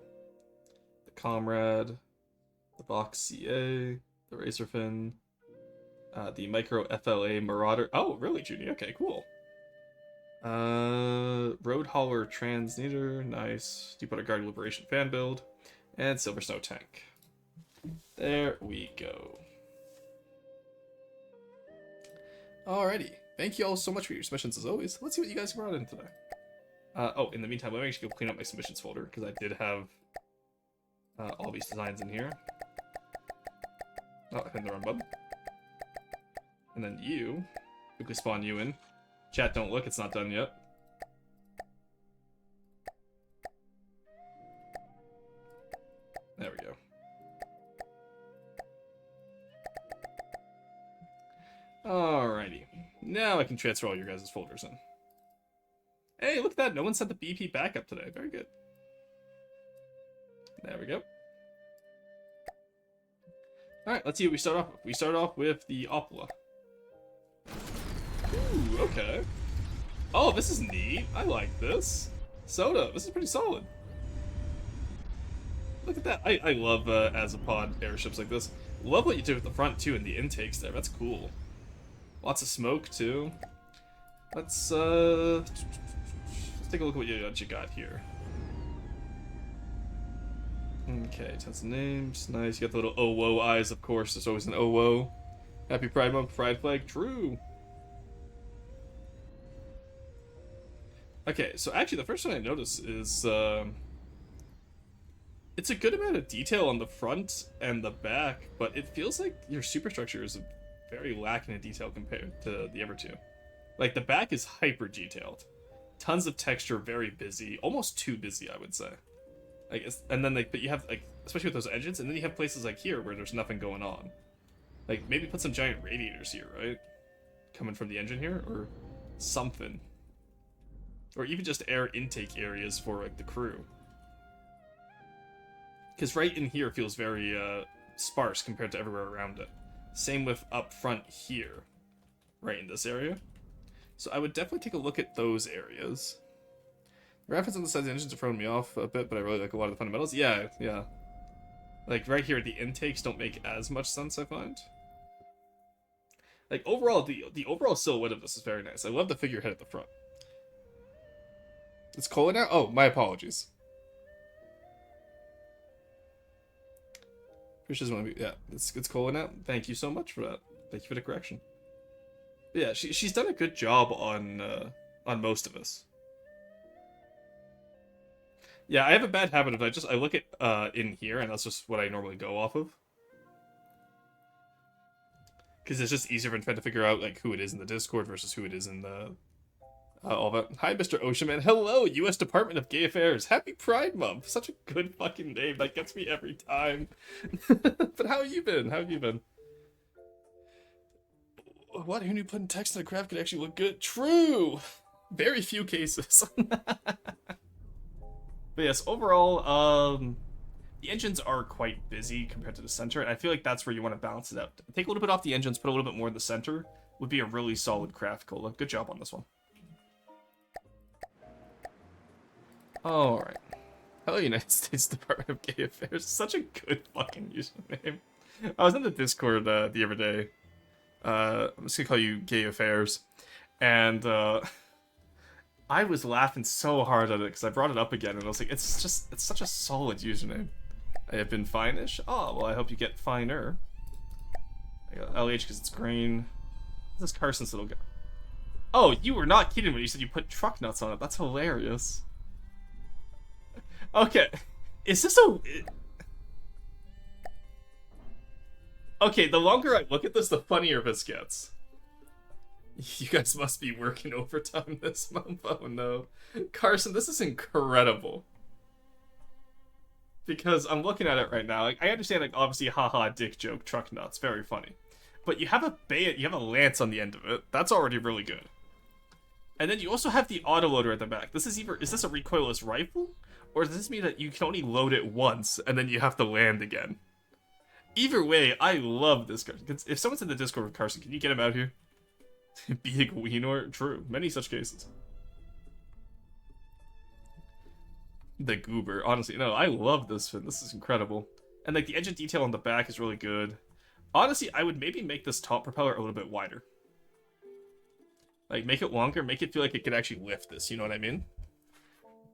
[SPEAKER 1] the Comrade, the Box CA, the Razorfin, the Micro FLA Marauder. Oh, really, Junie? Okay, cool. Road Hauler Transnator, nice. Deepwater Guard Liberation fan build, and Silver Snow Tank. There we go. Alrighty. Thank you all so much for your submissions as always. Let's see what you guys brought in today. Oh, in the meantime, let me actually go clean up my submissions folder, because I did have all these designs in here. Oh, I hit the wrong button. And then you, quickly spawn you in. Chat, don't look, it's not done yet. There we go. Alrighty. Now I can transfer all your guys' folders in. Hey, look at that. No one sent the BP backup today. Very good. There we go. Alright, let's see what we start off with. We start off with the Opala. Ooh, okay. Oh, this is neat. I like this. Soda, this is pretty solid. Look at that. I love Azapod airships like this. Love what you did with the front, too, and the intakes there. That's cool. Lots of smoke, too. Let's take a look at what you got here. Okay, tons of names. Nice. You got the little oh whoa eyes, of course. There's always an oh whoa. Happy Pride Month, Pride Flag. True. Okay, so actually the first thing I notice is it's a good amount of detail on the front and the back, but it feels like your superstructure is very lacking in detail compared to the other two. Like the back is hyper detailed, tons of texture, very busy, almost too busy, I would say. Like, and then but you have like, especially with those engines, and then you have places like here where there's nothing going on. Like maybe put some giant radiators here, right? Coming from the engine here, or something. Or even just air intake areas for like the crew. Because right in here feels very sparse compared to everywhere around it. Same with up front here, right in this area. So I would definitely take a look at those areas. The graphics on the sides of the engines are throwing me off a bit, but I really like a lot of the fundamentals. Yeah, yeah. Like right here, the intakes don't make as much sense, I find. Like overall, the overall silhouette of this is very nice. I love the figurehead at the front. It's cold now? Oh, my apologies. Which doesn't want to be. Yeah, it's calling out. Thank you so much for that. Thank you for the correction. But yeah, she's done a good job on most of us. Yeah, I have a bad habit of I look at in here, and that's just what I normally go off of. Because it's just easier when trying to figure out like who it is in the Discord versus who it is in the all that. Hi, Mr. Oceanman. Hello, U.S. Department of Gay Affairs. Happy Pride Month. Such a good fucking name. That gets me every time. But how have you been? How have you been? What? Who knew putting text in a graph could actually look good? True. Very few cases. But yes, overall, the engines are quite busy compared to the center, and I feel like that's where you want to balance it out. Take a little bit off the engines, put a little bit more in the center, would be a really solid craft cola. Good job on this one. Alright. Hello, United States Department of Gay Affairs. Such a good fucking username. I was in the Discord the other day. I'm just gonna call you Gay Affairs. And I was laughing so hard at it because I brought it up again and I was like, it's such a solid username. I have been fine-ish. Oh, well, I hope you get finer. I got LH because it's green. This is Carson's little guy. Oh, you were not kidding when you said you put truck nuts on it. That's hilarious. Okay. Is this a... Okay, the longer I look at this, the funnier this gets. You guys must be working overtime this month. Oh no. Carson, this is incredible. Because I'm looking at it right now. Like, I understand, like, obviously, haha, dick joke, truck nuts, very funny. But you have a lance on the end of it. That's already really good. And then you also have the autoloader at the back. Is this a recoilless rifle? Or does this mean that you can only load it once, and then you have to land again? Either way, I love this guy. If someone's in the Discord with Carson, can you get him out here? Big wiener? True. Many such cases. The goober. Honestly, no, I love this fin. This is incredible. And, like, the engine detail on the back is really good. Honestly, I would maybe make this top propeller a little bit wider. Like, make it longer, make it feel like it could actually lift this, you know what I mean?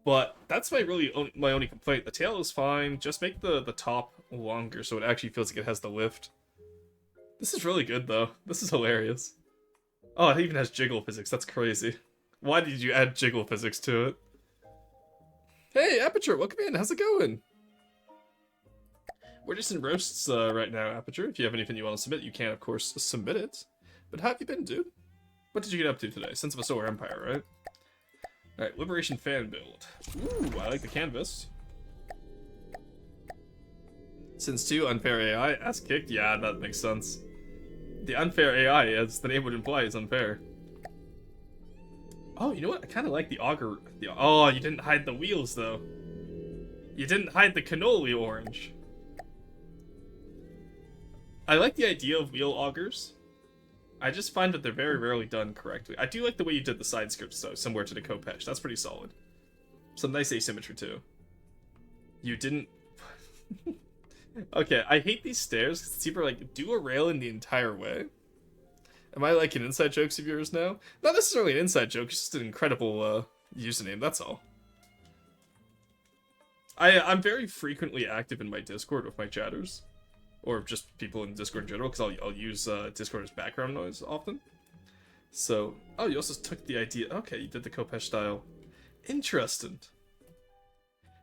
[SPEAKER 1] But that's my only complaint. The tail is fine, just make the top longer so it actually feels like it has the lift. This is really good, though. This is hilarious. Oh, it even has jiggle physics, that's crazy. Why did you add jiggle physics to it? Hey, Aperture, welcome in, how's it going? We're just in roasts right now, Aperture. If you have anything you want to submit, you can, of course, submit it. But how have you been, dude? What did you get up to today? Sons of a Solar Empire, right? Alright, Liberation Fan Build. Ooh, I like the canvas. Since 2, Unfair AI, ass kicked? Yeah, that makes sense. The Unfair AI, as the name would imply, is unfair. Oh, you know what? I kind of like the auger. Oh, you didn't hide the wheels, though. You didn't hide the cannoli orange. I like the idea of wheel augers. I just find that they're very rarely done correctly. I do like the way you did the side skirts, though, similar to the Kopesh. That's pretty solid. Some nice asymmetry, too. You didn't... Okay, I hate these stairs, because it's either, like, do a rail in the entire way. Am I, like, an inside jokes of yours now? Not necessarily an inside joke, it's just an incredible, username, that's all. I'm very frequently active in my Discord with my chatters. Or just people in Discord in general, because I'll use Discord as background noise often. So, oh, you also took the idea. Okay, you did the Kopesh style. Interesting.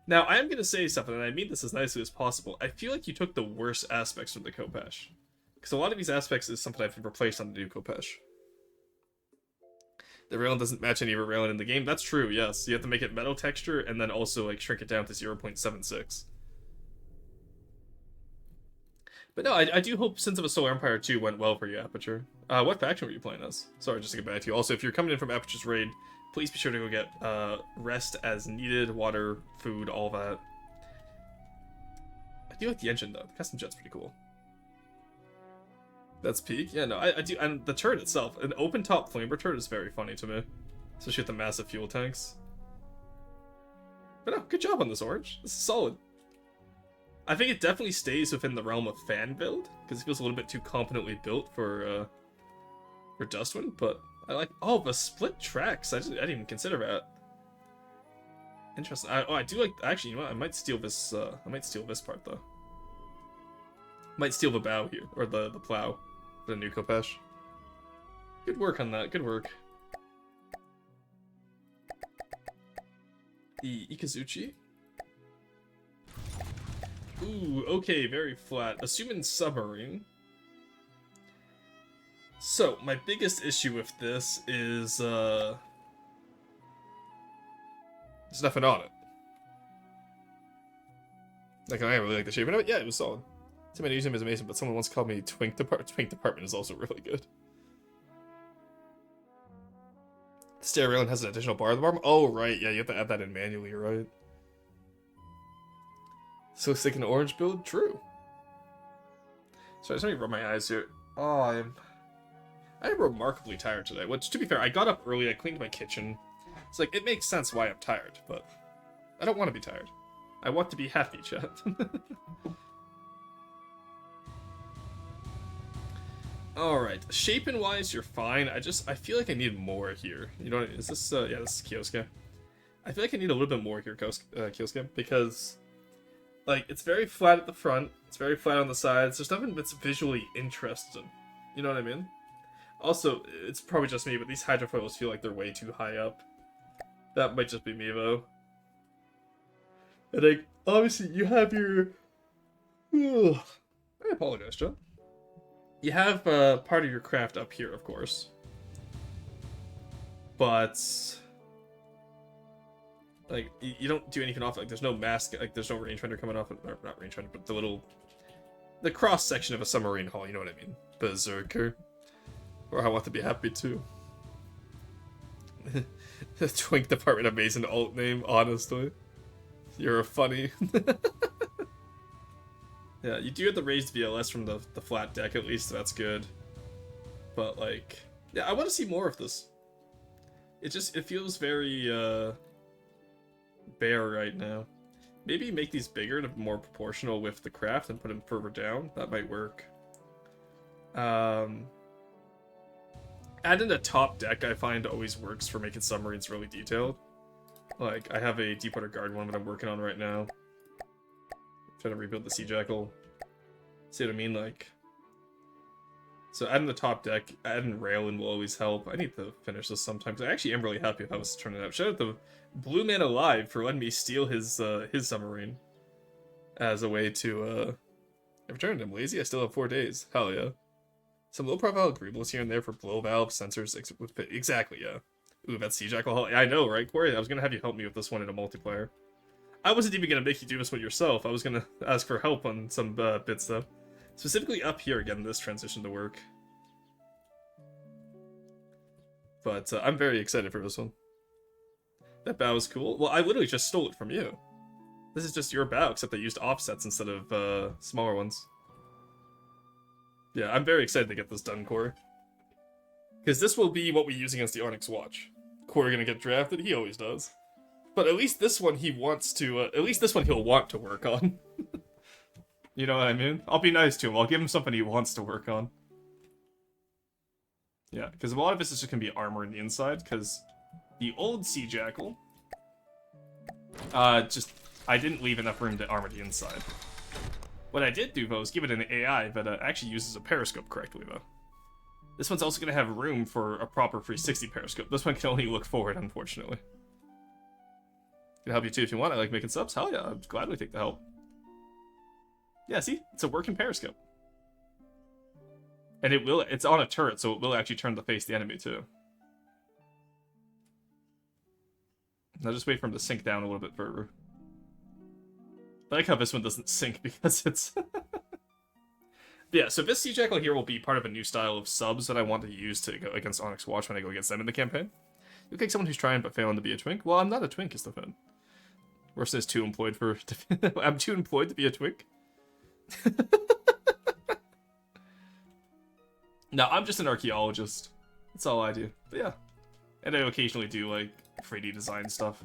[SPEAKER 1] Now, I am going to say something, and I mean this as nicely as possible. I feel like you took the worst aspects from the Kopesh. Because a lot of these aspects is something I've replaced on the new Kopesh. The railing doesn't match any of the railing in the game. That's true, yes. You have to make it metal texture, and then also like shrink it down to 0.76. But no, I do hope Sins of a Solar Empire 2 went well for you, Aperture. What faction were you playing as? Sorry, just to get back to you. Also, if you're coming in from Aperture's raid, please be sure to go get rest as needed, water, food, all that. I do like the engine, though. The custom jet's pretty cool. That's peak? Yeah, no, I do. And the turret itself, an open-top flamer turret is very funny to me. Especially with the massive fuel tanks. But no, good job on this, Orange. This is solid. I think it definitely stays within the realm of fan build, because it feels a little bit too competently built for Dustwind, but I like... Oh, the split tracks! I didn't even consider that. Interesting. I do like... Actually, you know what? I might steal this part, though. Might steal the bow here, or the plow. The new Kopesh. Good work on that, good work. The Ikazuchi. Ooh, okay, very flat. Assuming submarine. So, my biggest issue with this is, there's nothing on it. Like, I really like the shape of it. Yeah, it was solid. Somebody using him is amazing, but someone once called me Twink Department. Twink Department is also really good. The stair railing has an additional bar at the bottom. Oh, right. Yeah, you have to add that in manually, right? So it's like an orange build? True. Sorry, let me rub my eyes here. Oh, I am remarkably tired today. Which, to be fair, I got up early, I cleaned my kitchen. It's like, it makes sense why I'm tired, but I don't want to be tired. I want to be happy, chat. Alright, shaping-wise, you're fine. I feel like I need more here. You know what, is this, yeah, this is Kyosuke. I feel like I need a little bit more here, Kyosuke, because, like, it's very flat at the front, it's very flat on the sides, there's nothing that's visually interesting. You know what I mean? Also, it's probably just me, but these hydrofoils feel like they're way too high up. That might just be me, though. And, like, obviously, you have your... Ugh. I apologize, John. You have part of your craft up here, of course. But... like, you don't do anything off, like, there's no mask, like, there's no rangefinder coming off, or not rangefinder, but the little... the cross-section of a submarine hull, you know what I mean? Berserker. Or I want to be happy, too. The Twink Department, amazing alt name, honestly. You're funny. Yeah, you do have the raised VLS from the flat deck, at least, that's good. But, like... yeah, I want to see more of this. It feels very, bare right now. Maybe make these bigger to be more proportional with the craft and put them further down. That might work. Adding a top deck, I find, always works for making submarines really detailed. Like, I have a Deepwater Guard one that I'm working on right now. Trying to rebuild the Sea Jackal. See what I mean? Like... so adding the top deck, adding railing will always help. I need to finish this sometime, because I actually am really happy with how it's turning out. Shout out to Blue Man Alive for letting me steal his submarine. As a way to, I've returned. I'm lazy, I still have 4 days. Hell yeah. Some low-profile agreeables here and there for blow valve sensors. Exactly, yeah. Ooh, that Sea Jackal hull. I know, right, Corey? I was gonna have you help me with this one in a multiplayer. I wasn't even gonna make you do this one yourself. I was gonna ask for help on some bits, though. Specifically up here, again, this transition to work. But I'm very excited for this one. That bow is cool. Well, I literally just stole it from you. This is just your bow, except they used offsets instead of smaller ones. Yeah, I'm very excited to get this done, Corey. Because this will be what we use against the Onyx Watch. Corey gonna get drafted? He always does. But at least this one he wants to, at least this one he'll want to work on. You know what I mean? I'll be nice to him. I'll give him something he wants to work on. Yeah, because a lot of this is just gonna be armor in the inside, because the old Sea Jackal, I didn't leave enough room to armor the inside. What I did do, though, is give it an AI that actually uses a periscope correctly, though. This one's also going to have room for a proper 360 periscope. This one can only look forward, unfortunately. Can help you too if you want. I like making subs. Hell yeah, I'd gladly take the help. Yeah, see? It's a working periscope. And it's on a turret, so it will actually turn to face the enemy, too. I'll just wait for him to sink down a little bit further. I like how this one doesn't sink because it's... yeah, so this Sea Jackal here will be part of a new style of subs that I want to use to go against Onyx Watch when I go against them in the campaign. You take someone who's trying but failing to be a twink? Well, I'm not a twink, is the fun. Worse says too employed for... I'm too employed to be a twink? No, I'm just an archaeologist. That's all I do. But yeah. And I occasionally do, like, 3D design stuff.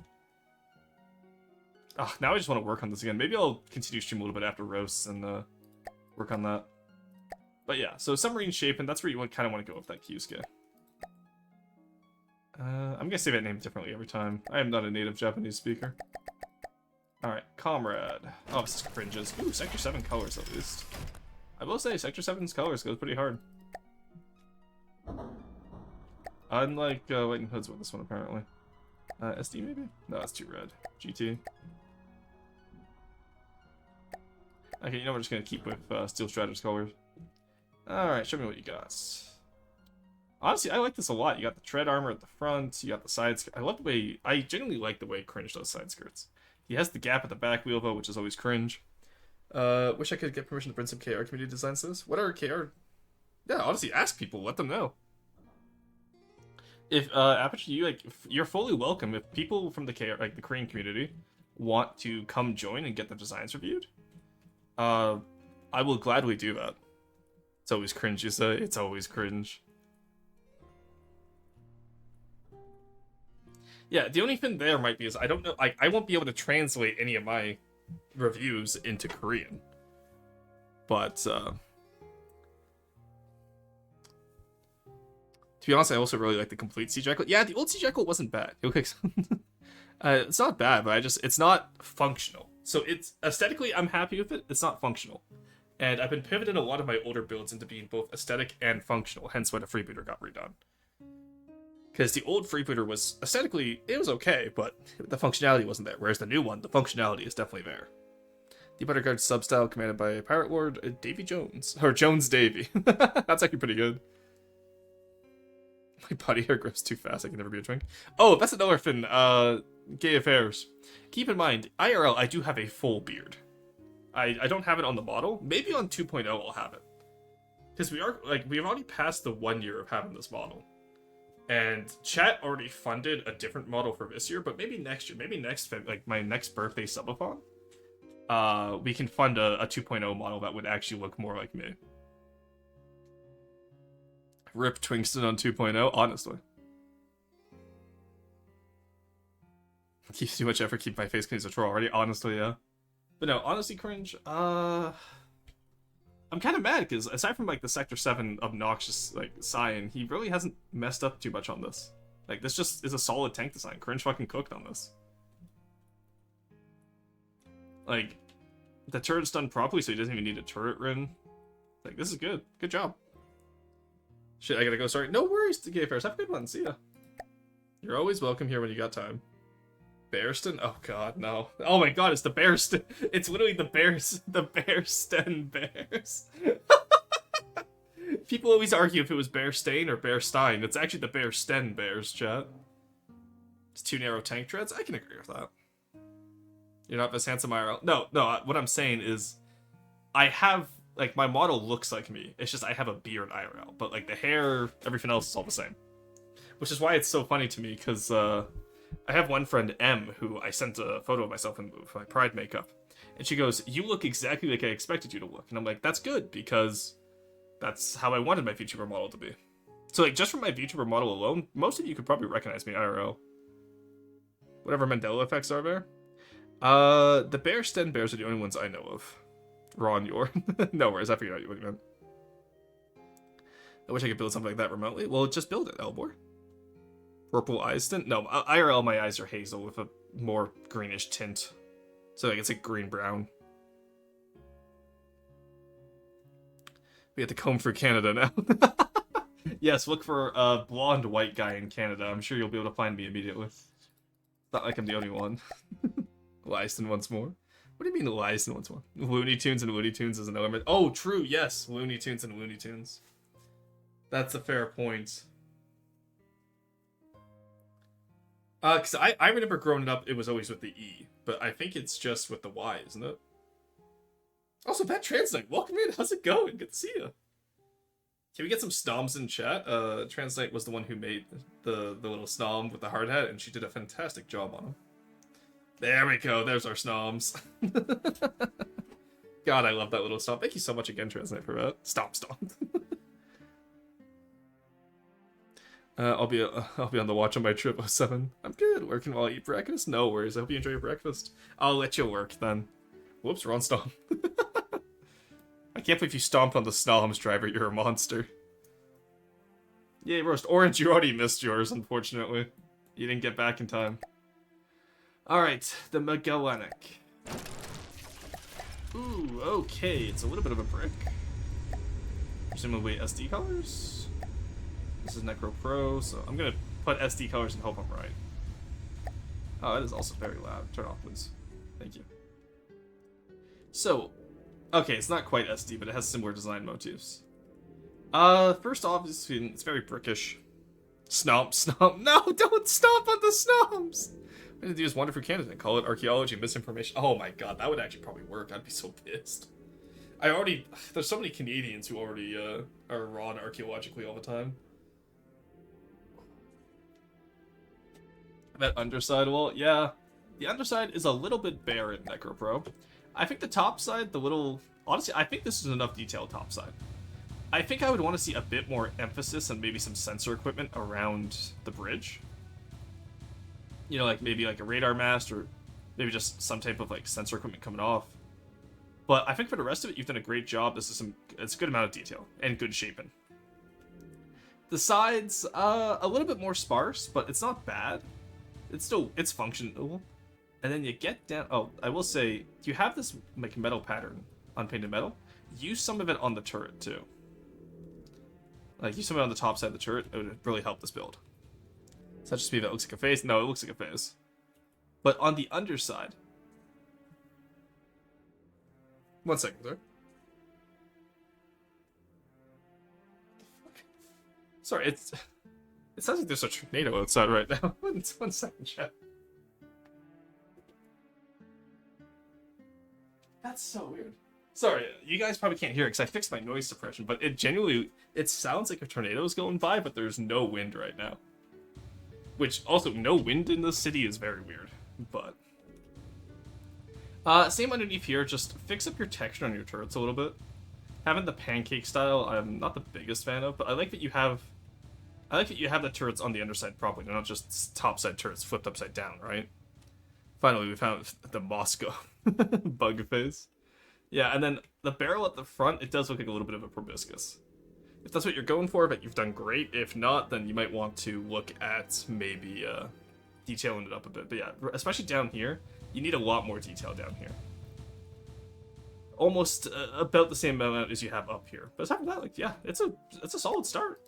[SPEAKER 1] Oh, now I just want to work on this again. Maybe I'll continue stream a little bit after roasts and work on that. But yeah, so submarine shape, and that's where you kind of want to go with that Kyusuke. I'm going to say that name differently every time. I am not a native Japanese speaker. Alright, Comrade. Oh, this is cringes. Ooh, Sector 7 colors at least. I will say, Sector 7's colors goes pretty hard. Unlike White and Hood's with this one, apparently. SD maybe? No, that's too red. GT. Okay, you know we're just gonna keep with Steel Strider's colors. Alright, show me what you got. Honestly, I like this a lot. You got the tread armor at the front, you got the side skirt. I love the way, I genuinely like the way Cringe does side skirts. He has the gap at the back wheel though, which is always cringe. Wish I could get permission to print some KR community designs this. What are KR? Yeah, honestly, ask people, let them know. If Aperture, you're fully welcome. If people from the KR, like the Korean community, want to come join and get their designs reviewed, I will gladly do that. It's always cringe, you say? It's always cringe. Yeah, the only thing there might be is I don't know, I won't be able to translate any of my reviews into Korean. But, to be honest, I also really like the complete Siege Echo. Yeah, the old Siege Echo wasn't bad. It's not bad, but it's not functional. So it's, aesthetically, I'm happy with it. It's not functional. And I've been pivoting a lot of my older builds into being both aesthetic and functional, hence why the Freebooter got redone. Because the old Freebooter was, aesthetically, it was okay, but the functionality wasn't there. Whereas the new one, the functionality is definitely there. The Butterguard substyle commanded by Pirate Lord Davy Jones. Or Jones Davy. That's actually pretty good. My body hair grows too fast, I can never be a drink. Oh, that's another thing, gay affairs. Keep in mind, IRL, I do have a full beard. I don't have it on the model. Maybe on 2.0 I'll have it. Because we've already passed the 1 year of having this model. And chat already funded a different model for this year, but maybe next year, maybe my next birthday subathon, we can fund a 2.0 model that would actually look more like me. Rip Twingston on 2.0, honestly. Keeps too much effort, keep my face clean as a troll already, honestly, yeah. But no, honestly, cringe, I'm kind of mad, because aside from, like, the Sector 7 obnoxious, like, Cyan, he really hasn't messed up too much on this. Like, this just is a solid tank design. Cringe fucking cooked on this. Like, the turret's done properly, so he doesn't even need a turret rin. Like, this is good. Good job. Shit, I gotta go, sorry. No worries, to Gay Affairs. Have a good one. See ya. You're always welcome here when you got time. Bearston? Oh god, no. Oh my god, it's the Bearston. It's literally the Bearston Bears. People always argue if it was Bearstain or Bearstein. It's actually the Bearsten Bears, chat. It's too narrow tank treads? I can agree with that. You're not this handsome IRL. No, what I'm saying is, I have, like, my model looks like me. It's just I have a beard IRL. But, like, the hair, everything else is all the same. Which is why it's so funny to me, because, I have one friend, M, who I sent a photo of myself in my pride makeup. And she goes, you look exactly like I expected you to look. And I'm like, that's good, because that's how I wanted my VTuber model to be. So, like, just from my VTuber model alone, most of you could probably recognize me IRL. Whatever Mandela effects are there. The Bearsten Bears are the only ones I know of. Ron, you're. No worries, I figured out what you meant. I wish I could build something like that remotely. Well, just build it, Elbor. Purple eyes tint? No, IRL my eyes are hazel with a more greenish tint. So like it's like green-brown. We have to comb through Canada now. Yes, look for a blonde white guy in Canada. I'm sure you'll be able to find me immediately. It's not like I'm the only one. Lyston once more. What do you mean Lyston once more? Looney Tunes and Looney Tunes is an element. Oh, true, yes. Looney Tunes and Looney Tunes. That's a fair point. Because I remember growing up, it was always with the E. But I think it's just with the Y, isn't it? Also, Pat Transnight, welcome in. How's it going? Good to see you. Can we get some snoms in chat? Transnight was the one who made the little snom with the hard hat, and she did a fantastic job on him. There we go. There's our snoms. God, I love that little stomp. Thank you so much again, Transnight, for that. Stomp. I'll be on the watch on my trip 07. I'm good. Working while I eat breakfast? No worries. I hope you enjoy your breakfast. I'll let you work then. Whoops, wrong stomp. I can't believe you stomped on the Snoms, driver. You're a monster. Yay, Roast Orange, you already missed yours, unfortunately. You didn't get back in time. Alright, the Magellanic. Ooh, okay. It's a little bit of a brick. presumably SD colors. This is Necro Pro, so I'm gonna put SD colors and hope I'm right. Oh, that is also very loud. Turn off, please. Thank you. So, okay, it's not quite SD, but it has similar design motifs. First off, it's very brickish. Stomp, stomp. No, don't stomp on the stomps! I'm gonna do this wonderful candidate. Call it archaeology misinformation. Oh my god, that would actually probably work. I'd be so pissed. There's so many Canadians who already, are raw archaeologically all the time. That underside wall, yeah. The underside is a little bit bare in NecroPro. I think the top side, honestly, I think this is enough detail top side. I think I would want to see a bit more emphasis and maybe some sensor equipment around the bridge. You know, like maybe like a radar mast or maybe just some type of like sensor equipment coming off. But I think for the rest of it, you've done a great job. It's a good amount of detail and good shaping. The sides, a little bit more sparse, but it's not bad. It's functional. And then you get down, oh, I will say, you have this like metal pattern on painted metal. Use some of it on the turret too. Like use some of it on the top side of the turret, it would really help this build. Does that just mean that looks like a face? No, it looks like a face. But on the underside. One second, sir. Sorry, it sounds like there's a tornado outside right now. One second, chat. That's so weird. Sorry, you guys probably can't hear it because I fixed my noise suppression, but it sounds like a tornado is going by, but there's no wind right now. Which, also, no wind in the city is very weird, but... same underneath here, just fix up your texture on your turrets a little bit. Having the pancake style, I'm not the biggest fan of, but I like that you have the turrets on the underside properly. They're not just topside turrets flipped upside down, right? Finally, we found the Moscow bug face. Yeah, and then the barrel at the front, it does look like a little bit of a proboscis. If that's what you're going for, but you've done great. If not, then you might want to look at maybe detailing it up a bit. But yeah, especially down here, you need a lot more detail down here. Almost about the same amount as you have up here. But aside from that, like, yeah, it's a solid start.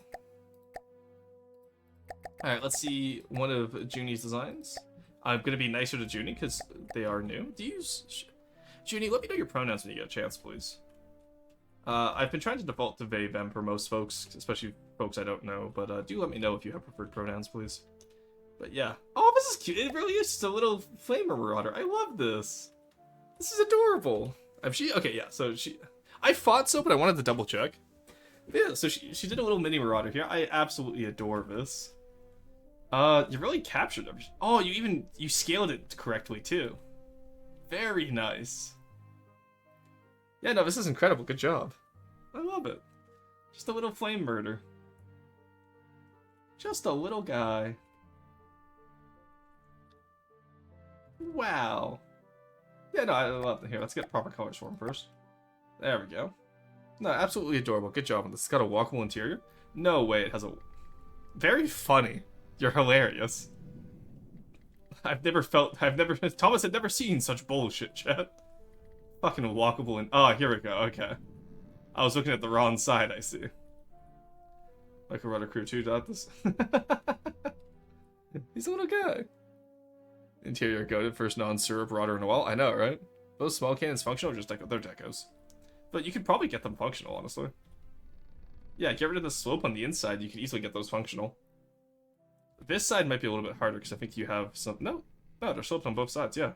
[SPEAKER 1] Alright, let's see one of Junie's designs. I'm going to be nicer to Junie because they are new. Do you use... Junie, let me know your pronouns when you get a chance, please. I've been trying to default to they, them for most folks, especially folks I don't know, but do let me know if you have preferred pronouns, please. But yeah. Oh, this is cute. It really is just a little flamer marauder. I love this. This is adorable. Okay, yeah, so I thought so, but I wanted to double check. Yeah, so she did a little mini marauder here. I absolutely adore this. You really captured them. Oh, you scaled it correctly, too. Very nice. Yeah, no, this is incredible. Good job. I love it. Just a little flame murder. Just a little guy. Wow. Yeah, no, I love it. Here, let's get proper colors for him first. There we go. No, absolutely adorable. Good job on this. It's got a walkable interior. No way it has a... Very funny. You're hilarious. Thomas had never seen such bullshit, chat. Fucking walkable and... Oh, here we go, okay. I was looking at the wrong side, I see. Like a rudder crew 2 dot this. He's a little guy. Interior goated, first non-syrup rudder in a while. I know, right? Those small cannons functional or just they're decos. But you could probably get them functional, honestly. Yeah, get rid of the slope on the inside, you can easily get those functional. This side might be a little bit harder because I think you have some... No, they're sloped on both sides, yeah.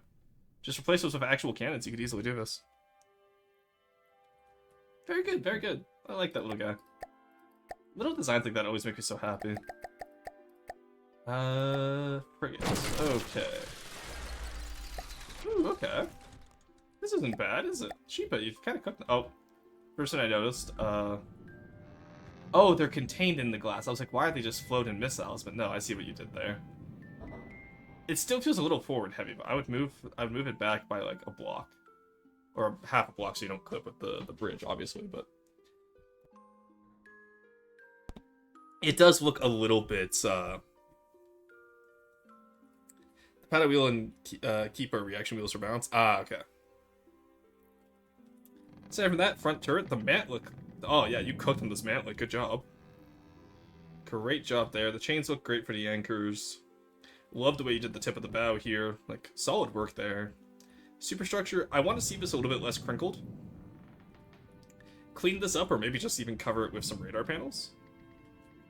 [SPEAKER 1] Just replace those with actual cannons, you could easily do this. Very good, very good. I like that little guy. Little designs like that always make me so happy. Frigates. Okay. Ooh, okay. This isn't bad, is it? Sheepa, you've kind of cooked... Oh. First thing I noticed, Oh, they're contained in the glass. I was like, why are they just floating missiles? But no, I see what you did there. It still feels a little forward heavy, but I would move it back by like a block. Or half a block so you don't clip with the bridge, obviously, but... It does look a little bit, The paddle wheel and keeper reaction wheels for balance. Ah, okay. Aside from that front turret, the mat look Oh, yeah, you cooked on this mantlet. Good job. Great job there. The chains look great for the anchors. Love the way you did the tip of the bow here. Like, solid work there. Superstructure, I want to see this a little bit less crinkled. Clean this up, or maybe just even cover it with some radar panels.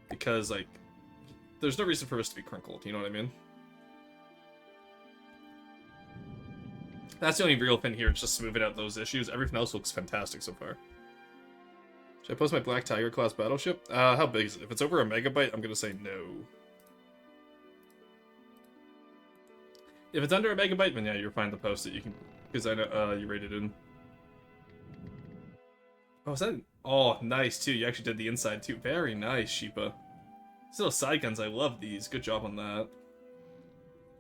[SPEAKER 1] Because, like, there's no reason for this to be crinkled, you know what I mean? That's the only real thing here, it's just smoothing out those issues. Everything else looks fantastic so far. Should I post my Black Tiger class battleship? How big is it? If it's over a megabyte, I'm gonna say no. If it's under a megabyte, then yeah, you're fine to post it. You can, because I know you rated in. Oh, is that? Oh, nice too. You actually did the inside too. Very nice, Sheepa. These little side guns, I love these. Good job on that.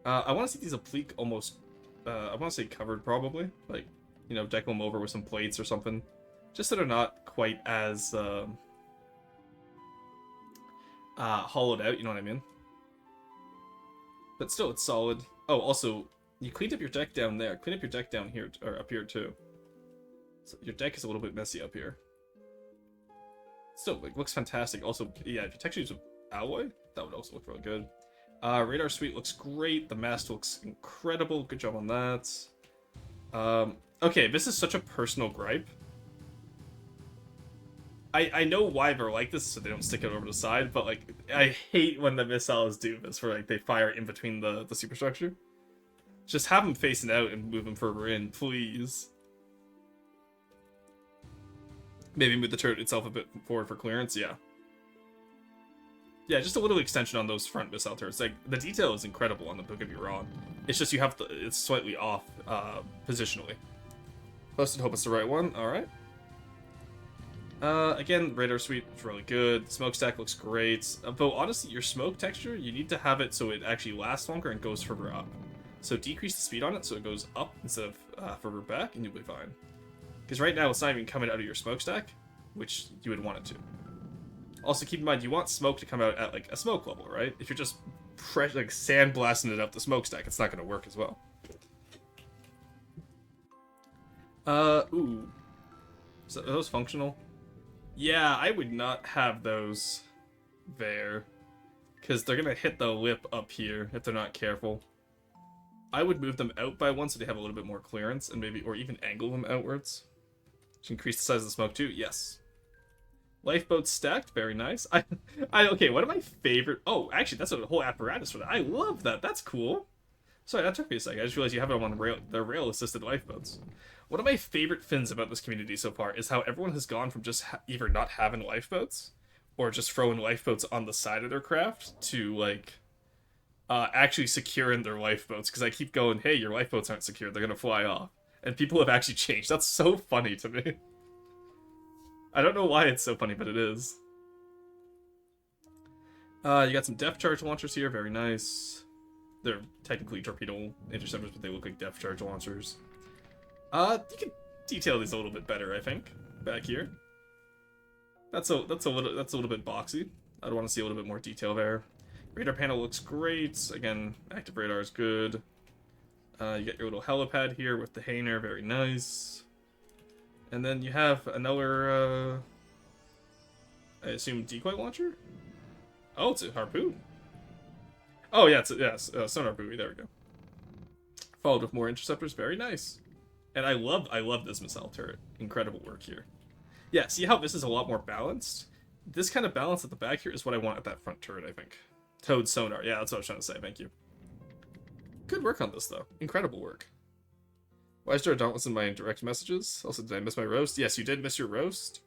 [SPEAKER 1] I want to see these applique almost. I want to say covered probably, like, you know, deck them over with some plates or something, just so they're not quite as hollowed out. You know what I mean? But still, it's solid. Oh, also, you cleaned up your deck down there. Clean up your deck down here, or up here too. So your deck is a little bit messy up here. Still, like, looks fantastic. Also, yeah, if you texture use with alloy, that would also look really good. Radar suite looks great. The mast looks incredible. Good job on that. Okay, this is such a personal gripe. I know why they're like this, so they don't stick it over the side, but, like, I hate when the missiles do this, where, like, they fire in between the superstructure. Just have them facing out and move them further in, please. Maybe move the turret itself a bit forward for clearance, yeah. Yeah, just a little extension on those front missile turrets. Like, the detail is incredible on them, don't get me wrong. It's just you have to, it's slightly off positionally. Busted, hope it's the right one, alright. Again, radar suite is really good. Smokestack looks great. Though, honestly, your smoke texture, you need to have it so it actually lasts longer and goes further up. So decrease the speed on it so it goes up instead of further back, and you'll be fine. Because right now, it's not even coming out of your smokestack, which you would want it to. Also, keep in mind, you want smoke to come out at, like, a smoke level, right? If you're just like sandblasting it up the smokestack, it's not going to work as well. Ooh. So, are those functional? Yeah, I would not have those there. Because they're going to hit the lip up here if they're not careful. I would move them out by one so they have a little bit more clearance, and maybe, or even angle them outwards. To increase the size of the smoke too? Yes. Lifeboats stacked, very nice. Okay, one of my favorite... Oh, actually, that's a whole apparatus for that. I love that. That's cool. Sorry, that took me a second. I just realized you have it on the rail-assisted lifeboats. One of my favorite things about this community so far is how everyone has gone from just either not having lifeboats or just throwing lifeboats on the side of their craft to, like, actually securing their lifeboats. Because I keep going, hey, your lifeboats aren't secure. They're going to fly off. And people have actually changed. That's so funny to me. I don't know why it's so funny, but it is. You got some depth charge launchers here. Very nice. They're technically torpedo interceptors, but they look like depth charge launchers. You can detail these a little bit better, I think. Back here. That's a little bit boxy. I'd want to see a little bit more detail there. Radar panel looks great. Again, active radar is good. You get your little helipad here with the Hainer. Very nice. And then you have another, I assume, decoy launcher? Oh, it's a harpoon. Oh, yeah, it's sonar buoy. There we go. Followed with more interceptors. Very nice. And I love this missile turret. Incredible work here. Yeah, see how this is a lot more balanced? This kind of balance at the back here is what I want at that front turret, I think. Toad sonar. Yeah, that's what I was trying to say. Thank you. Good work on this, though. Incredible work. Why is there a dauntless in my direct messages? Also, did I miss my roast? Yes, you did miss your roast.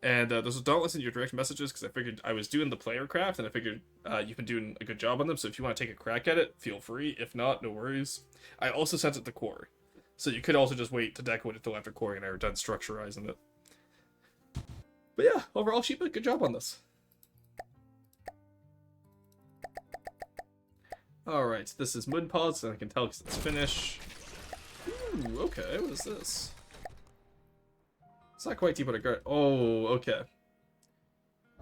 [SPEAKER 1] And there's a dauntless in your direct messages because I figured I was doing the player craft and I figured you've been doing a good job on them. So if you want to take a crack at it, feel free. If not, no worries. I also sent it to Quarry. So you could also just wait to deco it until after Quarry and I are done structurizing it. But yeah, overall, Sheepa, good job on this. Alright, this is Moon Pods, and I can tell because it's Finnish. Ooh, okay, what is this? It's not quite deep what I got. Oh, okay.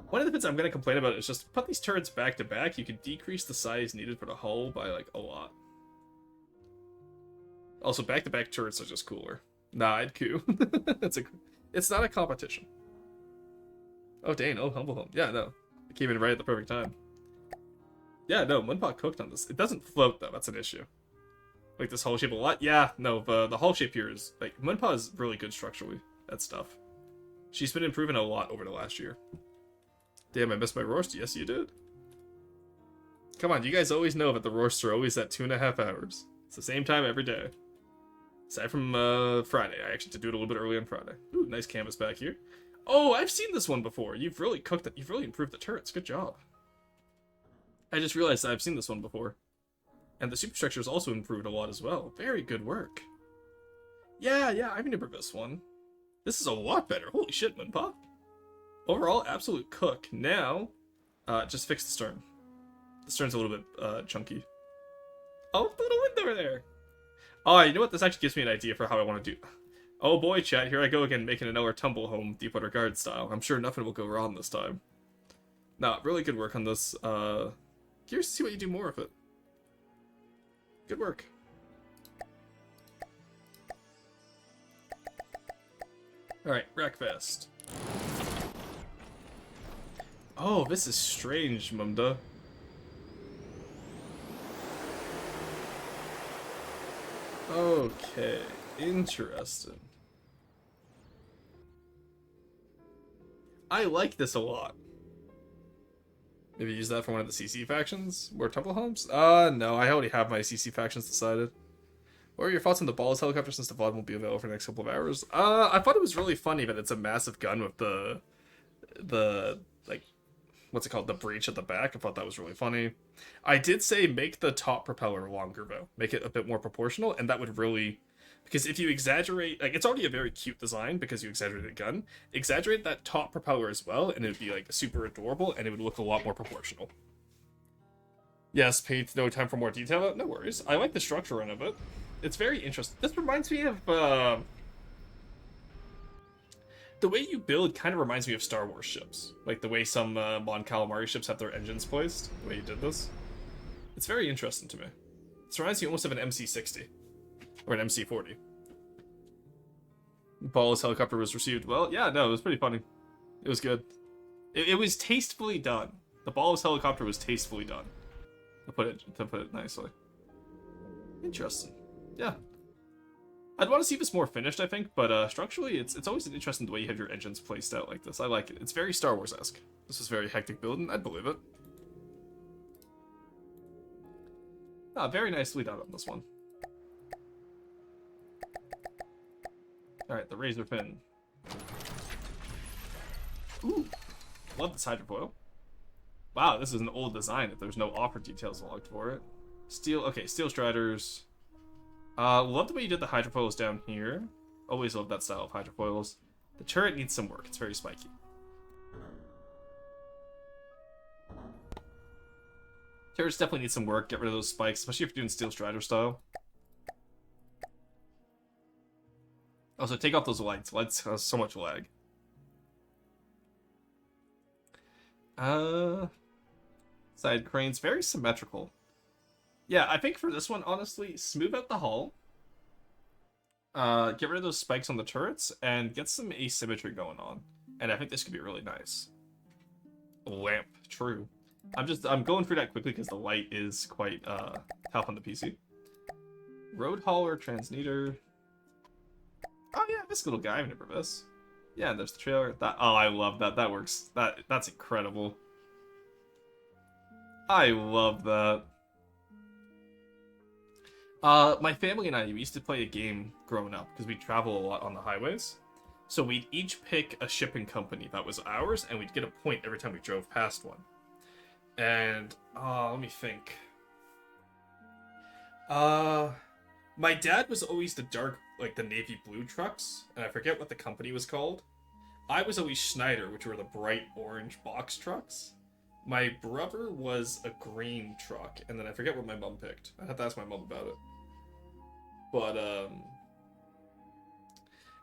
[SPEAKER 1] One of the things I'm going to complain about is just put these turrets back to back. You can decrease the size needed for the hull by, like, a lot. Also, back-to-back turrets are just cooler. Nah, I'd coup. It's not a competition. Oh, Dane. Oh, humble home. Yeah, no. It came in right at the perfect time. Yeah, no, Munpa cooked on this. It doesn't float, though. That's an issue. Like, this hull shape a lot? Yeah, no, the hull shape here is... Like, Munpa is really good structurally. That stuff. She's been improving a lot over the last year. Damn, I missed my roast. Yes, you did. Come on, you guys always know that the roasts are always at 2.5 hours. It's the same time every day. Aside from Friday. I actually did do it a little bit early on Friday. Ooh, nice canvas back here. Oh, I've seen this one before. You've really cooked it. You've really improved the turrets. Good job. I just realized I've seen this one before. And the superstructure has also improved a lot as well. Very good work. Yeah, I remember this one. This is a lot better. Holy shit, Munpa. Overall, absolute cook. Now, just fix the stern. The stern's a little bit chunky. Oh, little wind over there. Oh, you know what? This actually gives me an idea for how I want to do. Oh boy, chat, here I go again, making another tumble home, Deepwater Guard style. I'm sure nothing will go wrong this time. Nah, really good work on this. Curious to see what you do more of it. Good work. Alright, Wreckfest. Oh, this is strange, Mumda. Okay, interesting. I like this a lot. Maybe use that for one of the CC factions? More temple homes? No, I already have my CC factions decided. What are your thoughts on the Balls helicopter since the VOD won't be available for the next couple of hours? I thought it was really funny that it's a massive gun with the like, what's it called? The breech at the back. I thought that was really funny. I did say make the top propeller longer, though. Make it a bit more proportional, and that would really... Because if you exaggerate... Like, it's already a very cute design because you exaggerate the gun. Exaggerate that top propeller as well, and it would be, like, super adorable, and it would look a lot more proportional. Yes, paid no time for more detail. No worries. I like the structure of it. It's very interesting. This reminds me of... the way you build kind of reminds me of Star Wars ships. Like the way some Mon Calamari ships have their engines placed. The way you did this. It's very interesting to me. It reminds me almost of an MC-60. Or an MC-40. Paul's helicopter was received well. Yeah, no, it was pretty funny. It was good. It was tastefully done. The Paul's helicopter was tastefully done. To put it nicely. Interesting. Yeah. I'd want to see this more finished, I think, but structurally, it's always interesting the way you have your engines placed out like this. I like it. It's very Star Wars-esque. This is very hectic building. I'd believe it. Ah, very nicely done on this one. Alright, the razor fin. Ooh, love this hydrofoil. Wow, this is an old design if there's no offer details logged for it. Steel, okay, steel striders. Love the way you did the hydrofoils down here. Always love that style of hydrofoils. The turret needs some work. It's very spiky. Turrets definitely need some work. Get rid of those spikes, especially if you're doing steel strider style. Also, take off those lights. Lights cause so much lag. Side cranes, very symmetrical. Yeah, I think for this one, honestly, smooth out the hull. Get rid of those spikes on the turrets, and get some asymmetry going on. And I think this could be really nice. Lamp, true. I'm going through that quickly because the light is quite tough on the PC. Road hauler, transneater. Oh yeah, this little guy, I remember this. Yeah, and there's the trailer. Oh, I love that. That works. That's incredible. I love that. My family and I, we used to play a game growing up because we travel a lot on the highways. So we'd each pick a shipping company that was ours, and we'd get a point every time we drove past one. And, let me think. My dad was always the dark, like the navy blue trucks, and I forget what the company was called. I was always Schneider, which were the bright orange box trucks. My brother was a green truck, and then I forget what my mom picked. I'd have to ask my mom about it. But,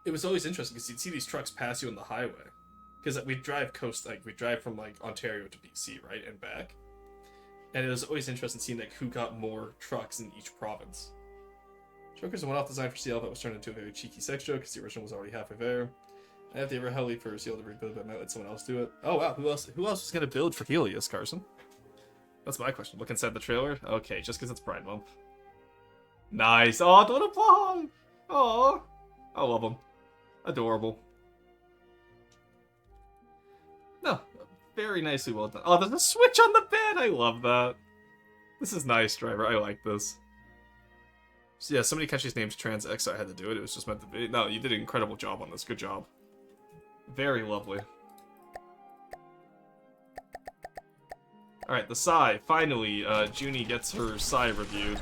[SPEAKER 1] it was always interesting, because you'd see these trucks pass you on the highway. Because we'd drive we'd drive from, like, Ontario to BC, right, and back. And it was always interesting seeing, like, who got more trucks in each province. Joker's a one-off design for CL that was turned into a very cheeky sex joke, because the original was already halfway there. I have to ever heli first, you'll have to rebuild, but I might let someone else do it. Oh wow, who else is gonna build for Helios, Carson? That's my question. Look inside the trailer? Okay, just because it's Pride Month. Nice. Oh, don't applaud! Oh, I love them. Adorable. No, very nicely well done. Oh, there's a switch on the bed! I love that. This is nice, driver. I like this. So yeah, somebody catch these names Trans X, so I had to do it. It was just meant to be. No, you did an incredible job on this. Good job. Very lovely. Alright, the Psy. Finally, Junie gets her Psy reviewed.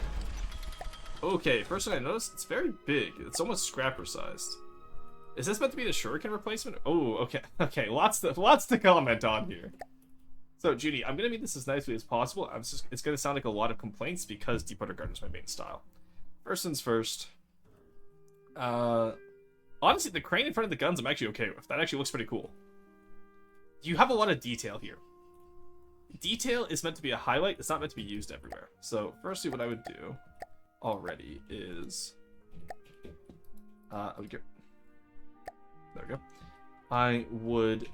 [SPEAKER 1] Okay, first thing I noticed, it's very big. It's almost scrapper sized. Is this meant to be the shuriken replacement? Oh, okay. Okay, lots to comment on here. So, Junie, I'm gonna make this as nicely as possible. It's gonna sound like a lot of complaints because Deep Undergarden is my main style. First things first. Honestly, the crane in front of the guns I'm actually okay with. That actually looks pretty cool. You have a lot of detail here. Detail is meant to be a highlight. It's not meant to be used everywhere. So, firstly, what I would do already is... there we go. I would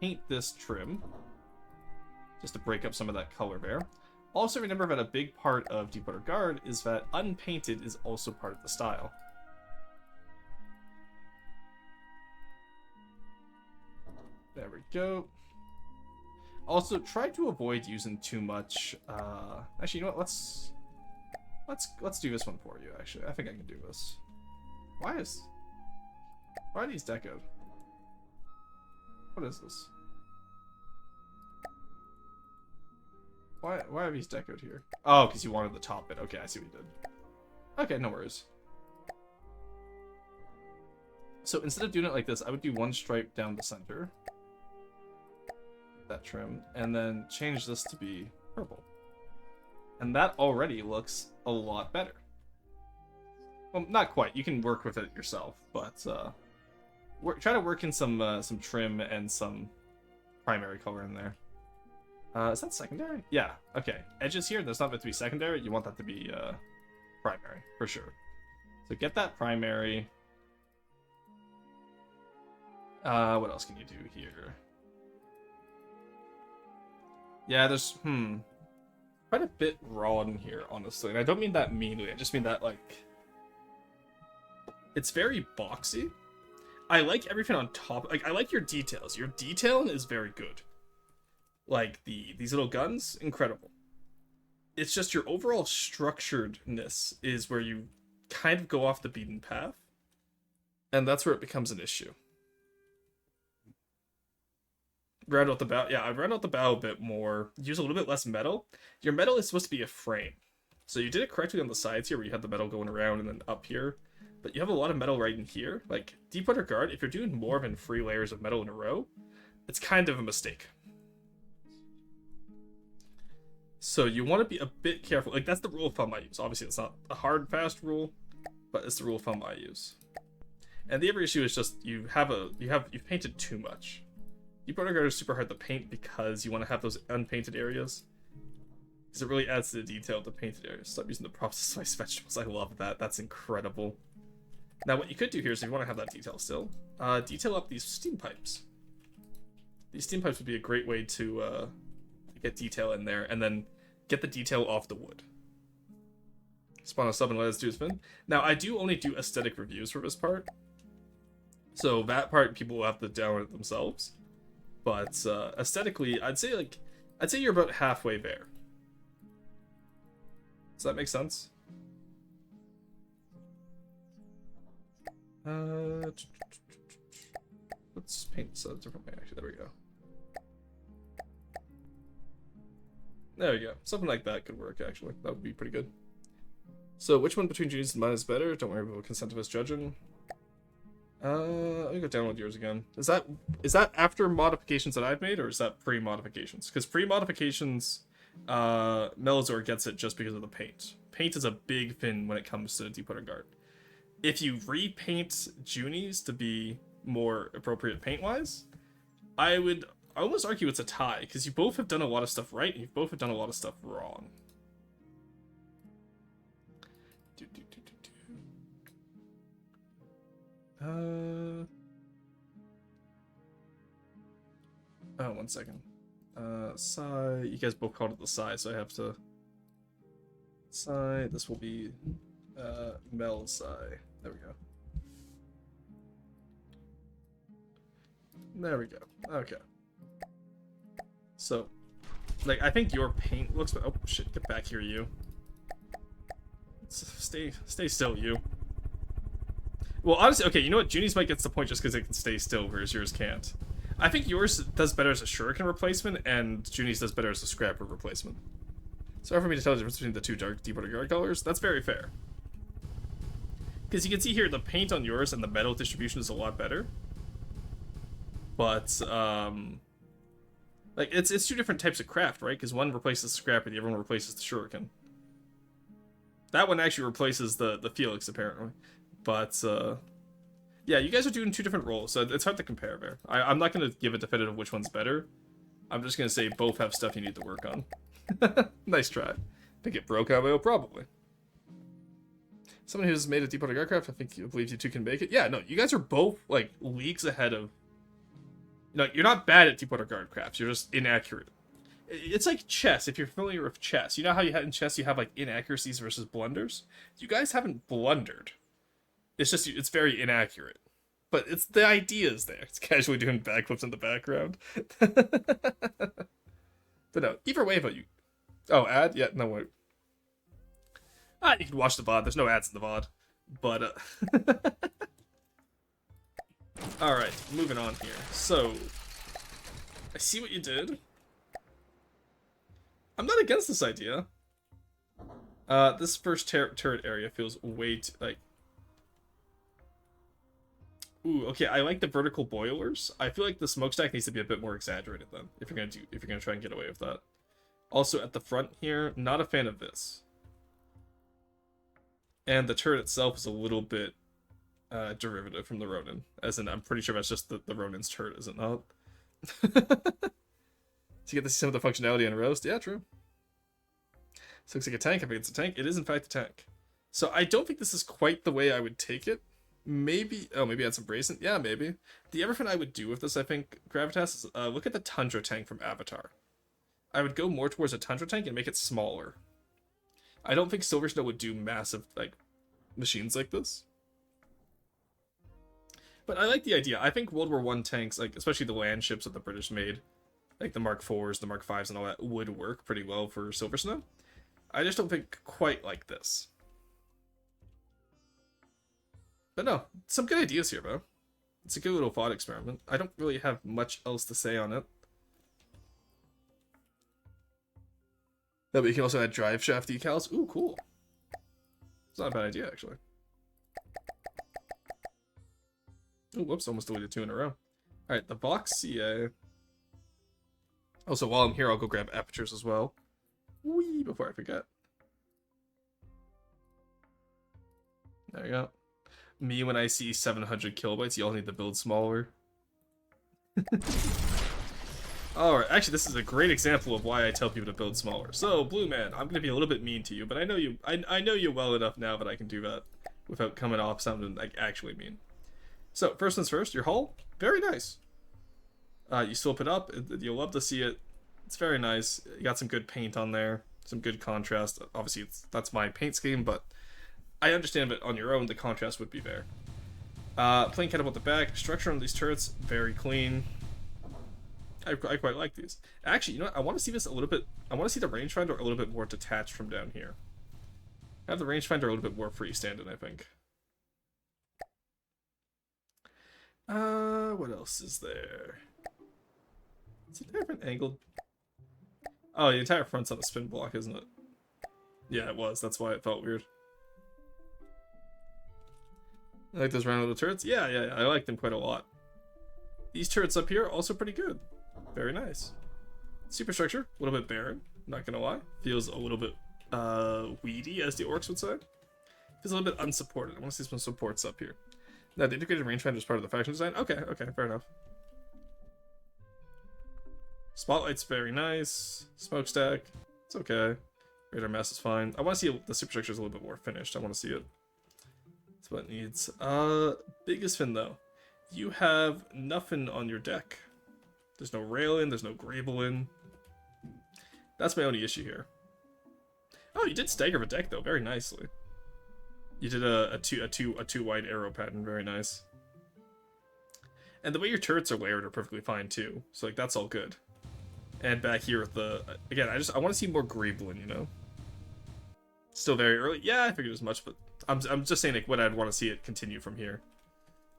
[SPEAKER 1] paint this trim just to break up some of that color there. Also, remember that a big part of Deepwater Guard is that unpainted is also part of the style. There we go. Also, try to avoid using too much. Actually, you know what? Let's do this one for you. Actually, I think I can do this. Why are these decoed? What is this? Why are these decoed here? Oh, because you wanted the top bit. Okay, I see what you did. Okay, no worries. So instead of doing it like this, I would do one stripe down the center. That trim, and then change this to be purple. And that already looks a lot better. Well, not quite. You can work with it yourself, but try to work in some trim and some primary color in there. Is that secondary? Yeah. Okay. Edges here. That's not meant to be secondary. You want that to be primary for sure. So get that primary. What else can you do here? Yeah, there's quite a bit raw in here, honestly. And I don't mean that meanly. I just mean that, like, it's very boxy. I like everything on top. Like, I like your details. Your detailing is very good. Like, these little guns, incredible. It's just your overall structuredness is where you kind of go off the beaten path. And that's where it becomes an issue. Round out the bow. Yeah, I round out the bow a bit more. Use a little bit less metal. Your metal is supposed to be a frame. So you did it correctly on the sides here where you had the metal going around and then up here. But you have a lot of metal right in here. Like, Deepwater Guard, if you're doing more than 3 layers of metal in a row, it's kind of a mistake. So you want to be a bit careful. Like, that's the rule of thumb I use. Obviously, it's not a hard, fast rule, but it's the rule of thumb I use. And the other issue is just you've painted too much. Deepwater Guard is super hard to paint because you want to have those unpainted areas. Because it really adds to the detail of the painted areas. Stop using the props to slice vegetables. I love that. That's incredible. Now, what you could do here is if you want to have that detail still, detail up these steam pipes. These steam pipes would be a great way to get detail in there, and then get the detail off the wood. Spawn a sub and let us do his fin. Now, I do only do aesthetic reviews for this part. So that part, people will have to download it themselves. But aesthetically, I'd say you're about halfway there. Does that make sense? Let's paint this a different way. Actually, there we go. There we go. Something like that could work. Actually, that would be pretty good. So, which one between Junie's and mine is better? Don't worry about consent of us judging. Let me go download yours again. Is that after modifications that I've made, or is that pre-modifications? Because pre-modifications, Melazor gets it just because of the paint. Paint is a big thing when it comes to Deepwater Guard. If you repaint Junie's to be more appropriate paint-wise, I would almost argue it's a tie, because you both have done a lot of stuff right, and you both have done a lot of stuff wrong. 1 second. Psi. You guys both called it the psi, so I have to. Psi. This will be Mel psi. There we go. There we go. Okay. So, like, I think your paint looks. Oh shit! Get back here, you. Stay still, you. Well, honestly, okay. You know what? Junie's might get to the point just because it can stay still, whereas yours can't. I think yours does better as a shuriken replacement, and Junie's does better as a scrapper replacement. So for me to tell the difference between the two Deepwater Guard colors, that's very fair. Because you can see here, the paint on yours and the metal distribution is a lot better. But, like, it's two different types of craft, right? Because one replaces the scrapper, the other one replaces the shuriken. That one actually replaces the Felix, apparently. But, yeah, you guys are doing two different roles, so it's hard to compare there. I'm not going to give a definitive which one's better. I'm just going to say both have stuff you need to work on. Nice try. Think it broke out, well, probably. Someone who's made a Deepwater Guardcraft, I believe you two can make it. Yeah, no, you guys are both, like, leagues ahead of... No, you're not bad at Deepwater Guardcrafts, you're just inaccurate. It's like chess, if you're familiar with chess. You know how in chess you have, like, inaccuracies versus blunders? You guys haven't blundered. It's just, it's very inaccurate. But it's the idea's there. It's casually doing backflips in the background. But no, either way about you. Oh, ad? Yeah, no, wait. You can watch the VOD. There's no ads in the VOD. But, alright, moving on here. So, I see what you did. I'm not against this idea. This first turret area feels way too, like... Ooh, okay, I like the vertical boilers. I feel like the smokestack needs to be a bit more exaggerated then, if you're gonna try and get away with that. Also, at the front here, not a fan of this. And the turret itself is a little bit derivative from the Ronin. As in, I'm pretty sure that's just the Ronin's turret, is it not? So you get to see some of the functionality on a roast? Yeah, true. This looks like a tank. I think it's a tank. It is, in fact, a tank. So I don't think this is quite the way I would take it. Maybe, oh, maybe add some bracing? Yeah, maybe. The other thing I would do with this, I think, Gravitas, is look at the Tundra tank from Avatar. I would go more towards a Tundra tank and make it smaller. I don't think Silver Snow would do massive, like, machines like this. But I like the idea. I think World War I tanks, like, especially the land ships that the British made, like the Mark IVs, the Mark Vs, and all that, would work pretty well for Silver Snow. I just don't think quite like this. But no, some good ideas here, bro. It's a good little thought experiment. I don't really have much else to say on it. No, but you can also add drive shaft decals. Ooh, cool. It's not a bad idea, actually. Ooh, whoops, almost deleted 2 in a row. Alright, the Vox CA. Also, while I'm here, I'll go grab apertures as well. Whee, before I forget. There you go. Me, when I see 700 kilobytes, y'all need to build smaller. Alright, actually, this is a great example of why I tell people to build smaller. So, Blue Man, I'm gonna be a little bit mean to you, but I know you. I know you well enough now that I can do that without coming off sounding like actually mean. So, first things first, your hull, very nice. You slope it up, you'll love to see it. It's very nice. You got some good paint on there, some good contrast. Obviously, that's my paint scheme, but I understand that on your own, the contrast would be there. Plain catapult at the back. Structure on these turrets, very clean. I quite like these. Actually, you know what? I want to see this a little bit. I want to see the rangefinder a little bit more detached from down here. Have the rangefinder a little bit more freestanding, I think. What else is there? It's a different angle. Oh, the entire front's on a spin block, isn't it? Yeah, it was. That's why it felt weird. I like those round little turrets. Yeah, I like them quite a lot. These turrets up here, also pretty good. Very nice. Superstructure, a little bit barren, not gonna lie. Feels a little bit weedy, as the orcs would say. Feels a little bit unsupported. I want to see some supports up here. Now, the integrated rangefinder is part of the faction design. Okay, fair enough. Spotlight's very nice. Smokestack, it's okay. Radar mass is fine. I want to see the superstructure is a little bit more finished. I want to see it. That's what it needs. Biggest fin though. You have nothing on your deck. There's no railing, there's no graveling. That's my only issue here. Oh, you did stagger the deck though, very nicely. You did a two wide arrow pattern, very nice. And the way your turrets are layered are perfectly fine too. So like that's all good. And back here with the again, I want to see more graveling, you know. Still very early. Yeah, I figured as much, but I'm just saying like what I'd want to see it continue from here.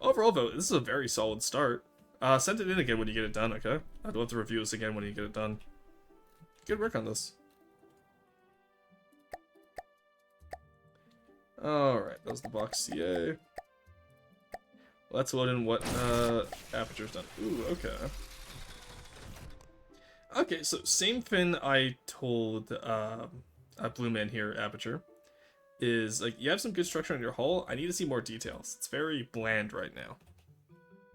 [SPEAKER 1] Overall though, this is a very solid start. Send it in again when you get it done, okay? I'd love to review this again when you get it done. Good work on this. Alright, that was the box CA. Let's load in what Aperture's done. Ooh, okay. Okay, so same thing I told Blue Man here, Aperture, is like you have some good structure on your hull. I need to see more details. It's very bland right now.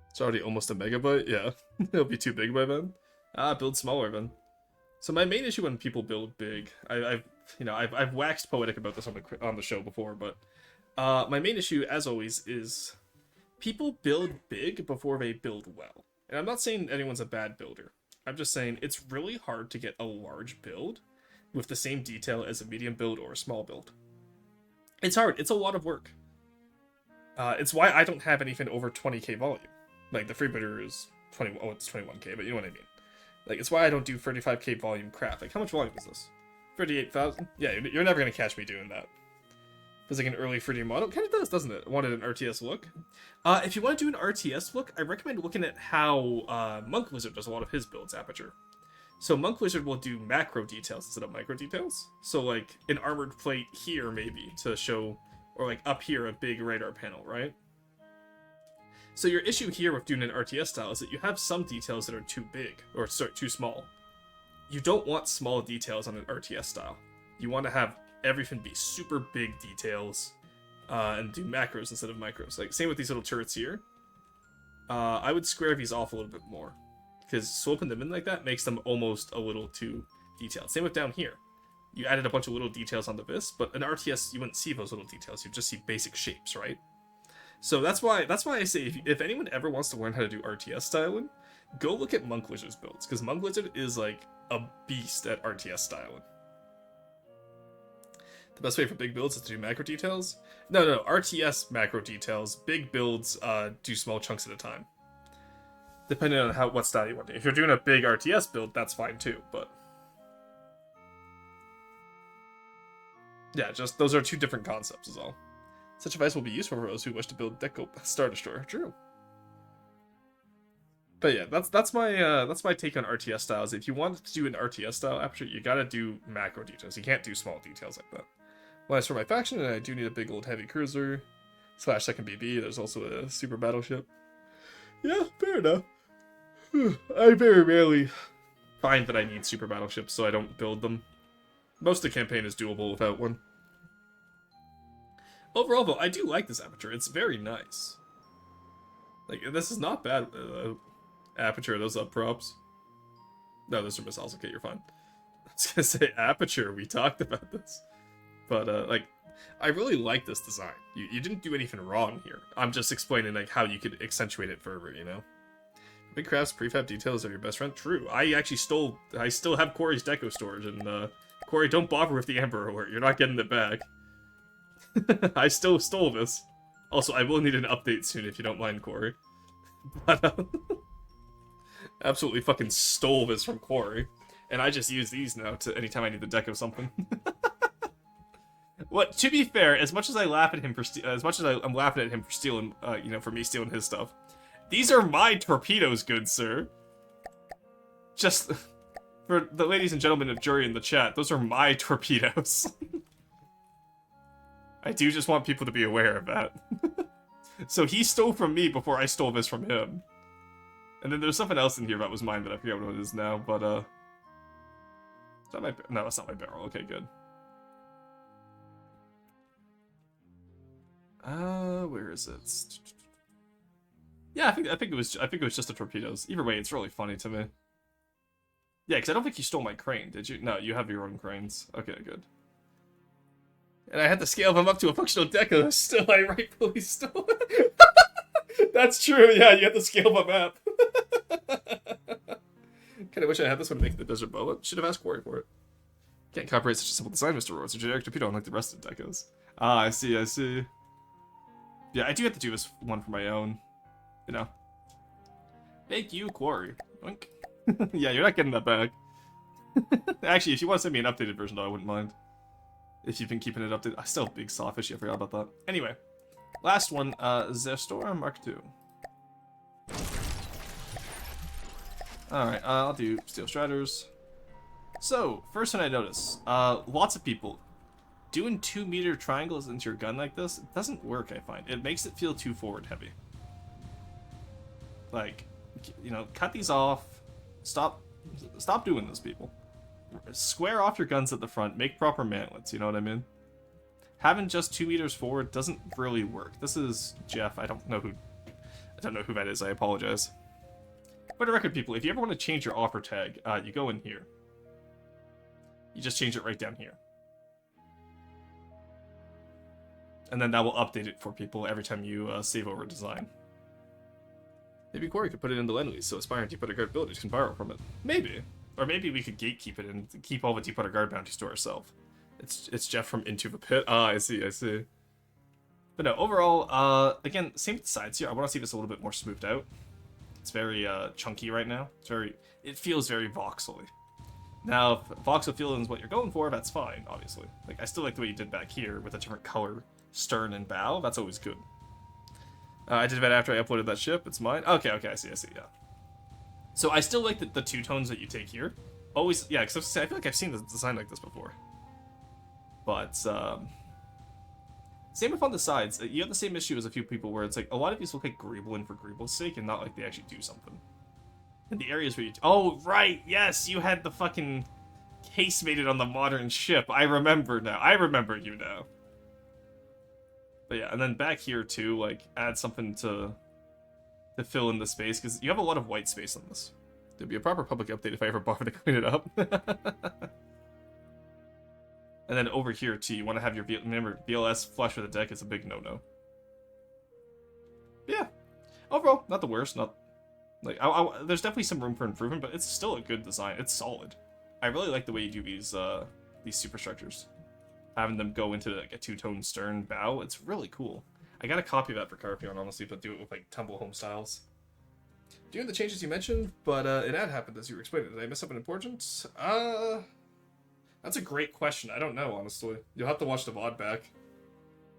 [SPEAKER 1] It's already almost a megabyte. Yeah, it'll be too big by then. Build smaller then. So my main issue when people build big, I've waxed poetic about this on the show before, but my main issue, as always, is people build big before they build well. And I'm not saying anyone's a bad builder. I'm just saying it's really hard to get a large build with the same detail as a medium build or a small build. It's hard. It's a lot of work. It's why I don't have anything over 20k volume. Like the freebooter is 20. Oh, it's 21k, but you know what I mean. Like it's why I don't do 35k volume crap. Like how much volume is this? 38,000. Yeah, you're never gonna catch me doing that. Feels like an early 3D model. Kind of does, doesn't it? Wanted an RTS look. If you want to do an RTS look, I recommend looking at how Monk Wizard does a lot of his builds, Aperture. So Monk Wizard will do macro details instead of micro details. So like an armored plate here maybe to show, or like up here a big radar panel, right? So your issue here with doing an RTS style is that you have some details that are too big, or sorry, too small. You don't want small details on an RTS style. You want to have everything be super big details, and do macros instead of micros. Like same with these little turrets here. I would square these off a little bit more, because sloping them in like that makes them almost a little too detailed. Same with down here. You added a bunch of little details onto this, but an RTS you wouldn't see those little details. You'd just see basic shapes, right? So that's why I say if anyone ever wants to learn how to do RTS styling, go look at Monk Wizard's builds, because Monk Wizard is like a beast at RTS styling. The best way for big builds is to do macro details. No, RTS macro details. Big builds do small chunks at a time, depending on what style you want to do. If you're doing a big RTS build, that's fine too. But yeah, just those are two different concepts, is all. Such advice will be useful for those who wish to build Deco Star Destroyer. True. But yeah, that's my take on RTS styles. If you want to do an RTS style Aperture, you gotta do macro details. You can't do small details like that. Well, as for my faction, and I do need a big old heavy cruiser / second BB. There's also a super battleship. Yeah, fair enough. I very rarely find that I need super battleships, so I don't build them. Most of the campaign is doable without one. Overall, though, I do like this Aperture. It's very nice. Like, this is not bad. Aperture, those up props. No, those are missiles. Okay, you're fine. I was gonna say Aperture. We talked about this. But, like, I really like this design. You didn't do anything wrong here. I'm just explaining, like, how you could accentuate it further, you know? Big crafts, prefab details are your best friend. True. I still have Corey's deco storage, and, Corey, don't bother with the Amber Alert. You're not getting it back. I still stole this. Also, I will need an update soon if you don't mind, Corey. But, absolutely fucking stole this from Corey. And I just use these now to anytime I need to deco something. What? To be fair, as much as I laugh at him for I'm laughing at him for stealing, for me stealing his stuff, these are my torpedoes, good sir. Just for the ladies and gentlemen of jury in the chat, those are my torpedoes. I do just want people to be aware of that. So he stole from me before I stole this from him. And then there's something else in here that was mine, but I forget what it is now, but, is that my... No, that's not my barrel. Okay, good. Where is it? Yeah, I think it was just the torpedoes. Either way, it's really funny to me. Yeah, because I don't think you stole my crane, did you? No, you have your own cranes. Okay, good. And I had to scale them up to a functional deco. Still, I rightfully stole it. That's true. Yeah, you have to scale them up. Kinda wish I had this one to make the desert bow. Should have asked Quarry for it. Can't copyright such a simple design, Mr. Roar. It's a generic torpedo unlike the rest of the decos. Ah, I see, I see. Yeah, I do have to do this one for my own. You know. Thank you, Quarry. Oink. Yeah, you're not getting that back. Actually, if you want to send me an updated version, though, I wouldn't mind. If you've been keeping it updated. I still have big sawfish, I forgot about that. Anyway. Last one, Zestora Mark II. Alright, I'll do Steel Striders. So, first thing I notice, lots of people doing 2-meter triangles into your gun like this, it doesn't work, I find. It makes it feel too forward heavy. Like, you know, cut these off. Stop doing this, people. Square off your guns at the front, make proper mantlets, you know what I mean? Having just 2 meters forward doesn't really work. This is Jeff, I don't know who that is, I apologize. For the record, people, if you ever want to change your offer tag, you go in here. You just change it right down here. And then that will update it for people every time you save over a design. Maybe Corey could put it into Lend-Lease so aspiring Deep Water Guard builders can borrow from it. Maybe. Or maybe we could gatekeep it and keep all the Deep Water Guard bounties to ourselves. It's Jeff from Into the Pit. Ah, I see, I see. But no, overall, again, same with the sides here. I want to see this a little bit more smoothed out. It's very chunky right now. It feels very voxely. Now, if voxel feeling is what you're going for, that's fine, obviously. Like, I still like the way you did back here with a different color, stern and bow. That's always good. I did that after I uploaded that ship. It's mine. Okay, I see, yeah. So I still like the two tones that you take here. Always, yeah, because I feel like I've seen the design like this before. But, same with on the sides. You have the same issue as a few people where it's like, a lot of these look like Greeble for Greeble's sake and not like they actually do something. And the areas where you... Oh, right, yes, you had the fucking casemated on the modern ship. I remember now. I remember you now. But yeah, and then back here too, like, add something to fill in the space, because you have a lot of white space on this. There'd be a proper public update if I ever bother to clean it up. And then over here too, you want to have your remember BLS flush with the deck is a big no-no. Yeah, overall not the worst. Not like there's definitely some room for improvement, but it's still a good design. It's solid. I really like the way you do these superstructures, having them go into like a two-tone stern bow. It's really cool. I got a copy of that for Carpion, honestly, but do it with like tumble home styles. Doing the changes you mentioned, but an ad happened as you were explaining. Did I miss something important? That's a great question. I don't know, honestly. You'll have to watch the VOD back.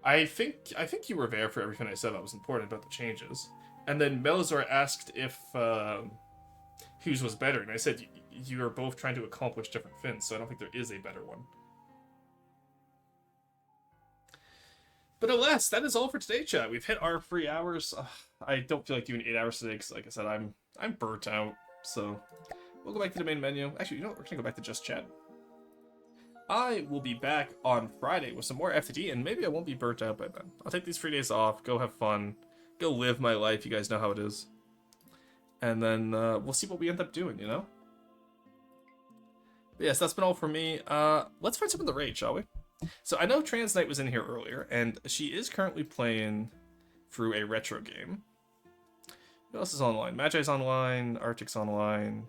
[SPEAKER 1] I think you were there for everything I said that was important about the changes. And then Melazar asked if whose was better, and I said you are both trying to accomplish different things, so I don't think there is a better one. But alas, that is all for today, chat. We've hit our 3 hours. I don't feel like doing 8 hours today, because like I said, I'm burnt out. So we'll go back to the main menu. Actually, you know what? We're gonna go back to just chat. I will be back on Friday with some more FTD, and maybe I won't be burnt out by then. I'll take these 3 days off, go have fun, go live my life. You guys know how it is. And then we'll see what we end up doing, you know? But yes, that's been all for me. Let's find some in the raid, shall we? So I know Trans Knight was in here earlier, and she is currently playing through a retro game. Who else is online? Magi's online, Arctic's online.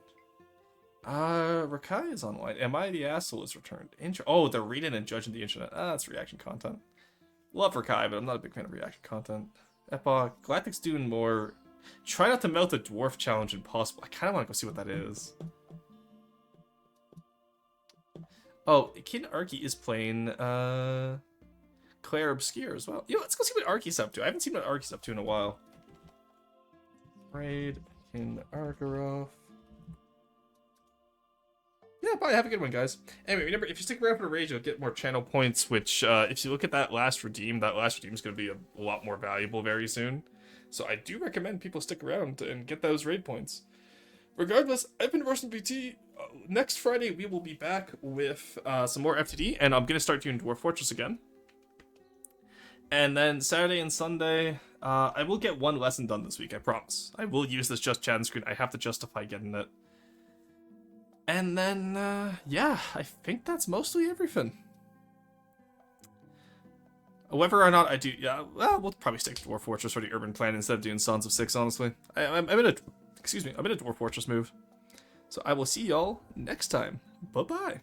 [SPEAKER 1] Rakai is online. Am I the Asshole is returned. Oh, they're reading and judging the internet. That's reaction content. Love Rakai, but I'm not a big fan of reaction content. Epoch. Galactic's doing more. Try not to melt a dwarf challenge impossible. I kind of want to go see what that is. Oh, Kid Arky is playing, Claire Obscure as well. Yo, let's go see what Arky's up to. I haven't seen what Arky's up to in a while. Raid in Arkaroth. Yeah, bye. Have a good one, guys. Anyway, remember, if you stick around for the raid, you'll get more channel points, which, if you look at that last redeem is going to be a lot more valuable very soon. So I do recommend people stick around and get those raid points. Regardless, I've been Russian BT. Next Friday, we will be back with some more FTD, and I'm going to start doing Dwarf Fortress again. And then Saturday and Sunday, I will get one lesson done this week, I promise. I will use this just chat screen. I have to justify getting it. And then, yeah, I think that's mostly everything. Whether or not I do, yeah, well, we'll probably stick to Dwarf Fortress for the urban plan instead of doing Sons of Six, honestly. I'm in a Dwarf Fortress move. So I will see y'all next time. Bye-bye.